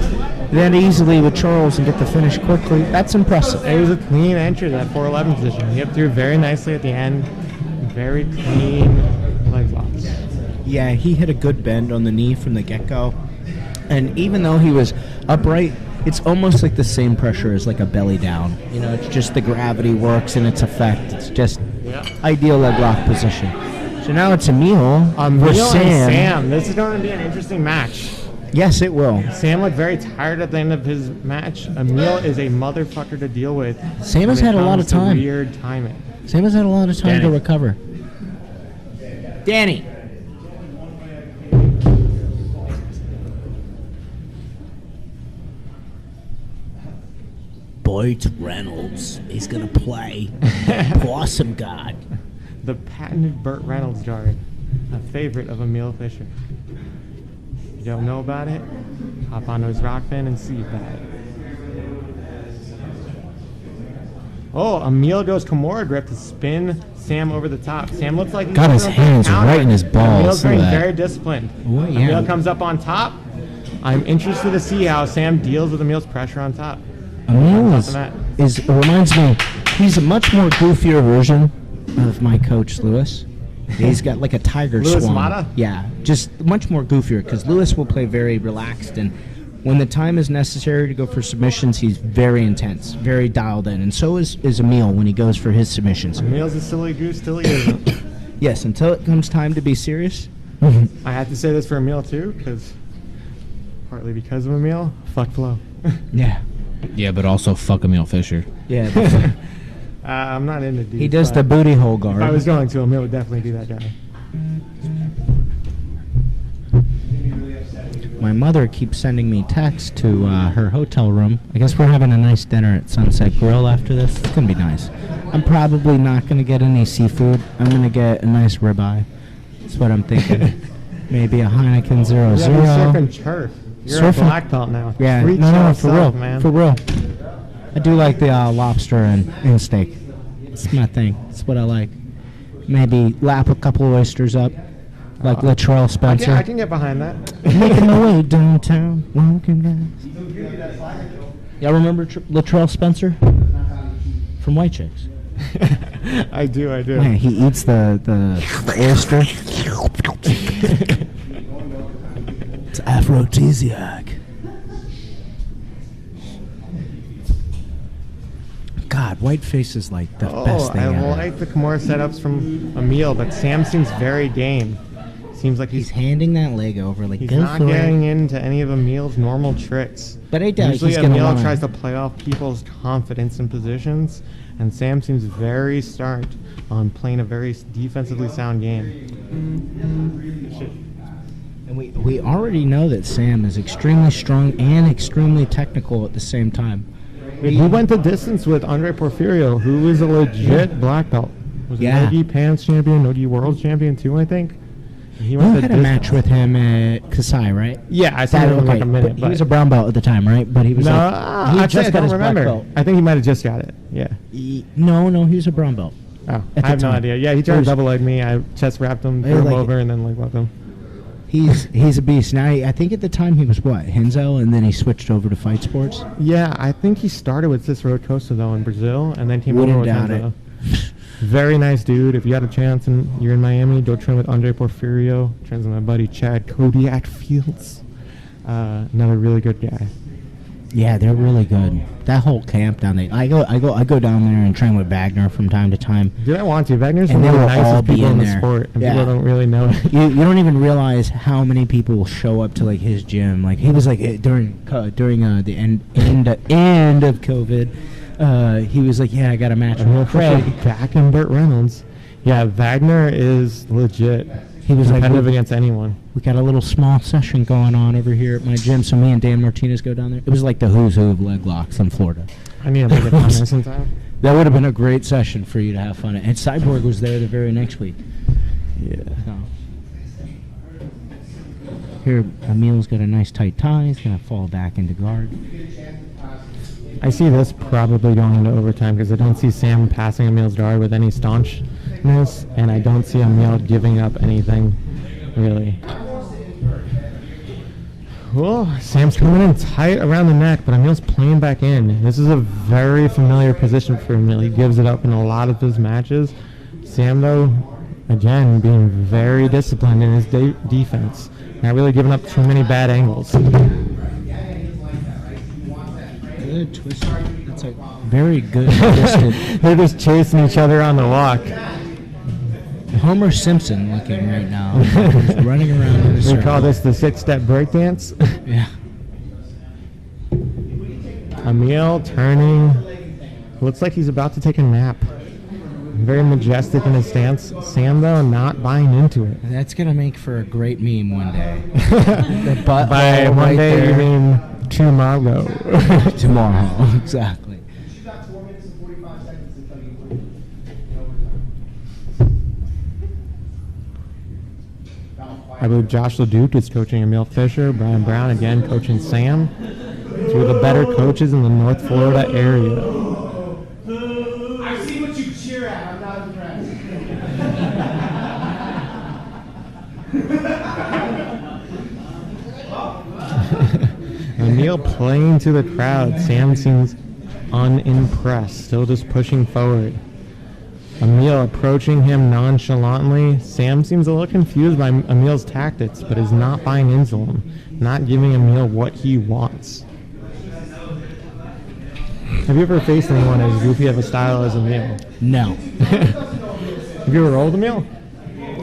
that easily with Charles and get the finish quickly, that's impressive. It was a clean entry, that 411 position. He up through very nicely at the end. Very clean leg locks. Yeah, he hit a good bend on the knee from the get-go. And even though he was upright, it's almost like the same pressure as like a belly down. You know, it's just the gravity works in its effect. It's just ideal leg lock position. So now it's Emil with Sam. This is going to be an interesting match. Yes, it will. Sam looked very tired at the end of his match. Emil is a motherfucker to deal with. Sam has had a lot of time. Weird timing. Sam has had a lot of time to recover. Danny. Burt Reynolds is gonna play Possum God. The patented Burt Reynolds guard, a favorite of Emil Fischer. If you don't know about it, hop onto his rock band and see about it. Oh, Emil goes Kimura grip to spin Sam over the top. Sam looks like he's Got his going for a hands counter. right in his balls. Emil's Look at being that. very disciplined. Oh, yeah. Emil comes up on top. I'm interested to see how Sam deals with Emil's pressure on top. Emil Off the mat. reminds me, he's a much more goofier version of my coach, Lewis. He's got like a tiger Louis swan. Mata? Yeah, just much more goofier because Lewis will play very relaxed, and when the time is necessary to go for submissions, he's very intense, very dialed in, and so is Emil when he goes for his submissions. Emil's a silly goose till he isn't. Yes, until it comes time to be serious. I have to say this for Emil too, partly because of Emil, fuck Flo. Yeah. Yeah, but also fuck Emil Fischer. Yeah. I'm not into dudes. He does but the booty hole guard. If I was going to, Emil would definitely be that guy. My mother keeps sending me texts to her hotel room. I guess we're having a nice dinner at Sunset Grill after this. It's going to be nice. I'm probably not going to get any seafood. I'm going to get a nice ribeye. That's what I'm thinking. Maybe a Heineken 00. Yeah, you're surfing turf. You're a black belt now. Yeah, Treat no, for yourself, real. man. For real. I do like the lobster and steak. It's my thing. It's what I like. Maybe lap a couple of oysters up, like Latrell Spencer. I can get behind that. Making my way downtown, walking guys. Y'all remember Latrell Spencer from White Chicks? I do. Man, he eats the oyster. It's aphrodisiac. God, Whiteface is like the best thing I ever. like the Kimura setups from Emil, but Sam seems very game. Seems like He's handing that leg over like he's go not for getting it. into any of Emil's normal tricks. But I doubt Usually he's gonna Emil wanna- tries to play off people's confidence in positions, and Sam seems very start on playing a very defensively sound game. And we already know that Sam is extremely strong and extremely technical at the same time. He went the distance with Andre Porfirio, who is a legit black belt. Was a Yeah. Nogi Pants champion, Nogi World champion too, I think. He You went the had a distance. match with him at Kasai, right? Yeah, I saw it in like a minute. He was a brown belt at the time, right? But he was no, he actually, I just got don't his remember. black belt. I think he might have just got it. Yeah. No, he was a brown belt. Oh, At I the have no time. idea. Yeah, he tried to double leg me. I chest wrapped him, threw him like- over, and then leg left him. He's a beast. Now I think at the time he was what, Henzo, and then he switched over to Fight Sports. Yeah, I think he started with Cicero Costa though in Brazil, and then came Wouldn't over with doubt Enzo. Very nice dude. If you had a chance and you're in Miami, go train with Andre Porfirio. Trains with my buddy Chad Kodiak Fields. Another really good guy. Yeah, they're really good. That whole camp down there. I go down there and train with Wagner from time to time. Dude, I want to. Wagner's And one of they the will all nicest be people in in the there. sport, and Yeah. people don't really know it. You don't even realize how many people will show up to like his gym. Like he was like during the end of COVID. He was like, yeah, I got a match with Craig. Back in Burt Reynolds. Yeah, Wagner is legit. He was like, competitive against anyone. We got a little small session going on over here at my gym, so me and Dan Martinez go down there. It was like the who's who of leg locks in Florida. I need to make it down there sometime. That would have been a great session for you to have fun at. And Cyborg was there the very next week. Yeah. So. Here, Emil's got a nice tight tie. He's going to fall back into guard. I see this probably going into overtime because I don't see Sam passing Emil's guard with any staunchness, and I don't see Emil giving up anything, really. Well, Sam's coming in tight around the neck, but Emil's playing back in. This is a very familiar position for Emil. He gives it up in a lot of his matches. Sam, though, again, being very disciplined in his defense. Not really giving up too many bad angles. Good twister. That's a very good twisted. They're just chasing each other on the walk. Homer Simpson looking right now. He's running around in a We circle. call this the 6-step breakdance. Yeah. Emil turning. Looks like he's about to take a nap. Very majestic in his stance. Sam, though, not buying into it. That's going to make for a great meme one day. The butthole By one right day, there. you mean tomorrow. Tomorrow, exactly. I believe Josh LeDuc is coaching Emil Fisher. Brian Brown, again, coaching Sam. Two of the better coaches in the North Florida area. I see what you cheer at. I'm not impressed. Emil playing to the crowd. Sam seems unimpressed, still just pushing forward. Emil approaching him nonchalantly. Sam seems a little confused by Emil's tactics, but is not buying into him, not giving Emil what he wants. Have you ever faced anyone as goofy of a style as Emil? No. Have you ever rolled Emil?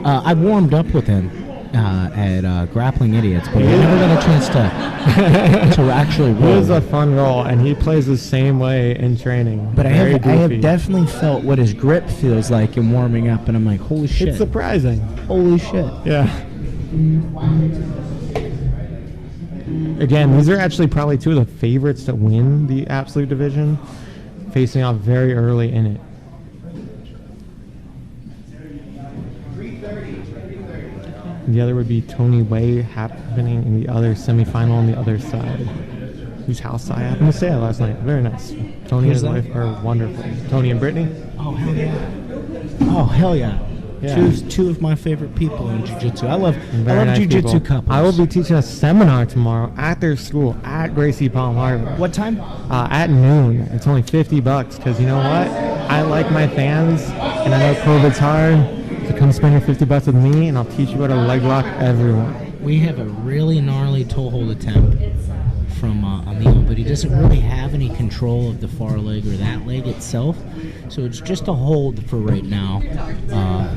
I warmed up with him at Grappling Idiots, but I never got a chance to actually roll. He is a fun roll, and he plays the same way in training. But I Very have goofy. definitely felt what his grip feels like in warming up, and I'm like, holy shit. It's surprising. Holy shit. Yeah. Again, these are actually probably two of the favorites to win the Absolute Division, facing off very early in it. The other would be Tony Way happening in the other semifinal on the other side. Whose house I happened to stay at last night. Very nice. Tony and his wife are wonderful. Tony and Brittany? Oh, hell yeah. Oh, hell yeah. Yeah. Two of my favorite people in jiu-jitsu. I love Nice jiu-jitsu people. couples. I will be teaching a seminar tomorrow at their school at Gracie Palm Harbor. What time? At noon. It's only $50 because you know what? I like my fans, and I know COVID's hard. So come spend your $50 with me, and I'll teach you how to leg lock everyone. We have a really gnarly toe hold attempt from Emil, but he doesn't really have any control of the far leg or that leg itself. So it's just a hold for right now.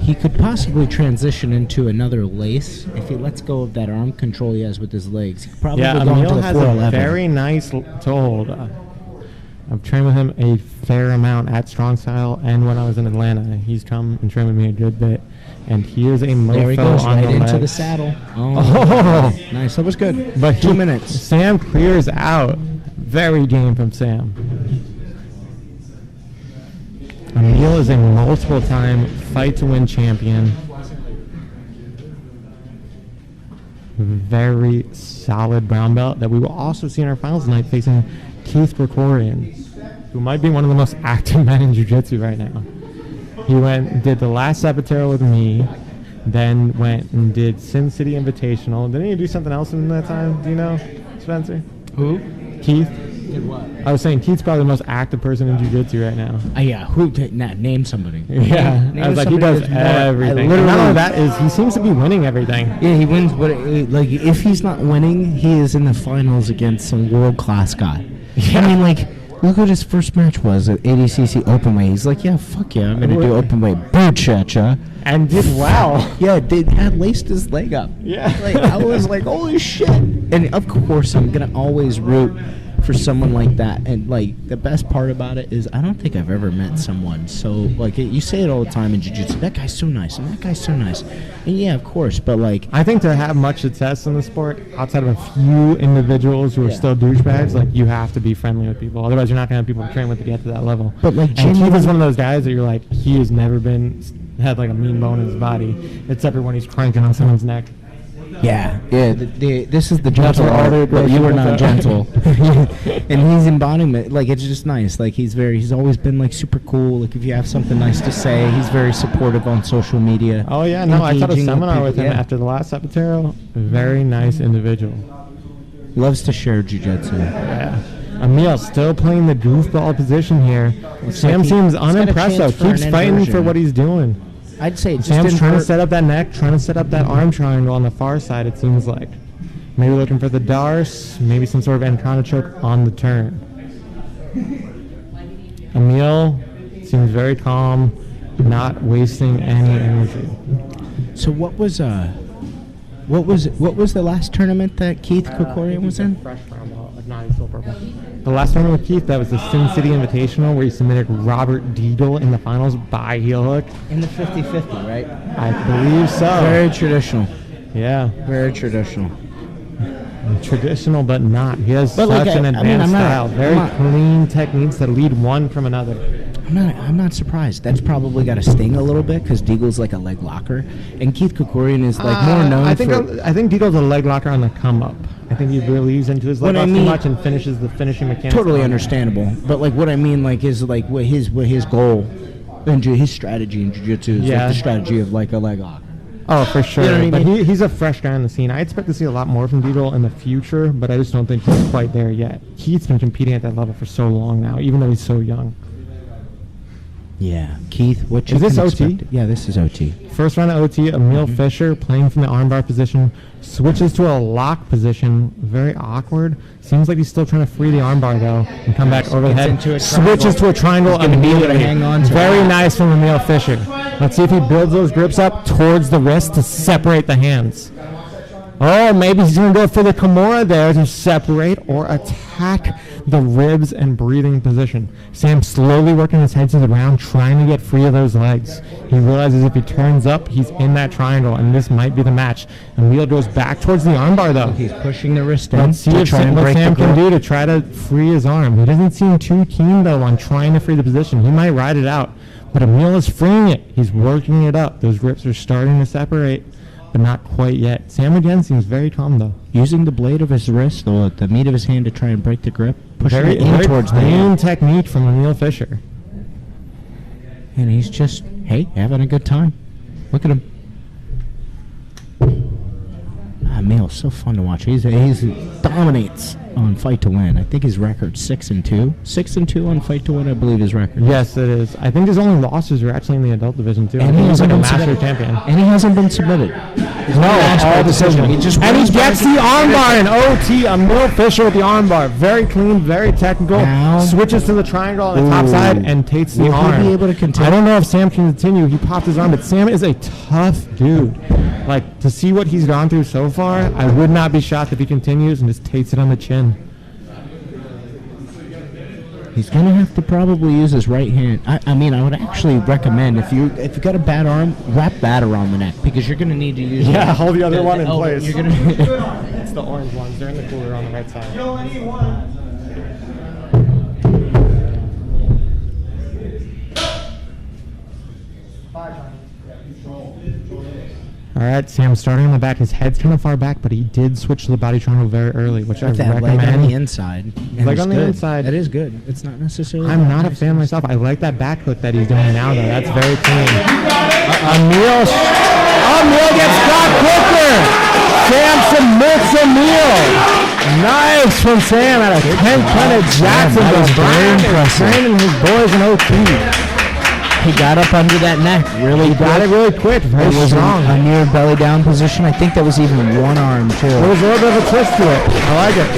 He could possibly transition into another lace if he lets go of that arm control he has with his legs. He could probably Yeah, go into Emil the has a 411. very nice toe hold. I've trained with him a fair amount at Strong Style, and when I was in Atlanta, he's come and trained with me a good bit. And he is a mofo There he goes, on right the into the legs. saddle. Oh. Nice. That was good. But 2 minutes. Sam clears out. Very game from Sam. Emil is a multiple-time fight-to-win champion. Very solid brown belt that we will also see in our finals tonight facing Keith Krikorian, who might be one of the most active men in jiu-jitsu right now. He went and did the last Sapateiro with me, then went and did Sin City Invitational. Didn't he do something else in that time? Do you know, Spencer? Who? Keith. Did what? I was saying Keith's probably the most active person in jiu-jitsu right now. Yeah, name somebody. Yeah, Name I was like, he somebody does that's more- everything. I And not only literally- that, he seems to be winning everything. Yeah, he wins. Like, if he's not winning, he is in the finals against some world-class guy. Yeah. I mean, like, look what his first match was at ADCC Openweight. He's like, yeah, fuck yeah, I'm going to do Openweight. Boo-cha-cha. And did well. Yeah, had laced his leg up. Yeah. Like, I was like, holy shit. And, of course, I'm going to always root for someone like that. And, like, the best part about it is I don't think I've ever met someone so, like, you say it all the time in jiu-jitsu, that guy's so nice, and that guy's so nice. And, yeah, of course, but, like... I think to have much success in the sport, outside of a few individuals who are still douchebags, like, you have to be friendly with people. Otherwise, you're not going to have people to train with to get to that level. But, like, and Keith is one of those guys that you're like, he has never had, like, a mean bone in his body, except for when he's cranking on someone's neck. Yeah. This is the That's gentle where all art, the but you are not aggression gentle. And he's embodiment. Like, it's just nice. Like, he's always been, like, super cool. Like, if you have something nice to say, he's very supportive on social media. Oh, yeah, no, I taught a Engaging seminar with people, him yeah. after the last Sapateiro. Very nice individual. Loves to share jiu-jitsu. Yeah. Emil still playing the goofball position here. Looks Sam like seems he's got a unimpressed, though. chance for Keeps an fighting inversion. for what he's doing. I'd say it just Sam's didn't trying to hurt. set up that neck, trying to set up that arm triangle on the far side, it seems like. Maybe looking for the Darce, maybe some sort of Anaconda choke on the turn. Emil seems very calm, not wasting any energy. So what was the last tournament that Keith Krikorian was in? Fresh brown belt. No, he's still purple. The last tournament with Keith, that was the Sin City Invitational, where he submitted Robert Deagle in the finals by heel hook. In the 50-50, right? I believe so. Very traditional. Yeah. Very traditional. Traditional, but not. He has But such like, an I mean, advanced I'm not- style. Very I'm not- clean techniques that lead one from another. I'm not surprised. That's probably got to sting a little bit because Deagle's like a leg locker, and Keith Krikorian is like more known I think for. I think Deagle's a leg locker on the come up. I think he really leaves into his leg lock too much and finishes the finishing mechanics. Totally understandable, but like what I mean, like is like what his goal and his strategy in jiu-jitsu is like the strategy of like a leg lock. Oh, for sure. You know what I but mean? he's a fresh guy on the scene. I expect to see a lot more from Deagle in the future, but I just don't think he's quite there yet. Keith's been competing at that level for so long now, even though he's so young. Yeah, Keith, what you Is this can OT? expect- Yeah, this is OT. First round of OT, Emil Fischer playing from the armbar position, switches to a lock position, very awkward. Seems like he's still trying to free the armbar though, and come back over the head. into a Switches to a triangle He's gonna be able to immediately. hang on to Very it. nice from Emil Fischer. Let's see if he builds those grips up towards the wrist to separate the hands. Oh, maybe he's going to go for the Kimura there to separate or attack the ribs and breathing position. Sam slowly working his head to the ground, trying to get free of those legs. He realizes if he turns up, he's in that triangle, and this might be the match. And Wheel goes back towards the armbar, though. He's pushing the wrist in. Let's see to if try and what break Sam the can grip. do to try to free his arm. He doesn't seem too keen, though, on trying to free the position. He might ride it out. But Emil is freeing it. He's working it up. Those grips are starting to separate, but not quite yet. Sam again seems very calm, though. Using the blade of his wrist, or the meat of his hand, to try and break the grip, pushing Very, it in very towards the clean hand. technique from Emil Fischer. And he's just, hey, having a good time. Look at him. Emil's so fun to watch. He dominates on Fight to Win. I think his record's 6-2. 6-2 on Fight to Win, I believe his record. Yes, it is. I think his only losses are actually in the adult division, too. And I think he's like a been master submitted. champion. And he hasn't been submitted. He's No, lost by all decision. He just And he runs by gets the armbar in OT. Emil Fischer with the armbar. Very clean, very technical. Now- Switches to the triangle on the top Ooh. side and takes the Will he arm. be able to continue? I don't know if Sam can continue. He popped his arm, but Sam is a tough dude. Like, to see what he's gone through so far, I would not be shocked if he continues and just takes it on the chin. He's gonna have to probably use his right hand. I mean, I would actually recommend if you got a bad arm, wrap that around the neck because you're gonna need to use. Yeah, hold the other one in elbow. place. You're gonna. It's the orange ones. They're in the cooler on the right side. All right, Sam starting on the back. His head's kind of far back, but he did switch to the body triangle very early, which With I that leg on the recommend. inside. Leg it's on the good. inside. That is good. It's not necessarily. I'm not a fan myself. I like that back hook that he's doing now, though. That's very clean. Emil gets caught quicker. Sam submits Emil. Nice from Sam out of Kenneth Jackson. that was very impressive. Training his boys in OT. He got up under that neck really He got it really quick. Very It was strong. a near belly down position. I think that was even one arm too. There was a little bit of a twist to it. I like it.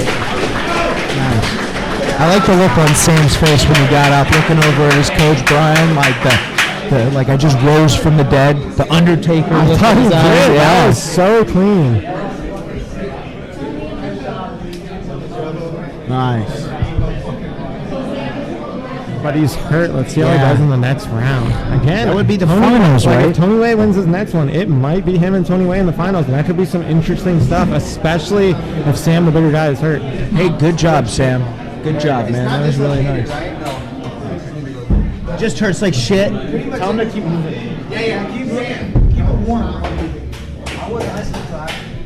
Nice. I like the look on Sam's face when he got up, looking over at his coach Brian, like the like I just rose from the dead. The Undertaker. I look thought in he his did. eyes. That was so clean. Nice. But he's hurt. Let's see how he does in the next round. Again, That would be the Tony- finals, like, right? If Tony Way wins his next one, it might be him and Tony Way in the finals, and that could be some interesting stuff, especially if Sam, the bigger guy, is hurt. Hey, good job, Sam. Good job, man. That was really nice. Just hurts like shit. Tell him to keep moving.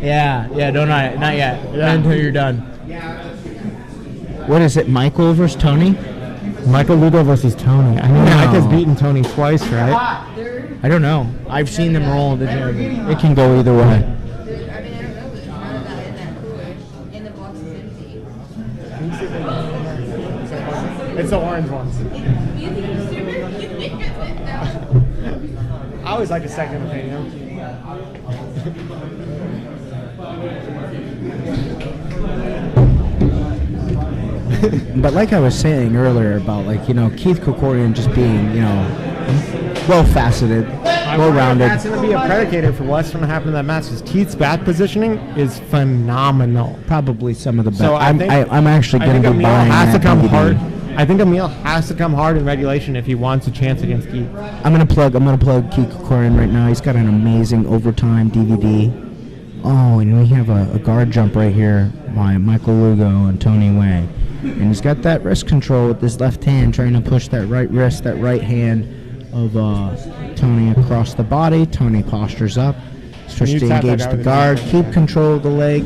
Yeah, don't not yet. Yeah. Until you're done. What is it, Michael versus Tony? Michael Lugo versus Tony. I mean, Mike has beaten Tony twice, right? I don't know. I've seen them roll the gym. It can go either way. I mean, I don't know, but none of that in that cooler. And the box is empty. It's the orange ones. You think it's super? I always like a second opinion. But like I was saying earlier about Keith Krikorian just being, well-faceted, well-rounded. That's going to be a predicator for what's going to happen in that match. Because Keith's back positioning is phenomenal. Probably some of the best. So I'm actually going to be Emil buying has to that come DVD. hard. I think Emil has to come hard in regulation if he wants a chance against Keith. I'm gonna plug Keith Krikorian right now. He's got an amazing overtime DVD. Oh, and we have a guard jump right here by Michael Lugo and Tony Way. And he's got that wrist control with his left hand, trying to push that right wrist, that right hand of Tony across the body. Tony postures up, starts to engage the guard, keep control of the leg.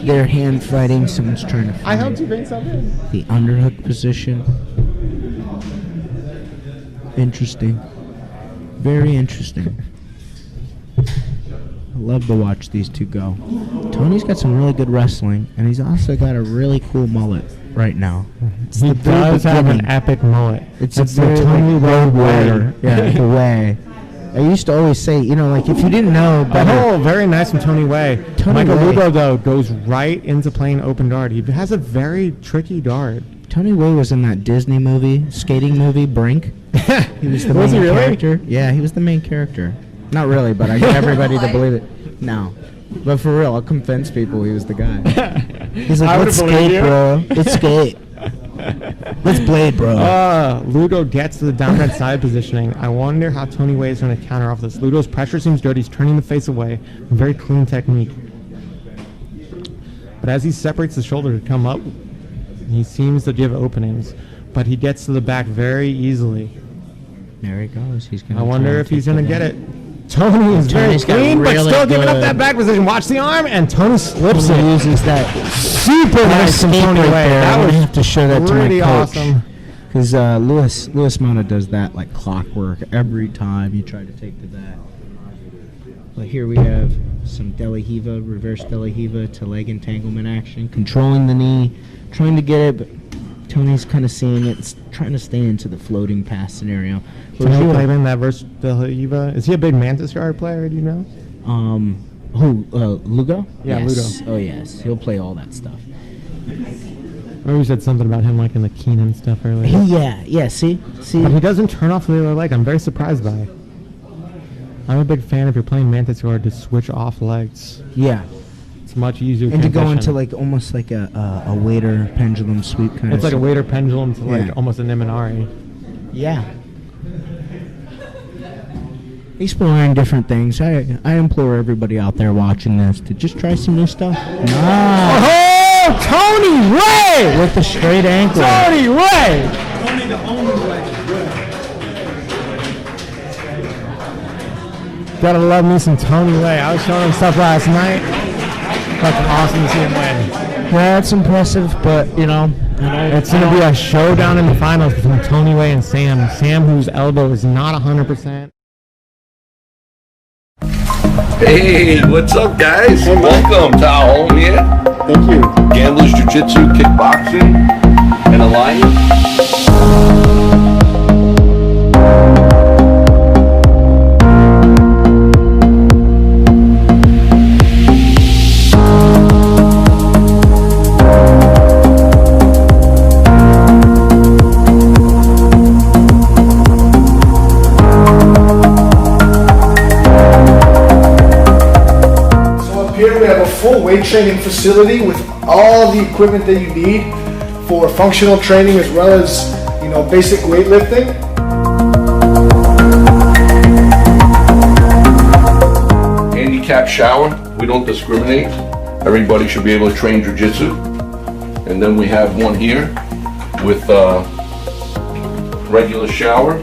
Their hand fighting, someone's trying to fight. I helped you bring some in. The underhook position. Interesting. Very interesting. I love to watch these two go. Tony's got some really good wrestling, and he's also got a really cool mullet right now. He does have an epic mullet. It's the Tony Road Warrior. Yeah, the way. I used to always say, you know, like if you didn't know better. Oh, very nice from Tony Way. Michael Lugo, though, goes right into playing open dart. He has a very tricky dart. Tony Way was in that Disney movie, skating movie, Brink. He was the main character. Yeah, he was the main character. Not really, but I get everybody to believe it. No. But for real, I'll convince people he was the guy. He's like, let's skate, bro. Let's skate. Let's blade, bro. Ludo gets to the downward side positioning. I wonder how Tony Way is going to counter off this. Ludo's pressure seems good. He's turning the face away. Very clean technique. But as he separates the shoulder to come up, he seems to give openings. But he gets to the back very easily. There he goes. He's going. I wonder if he's going to get it. Tony is very clean, but still giving up that back position. Watch the arm, and Tony slips it. Uses that super nice from Tony Way. That would have to show that to my coach. Awesome. Because Louis Mona does that like clockwork every time you try to take to that. But here we have some Delahiva, reverse Delahiva to leg entanglement action, controlling the knee, trying to get it, but Tony's kind of seeing it, trying to stay into the floating pass scenario. Tony playing that versus Delahiva. Is he a big Mantis Yard player? Do you know? Who? Lugo? Yeah, yes. Lugo. Oh yes, he'll play all that stuff. Remember you said something about him like in the Keenan stuff earlier. Yeah. See. But he doesn't turn off the other leg. I'm very surprised by it. I'm a big fan if you're playing Mantis Yard to switch off legs. Yeah. It's much easier. And to go into like almost like a waiter pendulum sweep kind of. It's like a waiter pendulum to like almost an Imanari. Yeah. Exploring different things. I implore everybody out there watching this to just try some new stuff. Oh, Tony Way! With the straight ankle. Tony Way! Tony the only way. Gotta love me some Tony Way. I was showing him stuff last night. Fucking awesome to see him win. Yeah, it's impressive, but you know, it's gonna be a showdown in the finals between Tony Way and Sam. Sam, whose elbow is not 100%. Hey, what's up, guys? Welcome to our home here. Thank you. Gamblers Jiu-Jitsu, Kickboxing, and Alliance. Here we have a full weight training facility with all the equipment that you need for functional training as well as, you know, basic weightlifting. Handicap shower, we don't discriminate. Everybody should be able to train jiu-jitsu. And then we have one here with regular shower.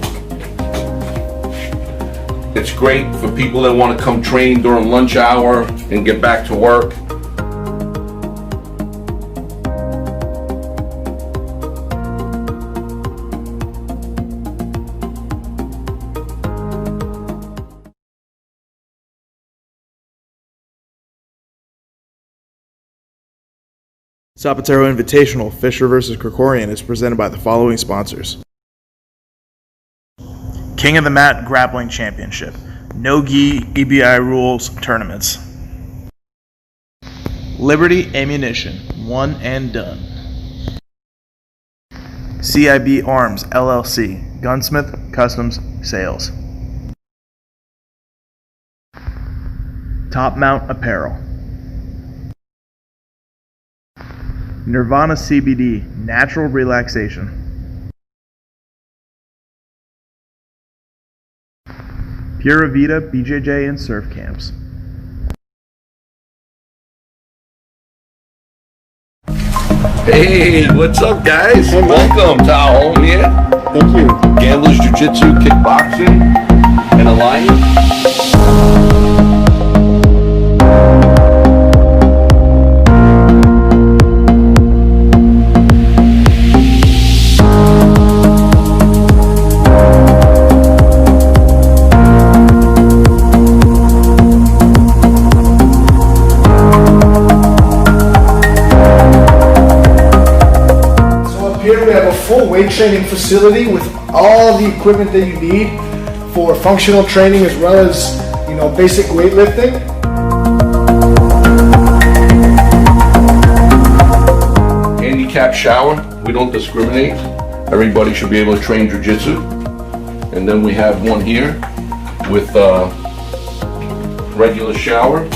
It's great for people that want to come train during lunch hour and get back to work. Sapateiro Invitational Fischer vs. Krikorian is presented by the following sponsors. King of the Mat Grappling Championship. No gi EBI rules tournaments. Liberty Ammunition. One and done. CIB Arms LLC. Gunsmith Customs Sales. Top Mount Apparel. Nirvana CBD. Natural relaxation. Pura Vida, BJJ, and surf camps. Hey, what's up, guys? Welcome to our home here. Thank you. Gamblers Jiu-Jitsu, Kickboxing, and Alliance. Here we have a full weight training facility with all the equipment that you need for functional training as well as, basic weightlifting. Handicap shower, we don't discriminate. Everybody should be able to train jiu-jitsu. And then we have one here with regular shower.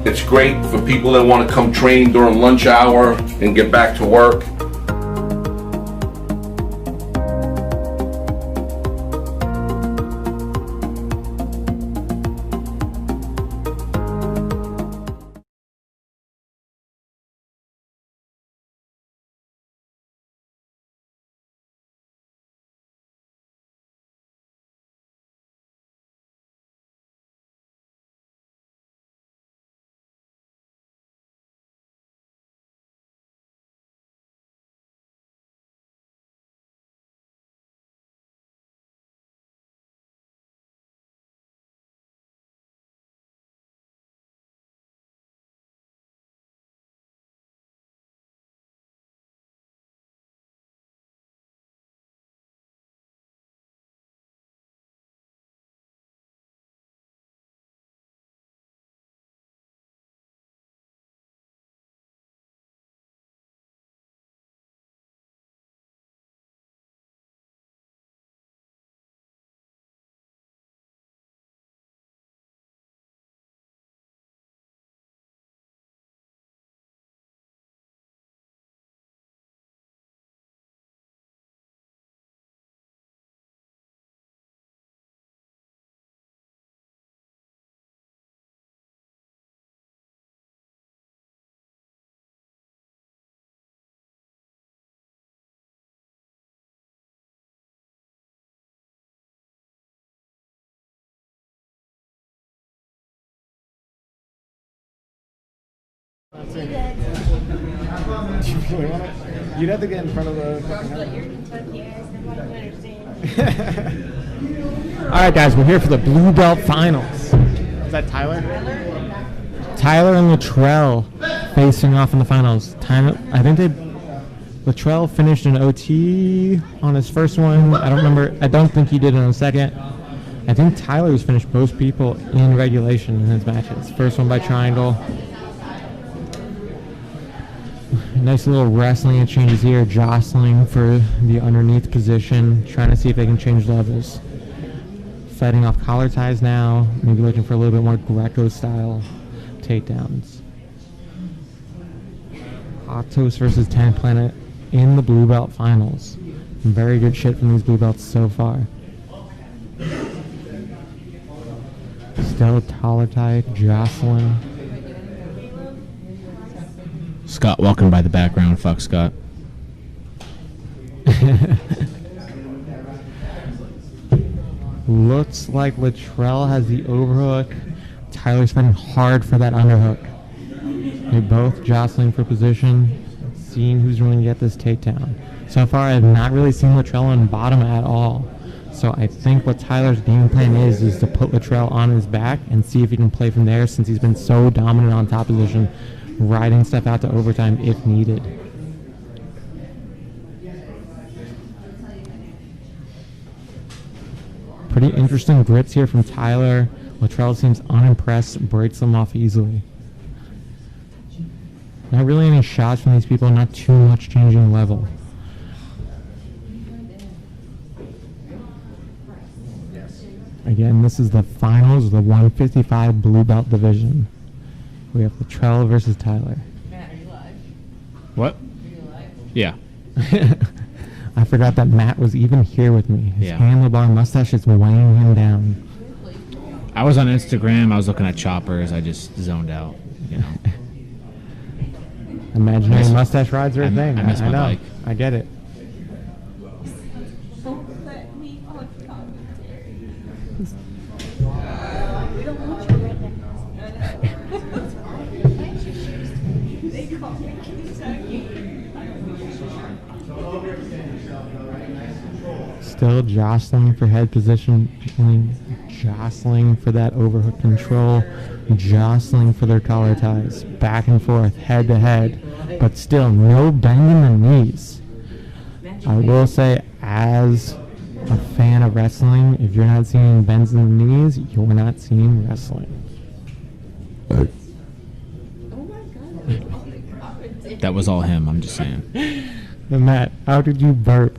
It's great for people that want to come train during lunch hour and get back to work. That's it. You'd have to get in front of the fucking All right, guys, we're here for the Blue Belt Finals. Is that Tyler? Tyler and Latrell facing off in the finals. I think Latrell finished an OT on his first one. I don't remember. I don't think he did it on the second. I think Tyler's finished most people in regulation in his matches. First one by triangle. Nice little wrestling exchanges here, jostling for the underneath position, trying to see if they can change levels. Fighting off collar ties now, maybe looking for a little bit more Greco style takedowns. Octos versus Tan Planet in the Blue Belt Finals. Very good shit from these Blue Belts so far. Still collar tie, jostling. Scott walking by the background. Fuck Scott. Looks like Latrell has the overhook. Tyler's fighting hard for that underhook. They're both jostling for position, seeing who's going to get this takedown. So far, I have not really seen Latrell on bottom at all. So I think what Tyler's game plan is to put Latrell on his back and see if he can play from there, since he's been so dominant on top position, riding stuff out to overtime if needed. Pretty interesting grips here from Tyler. Latrell seems unimpressed, breaks them off easily. Not really any shots from these people, not too much changing level. Again, this is the finals of the 155 Blue Belt Division. We have Latrell versus Tyler. Matt, are you live? What? Are you live? Yeah. I forgot that Matt was even here with me. His Yeah. handlebar mustache is weighing him down. I was on Instagram. I was looking at choppers. I just zoned out. You know. Imaginary mustache rides are a thing. I miss my know. bike. I get it. Don't let me on commentary. We don't want you right now. They call me Kentucky. Still jostling for head position, jostling for that overhook control, jostling for their collar ties, back and forth, head to head, but still no bend in the knees. I will say, as a fan of wrestling, if you're not seeing bends in the knees, you're not seeing wrestling. That was all him. I'm just saying. And Matt, how did you burp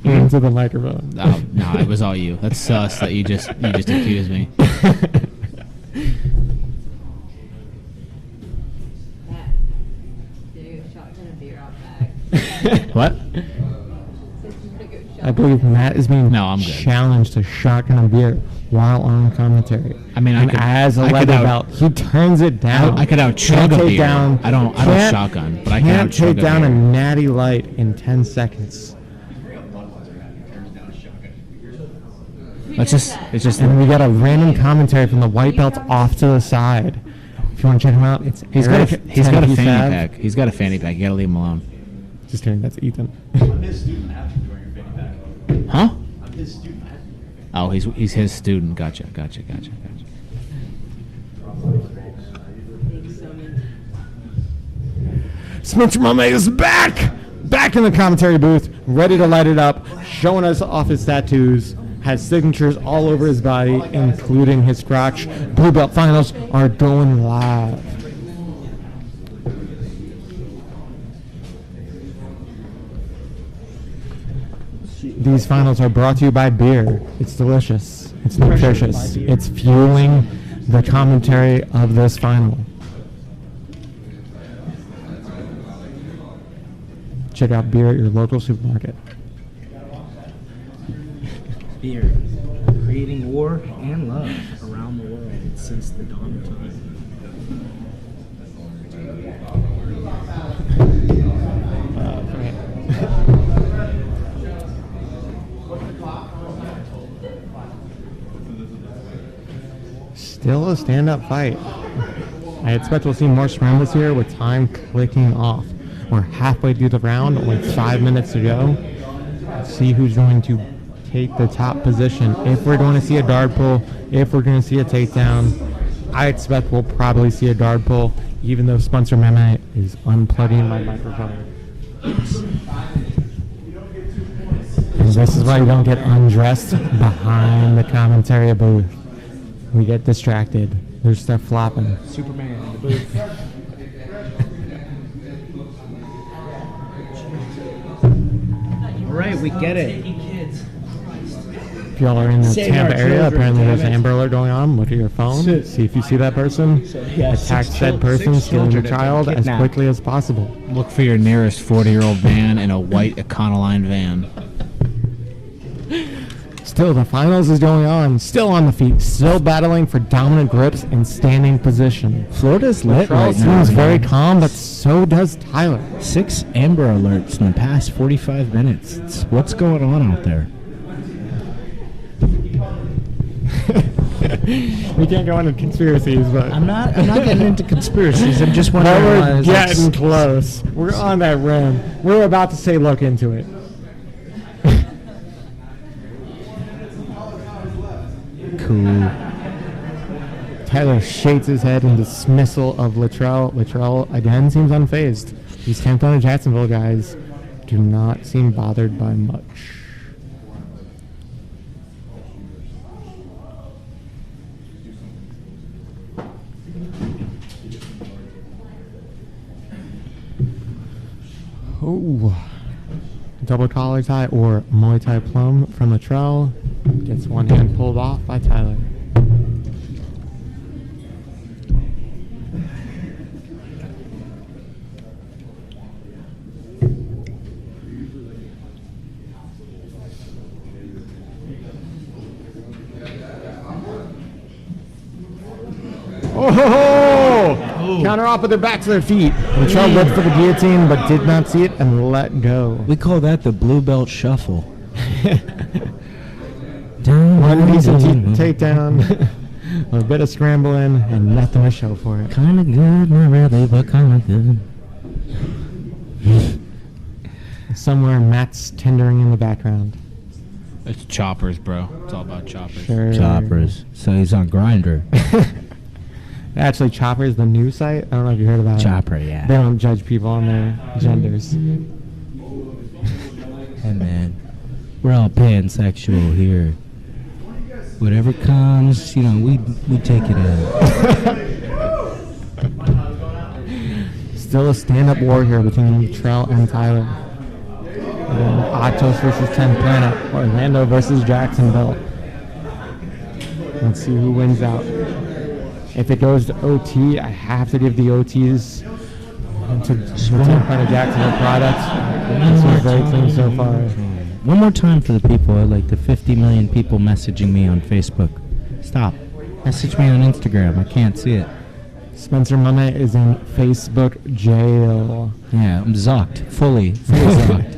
into the microphone? Oh, no, it was all you. That's sus that you just accused me. What? I believe Matt is being I'm good. challenged to shotgun a beer while on commentary. I mean, and as a leather belt, he turns it down. I could out-chug a beer. I don't shotgun, but I can can't out-chug take a down a beer. natty light in 10 seconds. It's just. And we got a random commentary from the white belt off to the side. If you want to check him out, it's He's got a Tennessee's fanny Ave. pack. He's got a fanny pack. You gotta leave him alone. Just kidding, that's Ethan. I'm his student. I have to join your fanny pack. Huh? I'm his student. I have to join your fanny pack. Oh, he's his student. Gotcha. Spencer Mame is back in the commentary booth, ready to light it up, showing us off his tattoos, has signatures all over his body, including his crotch. Blue Belt Finals are going live. These finals are brought to you by beer. It's delicious. It's nutritious. It's fueling the commentary of this final. Check out beer at your local supermarket. Beer, creating war and love around the world since the dawn of time. Still a stand-up fight. I expect we'll see more scrambles here with time clicking off. We're halfway through the round, only 5 minutes to go. Let's see who's going to take the top position. If we're going to see a dart pull, if we're going to see a takedown, I expect we'll probably see a dart pull, even though Spencer Mame is unplugging my microphone. And this is why you don't get undressed behind the commentary booth. We get distracted. There's stuff flopping. Superman in the booth. All right, we get it. If y'all are in the Save Tampa our area, children, apparently there's an damn it. Amber Alert going on. Look at your phone. See if you see that person. yeah, Attack six said person, six stealing your children have been child as kidnapped. quickly as possible. Look for your nearest 40-year-old van in a white Econoline van. Still, the finals is going on. Still on the feet. Still battling for dominant grips and standing position. Florida's lit Charles right now. seems very calm, but so does Tyler. 6 Amber Alerts in the past 45 minutes. What's going on out there? We can't go into conspiracies, but I'm not getting into conspiracies. I'm just wondering. but why we're is getting it- close. We're on that rim. We're about to say, look into it. Cool. Tyler shakes his head in dismissal of Littrell. Littrell again seems unfazed. These Campdowne Jacksonville guys do not seem bothered by much. Oh, double collar tie or Muay Thai plum from Littrell. Gets one hand pulled off by Tyler. Oh! Counter off with their back to their feet. Latrell looked for the guillotine but did not see it and let go. We call that the blue belt shuffle. One decent takedown. A bit of scrambling and nothing to show for it. Kinda good, not really, but kinda good. Somewhere Matt's tendering in the background. It's choppers, bro. It's all about choppers. Sure. Choppers. So he's on Grindr. Actually, Chopper is the new site. I don't know if you heard about it. Chopper, yeah. They don't judge people on their genders. Hey, man. We're all pansexual here. Whatever comes, you know, we take it out. Still a stand-up war here between Latrell and Tyler. And Atos versus 10 Planet. Orlando versus Jacksonville. Let's see who wins out. If it goes to OT, I have to give the OTs to the 10 Planet Jacksonville product. This was very clean so far. One more time for the people, like the 50 million people messaging me on Facebook. Stop. Message me on Instagram. I can't see it. Spencer Money is in Facebook jail. Yeah, I'm zucked. Fully zucked.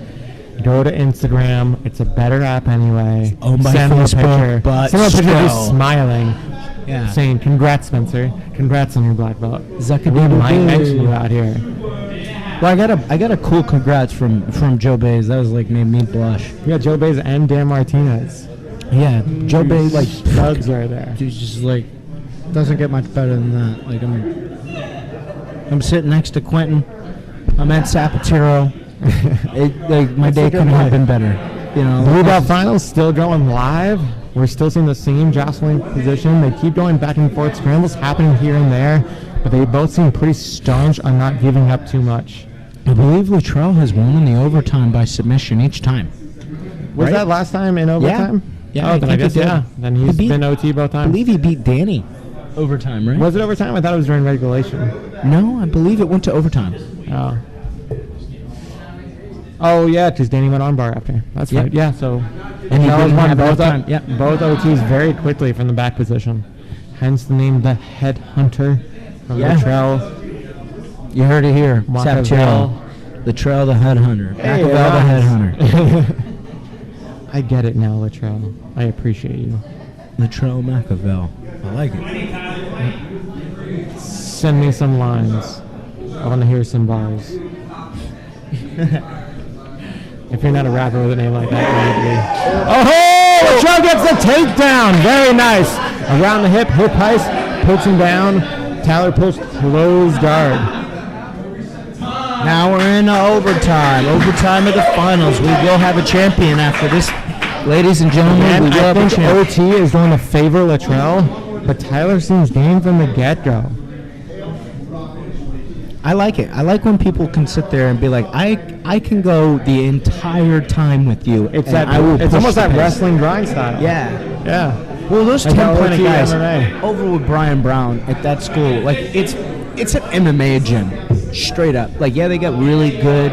Go to Instagram. It's a better app anyway. Owned by Send him a Facebook, picture. but Send him a picture of you still. smiling. Yeah. Saying, congrats, Spencer. Congrats on your black belt. Zuckerberg We might mention you out here. Well, I got a cool congrats from Joe Bays. That was like made me blush. Yeah, Joe Bays and Dan Martinez. Yeah, Joe Bays like thugs right there. Dude's just like doesn't get much better than that. Like I'm sitting next to Quentin. I'm at Sapateiro. Like my day couldn't have been better. You know, Blue Belt Finals still going live. We're still seeing the same jostling position. They keep going back and forth. Scrambles happening here and there, but they both seem pretty staunch on not giving up too much. I believe Latrell has won in the overtime by submission each time. Was Right? that last time in overtime? Yeah, Oh, then I guess, he did. yeah. Then he's He beat- been OT both I times. believe he beat Danny overtime, right? Was it overtime? I thought it was during regulation. No, I believe it went to overtime. Oh. Oh, yeah, because Danny went on bar after. That's Yep. right. Yeah, so. And he Charles didn't won have both, overtime. Yep. both OTs very quickly from the back position. Hence the name The Headhunter from Yeah. Latrell. You heard it here. Machiavelli. Sapateiro. Latrell the Headhunter. Hey, Machiavelli the Headhunter. I get it now, Latrell. I appreciate you. Latrell Machiavelli. I like it. Send me some lines. I want to hear some bars. If you're not a rapper with a name like that, you need to be. Oh, Latrell gets the takedown. Very nice. Around the hip heist, puts him down. Tyler pulls close guard. Now we're in overtime. Overtime of the finals. We will have a champion after this. Ladies and gentlemen, And we will I have a think champion. OT is going to favor Latrell, but Tyler seems game from the get-go. I like it. I like when people can sit there and be like, I can go the entire time with you. It's and that. I will It's push almost the that pace. wrestling grind style. Yeah. Yeah. Well, those Like 10 how Planet OT guys MMA. over with Brian Brown at that school, like it's an MMA gym, straight up. Like, yeah, they got really good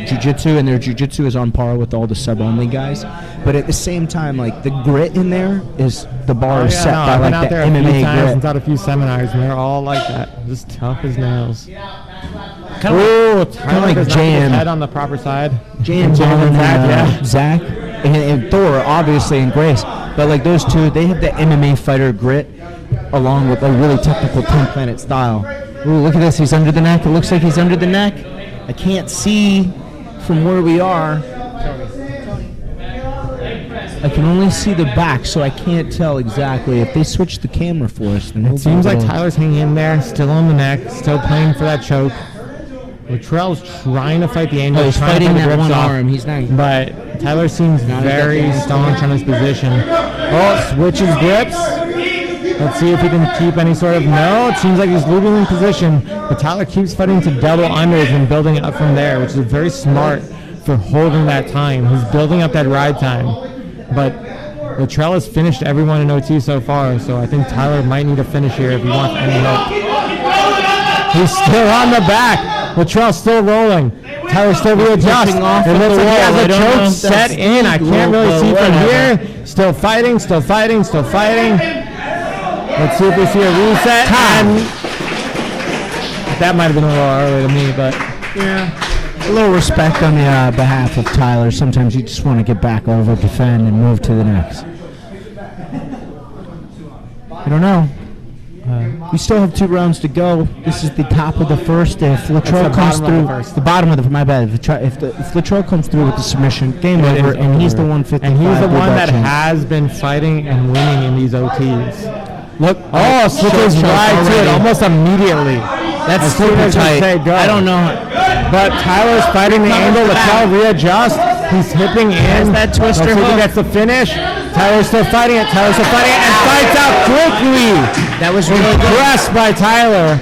jiu-jitsu, and their jiu-jitsu is on par with all the sub-only guys. But at the same time, like the grit in there is the bar is set by I've been like out the there a few MMA times grit. and taught a few seminars, and they're all like that, just tough as nails. Kind Ooh, of like does not get his Jam. head on the proper side. Jam Jam and and Zach, Zach and Thor, obviously, and Grace. But like those two, they have the MMA fighter grit along with a really technical 10 Planet style. Ooh, look at this. He's under the neck. It looks like he's under the neck. I can't see from where we are. I can only see the back, so I can't tell exactly. If they switch the camera for us, then we'll It seems be like able to- Tyler's hanging in there, still on the neck, still playing for that choke. Latrell's trying to fight the angle. Oh, he's trying to fighting take the that grips one off, arm. He's not. But Tyler seems Not very exactly. staunch on his position. Oh, switches grips. Let's see if he can keep any sort of... No, it seems like he's losing in position. But Tyler keeps fighting to double unders and building it up from there, which is very smart for holding that time. He's building up that ride time. But Latrell has finished everyone in OT so far, so I think Tyler might need a finish here if he wants any help. He's still on the back. Latrell's still rolling. Tyler still readjusts. off It of looks the like he wall. I has a don't know choke if set that's in. I can't legal, really but see from whatever. here. Still fighting, still fighting, still fighting. Let's see if we see a reset. And That might have been a little early to me, but Yeah. A little respect on the behalf of Tyler. Sometimes you just want to get back over, defend, and move to the next. I don't know. We still have 2 rounds to go. This is the top of the first. If Latrell comes through, the bottom of the my bad. If Latrell comes through with the submission, game over, and he's the 155. and he's the blue one belt that champ. has been fighting and winning in these OTs. Look, Switches right to it almost immediately. That's As soon super as we tight. say go. I don't know. But Tyler's fighting the angle. Latrell readjusts. He's hipping in. that twister Let's see if he hook. gets the finish. Tyler's still fighting it. And fights out quickly. That was really good. Impressed by Tyler.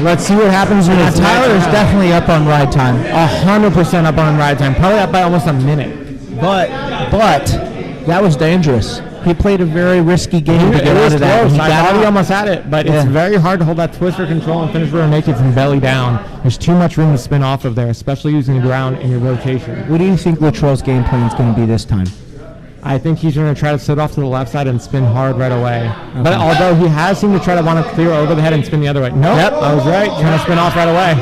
Let's see what happens when Tyler is definitely up on ride time. 100% up on ride time. Probably up by almost a minute. But that was dangerous. He played a very risky game to get out of that. Close. He I got thought he out. almost had it, but it's very hard to hold that twister control and finish rear naked from belly down. There's too much room to spin off of there, especially using the ground in your rotation. What do you think Latrell's game plan is going to be this time? I think he's going to try to sit off to the left side and spin hard right away. Okay. But although he has seemed to try to want to clear over the head and spin the other way. Nope, yep, I was right. Trying to spin off right away.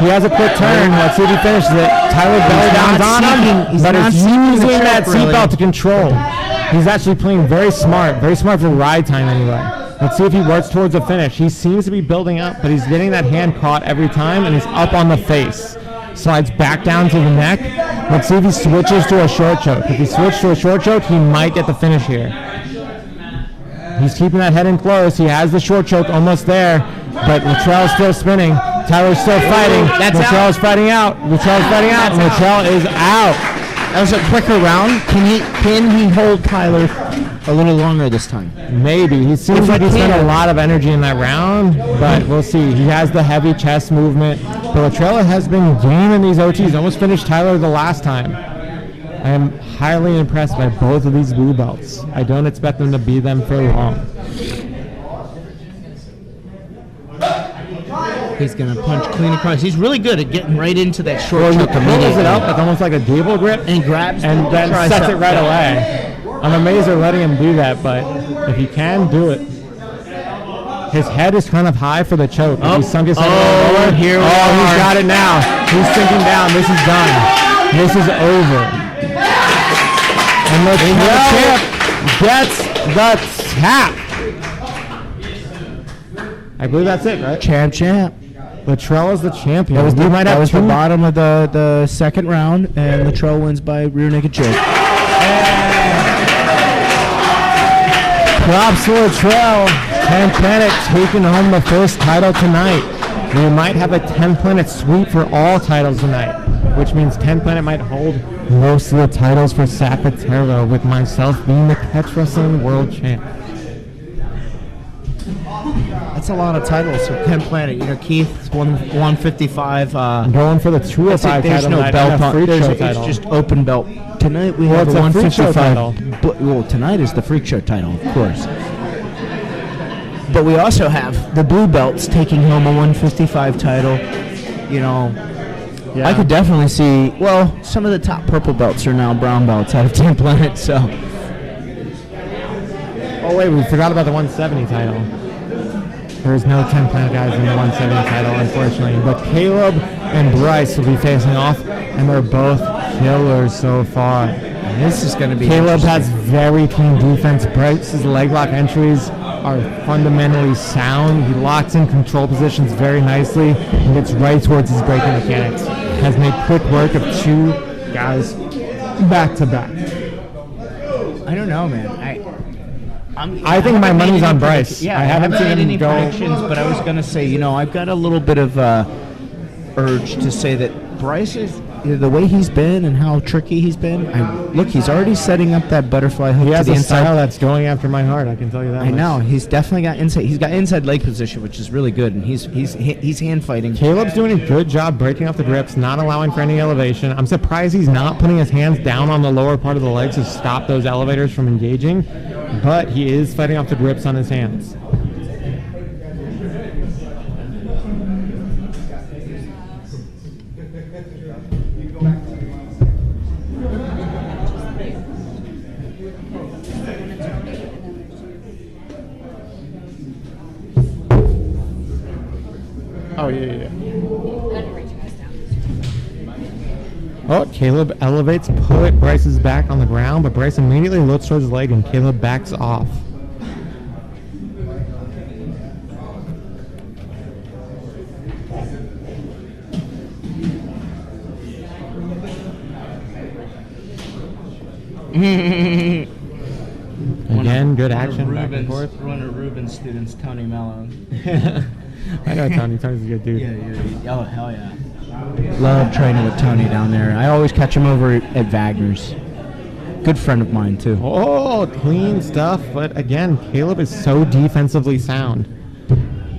He has a quick turn. Let's see if he finishes it. Tyler belly downs on him, but he's using that seatbelt to control. He's actually playing very smart for ride time anyway. Let's see if he works towards the finish. He seems to be building up, but he's getting that hand caught every time, and he's up on the face. Slides back down to the neck. Let's see if he switches to a short choke. If he switches to a short choke, he might get the finish here. He's keeping that head in close. He has the short choke almost there, but Latrell's still spinning. Tyler's still fighting. Latrell's fighting out. Latrell is out. That was a quicker round. Can he hold Tyler a little longer this time? Maybe. He seems like he spent a lot of energy in that round, but we'll see. He has the heavy chest movement. But Latrell has been gaming these OTs. Almost finished Tyler the last time. I am highly impressed by both of these blue belts. I don't expect them to be them for long. He's going to punch clean across. He's really good at getting right into that short choke Pulls immediately. it up. It's almost like a gable grip. And grabs and then sets it right away. I'm amazed they're letting him do that, but if he can do it. His head is kind of high for the choke. He sunk his head lower. Here we are. He's got it now. He's sinking down. This is done. This is over. And the champ gets the tap. I believe that's it, right? Champ. Latrell is the champion. That was the bottom of the second round, and Latrell wins by rear naked choke. Props to Latrell. 10 Planet taking home the first title tonight. We might have a 10 Planet sweep for all titles tonight, which means 10 Planet might hold most of the titles for Sapateiro, with myself being the catch wrestling world champ. That's a lot of titles for 10 Planet. You know, Keith's 155. Going for the 205 there's title no tonight belt and a on. freak show It's title. just open belt. Tonight we Well, have it's a a freak show 155 title. Well, tonight is the freak show title, of course. But we also have the blue belts taking home a 155 title. You know, I could definitely see. Well, some of the top purple belts are now brown belts out of 10 Planet. So. Oh wait, we forgot about the 170 title. There's no 10 Planet guys in the 170 title, unfortunately. But Caleb and Bryce will be facing off, and they're both killers so far. This is going to be. Caleb has very clean defense. Bryce's leg lock entries are fundamentally sound. He locks in control positions very nicely and gets right towards his breaking mechanics. Has made quick work of 2 guys back to back. I don't know, man. I think my money's on Bryce. Yeah, I haven't seen made him any go. predictions, but I was going to say, you know, I've got a little bit of urge to say that Bryce is, the way he's been and how tricky he's been. Look, he's already setting up that butterfly hook He to has the a inside. style that's going after my heart. I can tell you that. I know he's definitely got inside. He's got inside leg position, which is really good, and he's hand fighting. Caleb's doing a good job breaking off the grips, not allowing for any elevation. I'm surprised he's not putting his hands down on the lower part of the legs to stop those elevators from engaging, but he is fighting off the grips on his hands. Oh, yeah. Oh, Caleb elevates, put Bryce's back on the ground, but Bryce immediately looks towards his leg and Caleb backs off. Again, good action back and forth. One of Ruben's students, Tony Mello. I know Tony. Tony's a good dude. Yeah. Oh, hell yeah. Love training with Tony down there. I always catch him over at Wagner's. Good friend of mine, too. Oh, clean stuff. But again, Caleb is so defensively sound.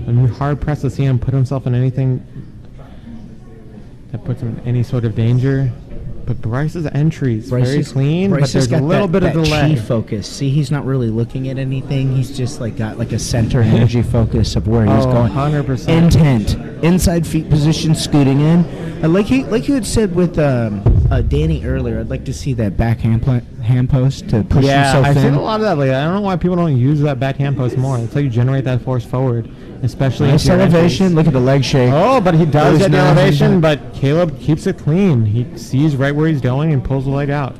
I'm hard pressed to see him put himself in anything that puts him in any sort of danger. But Bryce's entry is very clean, but there's a little bit of delay. Chi focus. See, he's not really looking at anything. He's just like got like a center energy focus of where he's going. 100%. Intent. Inside feet position, scooting in. Like you had said with Danny earlier, I'd like to see that back hand post to push himself in. I've seen a lot of that lately. I don't know why people don't use that back hand post more. That's how you generate that force forward, especially nice elevation. Look at the leg shake. Oh, but he does get the elevation, but Caleb keeps it clean. He sees right where he's going and pulls the leg out.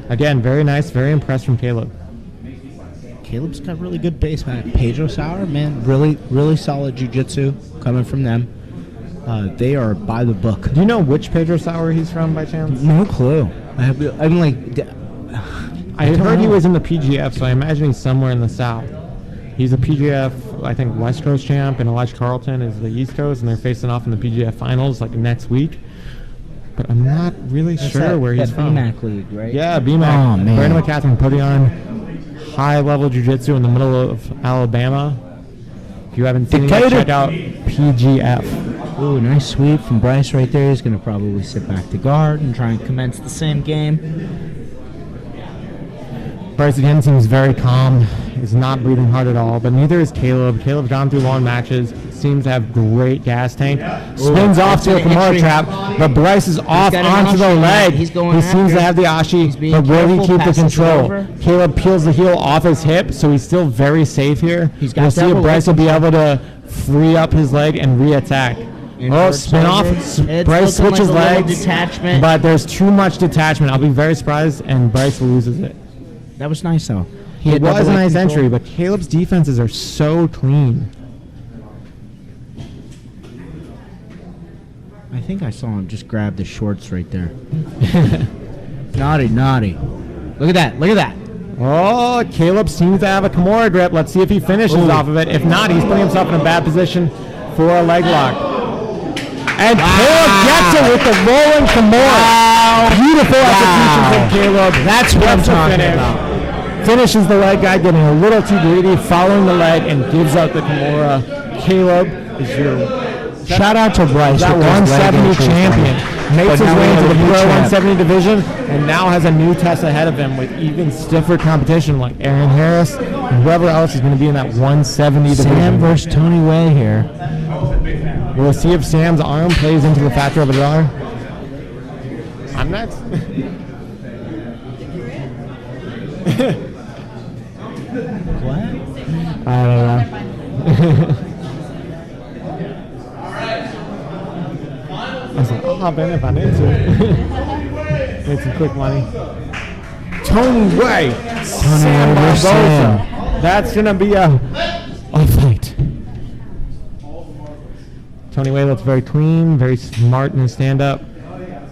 Again, very nice, very impressed from Caleb. Caleb's got really good base, man. Pedro Sauer, man, really, really solid jiu-jitsu coming from them. They are by the book. Do you know which Pedro Sauer he's from by chance? No clue. I heard he was in the PGF, so I imagine he's somewhere in the South. He's a PGF, I think, West Coast champ, and Elijah Carlton is the East Coast, and they're facing off in the PGF finals like next week. But I'm not really sure where he's from. BMAC league, right? Yeah, BMAC. Oh, man. Brandon McCatherine putting on high-level jiu-jitsu in the middle of Alabama. If you haven't seen it, check out PGF. Ooh, nice sweep from Bryce right there. He's going to probably sit back to guard and try and commence the same game. Bryce again seems very calm. He's not breathing hard at all, but neither is Caleb. Caleb's gone through long matches, seems to have great gas tank. Spins off to a Kimura trap, but Bryce is off onto the leg. He seems to have the ashi, but will he keep the control? Caleb peels the heel off his hip, so he's still very safe here. We'll see if Bryce will be able to free up his leg and re-attack. Oh, spin off. Bryce switches legs, but there's too much detachment. I'll be very surprised, and Bryce loses it. That was nice, though. It was a nice entry, but Caleb's defenses are so clean. I think I saw him just grab the shorts right there. Naughty. Look at that. Oh, Caleb seems to have a Kimura grip. Let's see if he finishes off of it. If not, he's putting himself in a bad position for a leg lock. And Caleb gets it with the rolling Kimura. Beautiful execution from Caleb. That's what I'm talking about. Finishes the leg guy, getting a little too greedy, following the leg, and gives out the Kimura. Caleb is your... Shout out to Bryce. That 170 champion. Makes his way into the Pro 170 division, and now has a new test ahead of him with even stiffer competition like Aaron Harris and whoever else is going to be in that 170 division. Sam versus Tony Way here. We'll see if Sam's arm plays into the factor of a draw. I'm next. What? I don't know. I was like, I'll hop in if I need to. Need some quick money. Tony Way. Sam Barboza. That's going to be a fight. Tony Way looks very clean, very smart in his stand-up.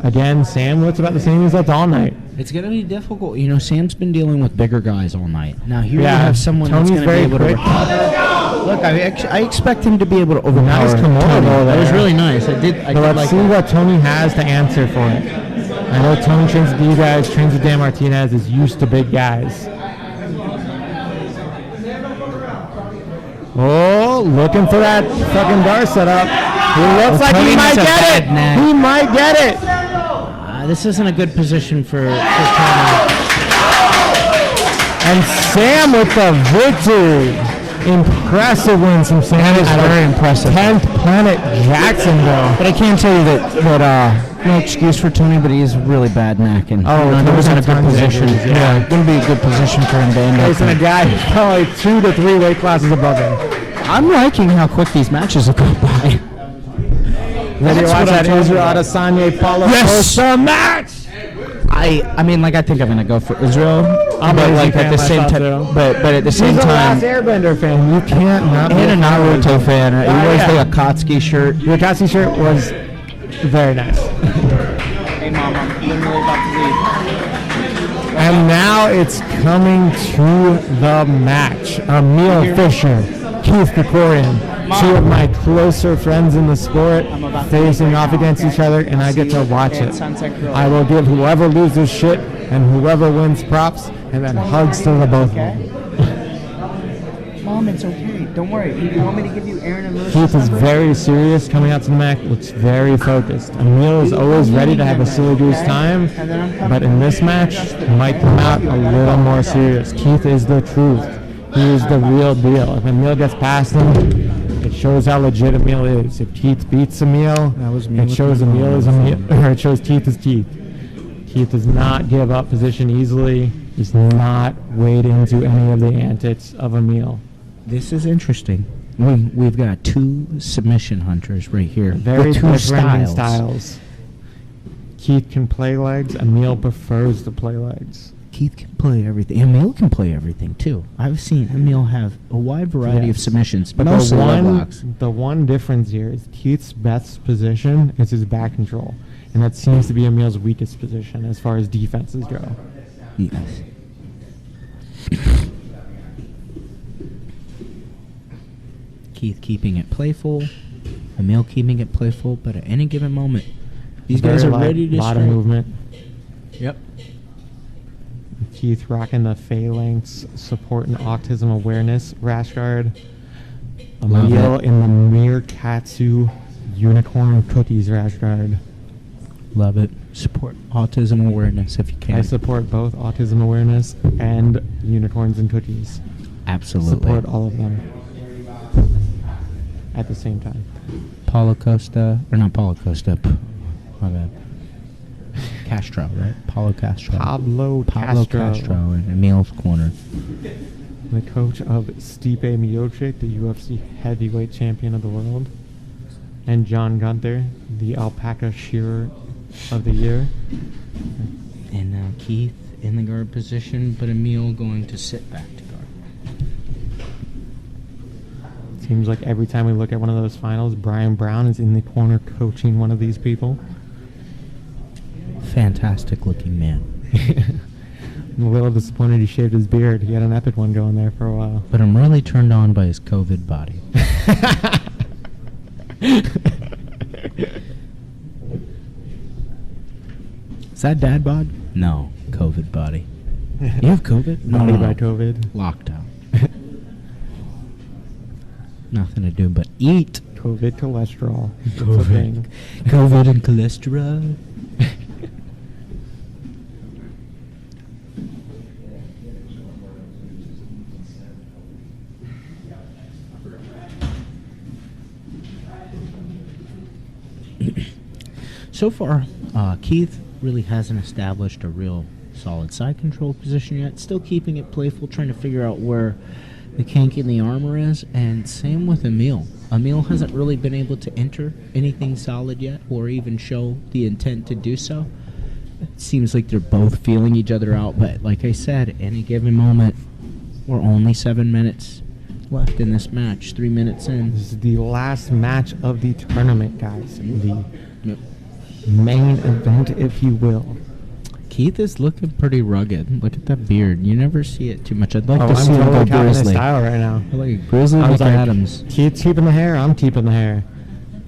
Again, Sam looks about the same as that's all night. It's going to be difficult. You know, Sam's been dealing with bigger guys all night. Now, here you have someone that's going to be able to recover. Look, I expect him to be able to overpower Nice Kimura Tony. though. That was really nice. I did let's like see that. what Tony has to answer for it. I know Tony trains with you guys, trains with Dan Martinez, is used to big guys. Oh, looking for that fucking bar setup. He looks like he might get it. He might get it. This isn't a good position for Tony. And Sam with the victory. Impressive win from Sam. That is very impressive. 10th Planet Jacksonville. But I can't tell you that no excuse for Tony, but he is really bad neck. And he was in a good position. Yeah, it wouldn't be a good position for him to end up. Facing a guy who's probably 2 to 3 weight classes above him. I'm liking how quick these matches have gone by. Then you watch that Israel Adesanya Paulo Costa match. I mean, like, I think I'm gonna go for Israel, I'm but an like Izzy at the fan same myself, time, but at the same He's a time, Last Airbender fan. You can't not. and a Naruto fan. He wears yeah. the Akatsuki shirt. The Akatsuki shirt was very nice. Hey, Mom, I'm literally about to leave. And now it's coming to the match. Emil Fischer, Keith Krikorian, two of my closer friends in the sport, facing off against each other, and I get to watch it. I will give whoever loses shit and whoever wins props, and then hugs to the both of them. Mom, it's okay. Don't worry. You want me to give you Aaron and Lewis? Keith is very serious coming out to the match, looks very focused. Emil is always ready to have a silly goose time, but in this match, he might come out a little more serious. Keith is the truth. He is the real deal. If Emil gets past him, it shows how legit Emil is. If Keith beats Emil, it shows Emil is Emil, or it shows Keith is Keith. Keith does not give up position easily. He's not wading to any of the antics of Emil. This is interesting. We've got two submission hunters right here. Very with two different styles. Keith can play legs. Emil prefers to play legs. Keith can play everything. Emil can play everything too. I've seen Emil have a wide variety of submissions, but the one, the one difference here is Keith's best position is his back control, and that seems to be Emil's weakest position as far as defenses go. Yes. Keith keeping it playful, Emil keeping it playful, but at any given moment, these guys are ready to lot of strike. movement. Yep. Keith rocking the phalanx support and autism awareness rash guard. Emil in the Meerkatsu unicorn cookies rash guard. Love it. Support autism awareness if you can. I support both autism awareness and unicorns and cookies. Absolutely. Support all of them at the same time. Paulo Costa, or not Paulo Costa, my bad. Castro, right? Paulo Castro. Pablo Castro in Emil's corner. The coach of Stipe Miocic, the UFC heavyweight champion of the world, and John Gunther, the alpaca shearer of the year. And now Keith in the guard position, but Emil going to sit back to guard. Seems like every time we look at one of those finals, Brian Brown is in the corner coaching one of these people. Fantastic looking man. I'm a little disappointed he shaved his beard. He had an epic one going there for a while. But I'm really turned on by his COVID body. Is that dad bod? No, COVID body. You have COVID? Body by COVID. Lockdown. Nothing to do but eat. COVID cholesterol. It's a COVID. thing. COVID and cholesterol. So far, Keith really hasn't established a real solid side control position yet. Still keeping it playful, trying to figure out where the kink in the armor is, and same with Emil. Emil hasn't really been able to enter anything solid yet, or even show the intent to do so. It seems like they're both feeling each other out, but like I said, any given moment, we're only 7 minutes left in this match, 3 minutes in. This is the last match of the tournament, guys. The main event, if you will. Keith is looking pretty rugged. Look at that beard. You never see it too much. I'd like to I'm see him go totally copying his grizzly. style right now. I like grizzly I was like like, Adams. Keith's keeping the hair, I'm keeping the hair.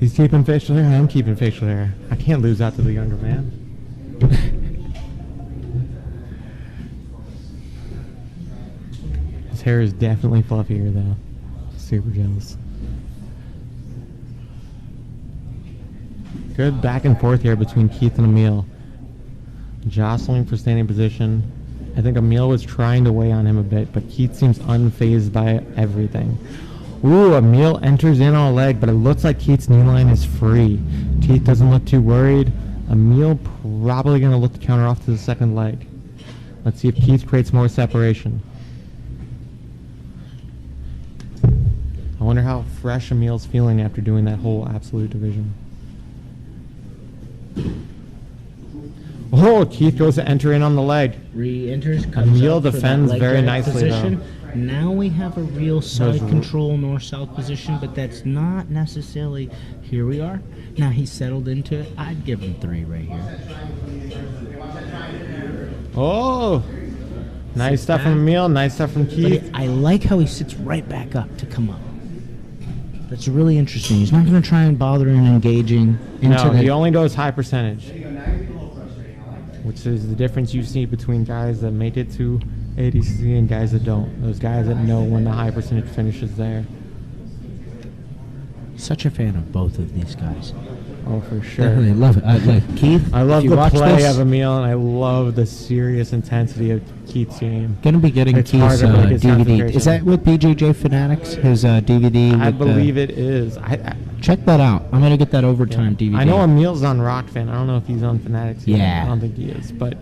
He's keeping facial hair, I'm keeping facial hair. I can't lose out to the younger man. His hair is definitely fluffier though. Super jealous. Good back and forth here between Keith and Emil. Jostling for standing position. I think Emil was trying to weigh on him a bit, but Keith seems unfazed by everything. Ooh, Emil enters in on a leg, but it looks like Keith's knee line is free. Keith doesn't look too worried. Emil probably going to look to counter off to the second leg. Let's see if Keith creates more separation. I wonder how fresh Emil's feeling after doing that whole absolute division. Oh, Keith goes to enter in on the leg. Re-enters, comes Emil up for that defends leg very drag nicely, position. Now we have a real side Those- control north-south position, but that's not necessarily. Here we are. Now he's settled into it. I'd give him 3 right here. Oh, nice Sits stuff back. from Emil. Nice stuff from But Keith. I like how he sits right back up to come up. That's really interesting. He's not going to try and bother and engaging into No, the. he only goes high percentage, which is the difference you see between guys that make it to ADC and guys that don't. Those guys that know when the high percentage finish is there. Such a fan of both of these guys. Oh, for sure. Definitely love it. Like Keith. I love if you the watch play this, of Emil, and I love the serious intensity of Keith's game. Gonna be getting It's hard Keith's to break his DVD. concentration. Is that with BJJ Fanatics? His DVD. I with the- believe it is. Check that out. I'm gonna get that overtime DVD. I know Emil's on Rockfin. I don't know if he's on Fanatics yet. Yeah. I don't think he is. But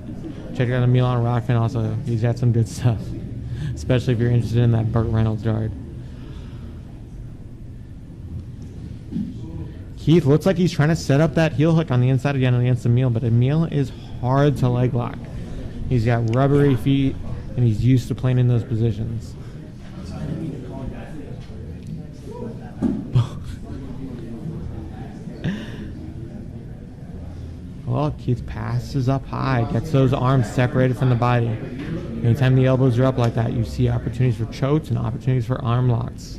check out Emil on Rockfin also. He's got some good stuff. Especially if you're interested in that Burt Reynolds guard. Keith looks like he's trying to set up that heel hook on the inside again against Emil, but Emil is hard to leg lock. He's got rubbery feet, and he's used to playing in those positions. Well, Keith passes up high, gets those arms separated from the body. Anytime the elbows are up like that, you see opportunities for chokes and opportunities for arm locks.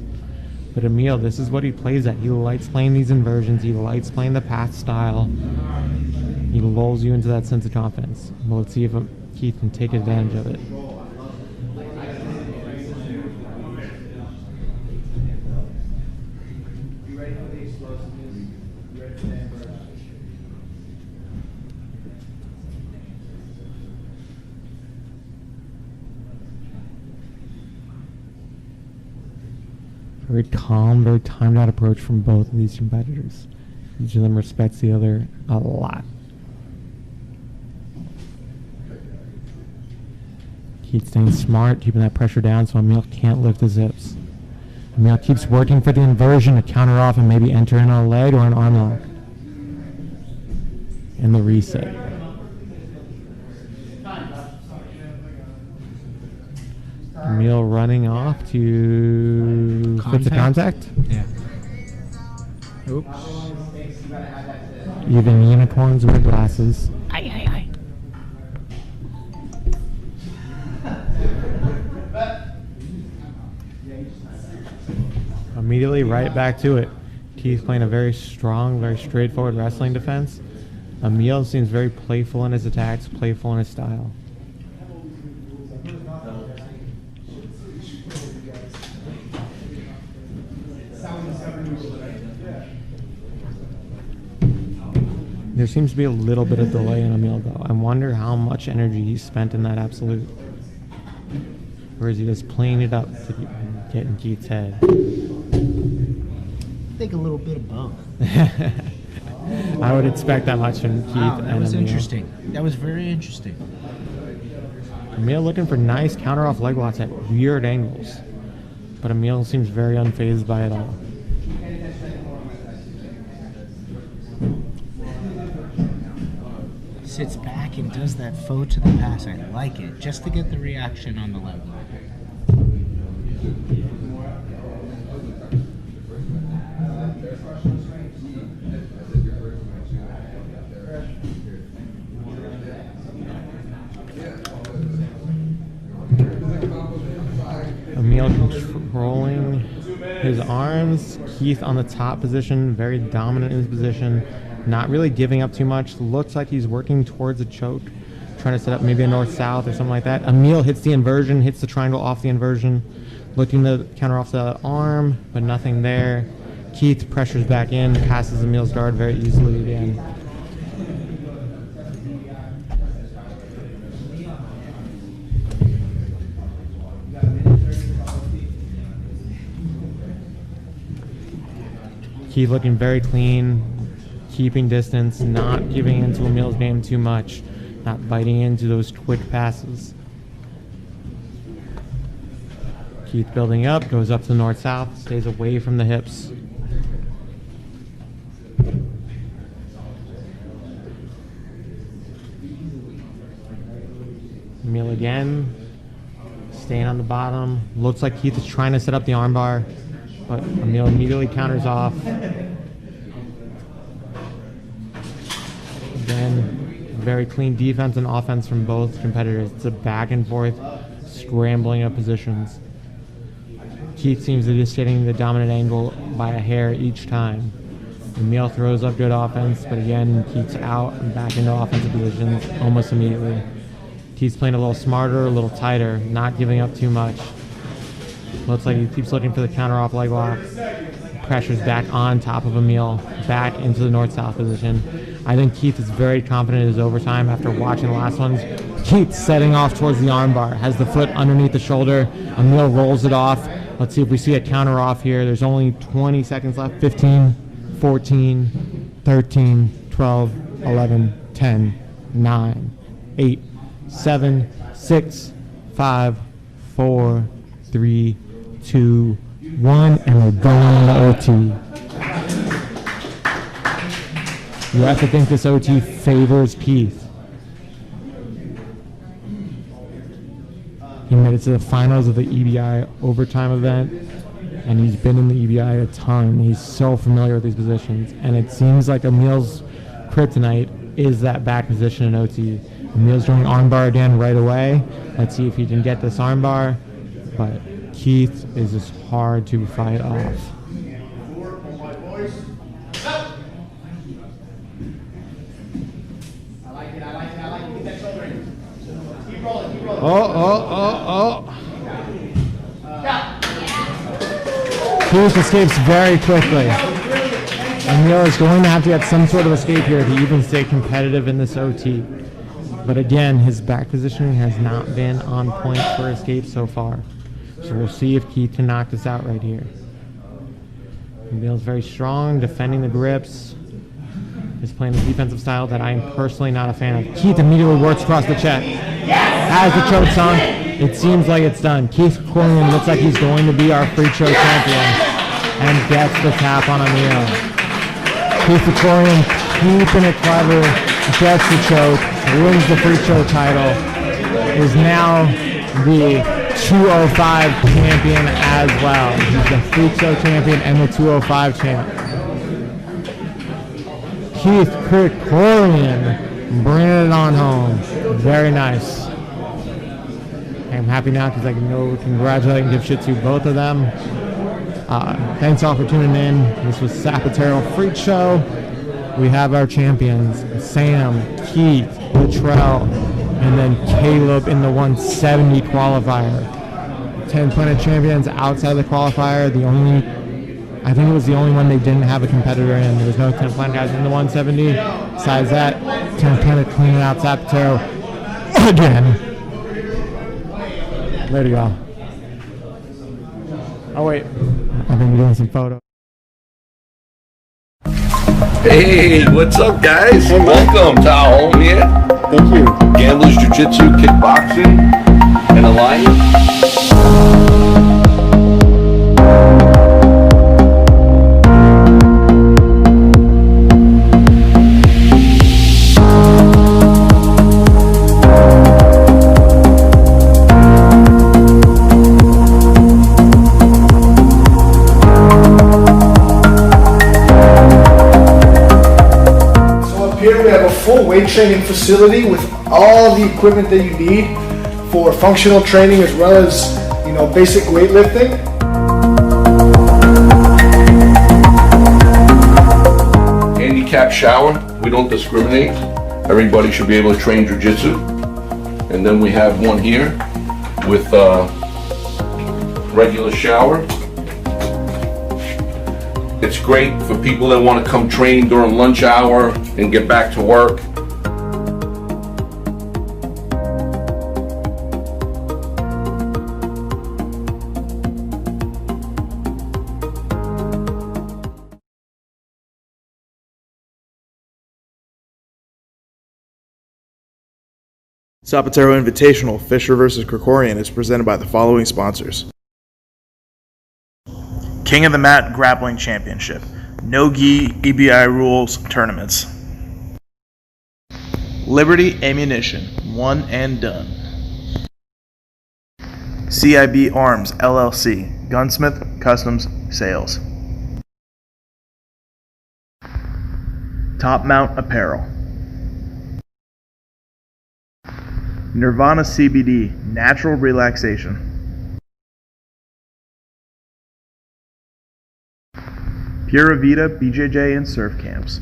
But Emil, this is what he plays at. He likes playing these inversions. He likes playing the path style. He lulls you into that sense of confidence. Well, let's see if Keith can take advantage of it. Very calm, very timed out approach from both of these competitors. Each of them respects the other a lot. Keith staying smart, keeping that pressure down so Emil can't lift his hips. Emil keeps working for the inversion to counter off and maybe enter in a leg or an arm lock. And the reset. Emil running off to flip the contact. Yeah. Oops. Even unicorns wear glasses. Aye, aye, aye. Immediately right back to it. Keith playing a very strong, very straightforward wrestling defense. Emil seems very playful in his attacks, playful in his style. There seems to be a little bit of delay in Emil though. I wonder how much energy he spent in that absolute. Or is he just playing it up to get in Keith's head? I think a little bit of both. I would expect that much from Keith Wow, that and was Emil. interesting. That was very interesting. Emil looking for nice counter-off leg locks at weird angles. But Emil seems very unfazed by it all. Sits back and does that faux to the pass. I like it, just to get the reaction on the leg lock. Emil controlling his arms. Keith on the top position, very dominant in his position. Not really giving up too much. Looks like he's working towards a choke. Trying to set up maybe a north-south or something like that. Emil hits the inversion, hits the triangle off the inversion. Looking to counter off the arm, but nothing there. Keith pressures back in, passes Emil's guard very easily again. Keith looking very clean, keeping distance, not giving into Emil's game too much, not biting into those quick passes. Keith building up, goes up to north-south, stays away from the hips. Emil again, staying on the bottom. Looks like Keith is trying to set up the armbar, but Emil immediately counters off. Again, very clean defense and offense from both competitors. It's a back and forth scrambling of positions. Keith seems to be just getting the dominant angle by a hair each time. Emil throws up good offense, but again, Keith's out and back into offensive positions almost immediately. Keith's playing a little smarter, a little tighter, not giving up too much. Looks like he keeps looking for the counter off leg lock. Pressure's back on top of Emil, back into the north-south position. I think Keith is very confident in his overtime after watching the last ones. Keith setting off towards the armbar, has the foot underneath the shoulder. Emil rolls it off. Let's see if we see a counter off here. There's only 20 seconds left. 15, 14, 13, 12, 11, 10, 9, 8, 7, 6, 5, 4, 3, 2, 1, and we're going to OT. You have to think this OT favors Keith. He made it to the finals of the EBI overtime event, and he's been in the EBI a ton. He's so familiar with these positions, and it seems like Emil's kryptonite is that back position in OT. Emil's doing armbar again right away. Let's see if he can get this armbar, but Keith is just hard to fight off. Oh. Keith escapes very quickly. Emil is going to have to get some sort of escape here to even stay competitive in this OT. But again, his back positioning has not been on point for escape so far. So we'll see if Keith can knock this out right here. Emil's very strong, defending the grips. Is playing the defensive style that I am personally not a fan of. Keith immediately works across the check. Has the choke song. It seems like it's done. Keith Krikorian looks like he's going to be our free choke champion and gets the tap on Emil. Keith Krikorian keeping it clever, gets the choke, wins the free choke title, is now the 205 champion as well. He's the free choke champion and the 205 champ. Keith Krikorian bringing it on home. Very nice. I'm happy now because I can go congratulate and give shit to both of them. Thanks all for tuning in. This was Sapateiro Freak Show. We have our champions, Sam, Keith, Latrell, and then Caleb in the 170 qualifier. 10-planet champions outside the qualifier. I think it was the only one they didn't have a competitor in. There was no 10-planet guys in the 170. Besides that, 10-planet cleaning out Sapateiro again. Later, y'all. Oh, wait. I think we're doing some photos. Hey, what's up, guys? Hey, welcome to our home here. Thank you. Gamblers Jiu-Jitsu, Kickboxing, and Alliance. Here we have a full weight training facility with all the equipment that you need for functional training as well as, basic weightlifting. Handicap shower, we don't discriminate. Everybody should be able to train jiu-jitsu. And then we have one here with a regular shower. It's great for people that want to come train during lunch hour and get back to work. Sapateiro Invitational Fischer vs. Krikorian is presented by the following sponsors. King of the Mat Grappling Championship. No gi EBI rules tournaments. Liberty Ammunition. One and done. CIB Arms LLC, Gunsmith Customs Sales. Top Mount Apparel. Nirvana CBD, Natural Relaxation. Pura Vida BJJ and Surf Camps.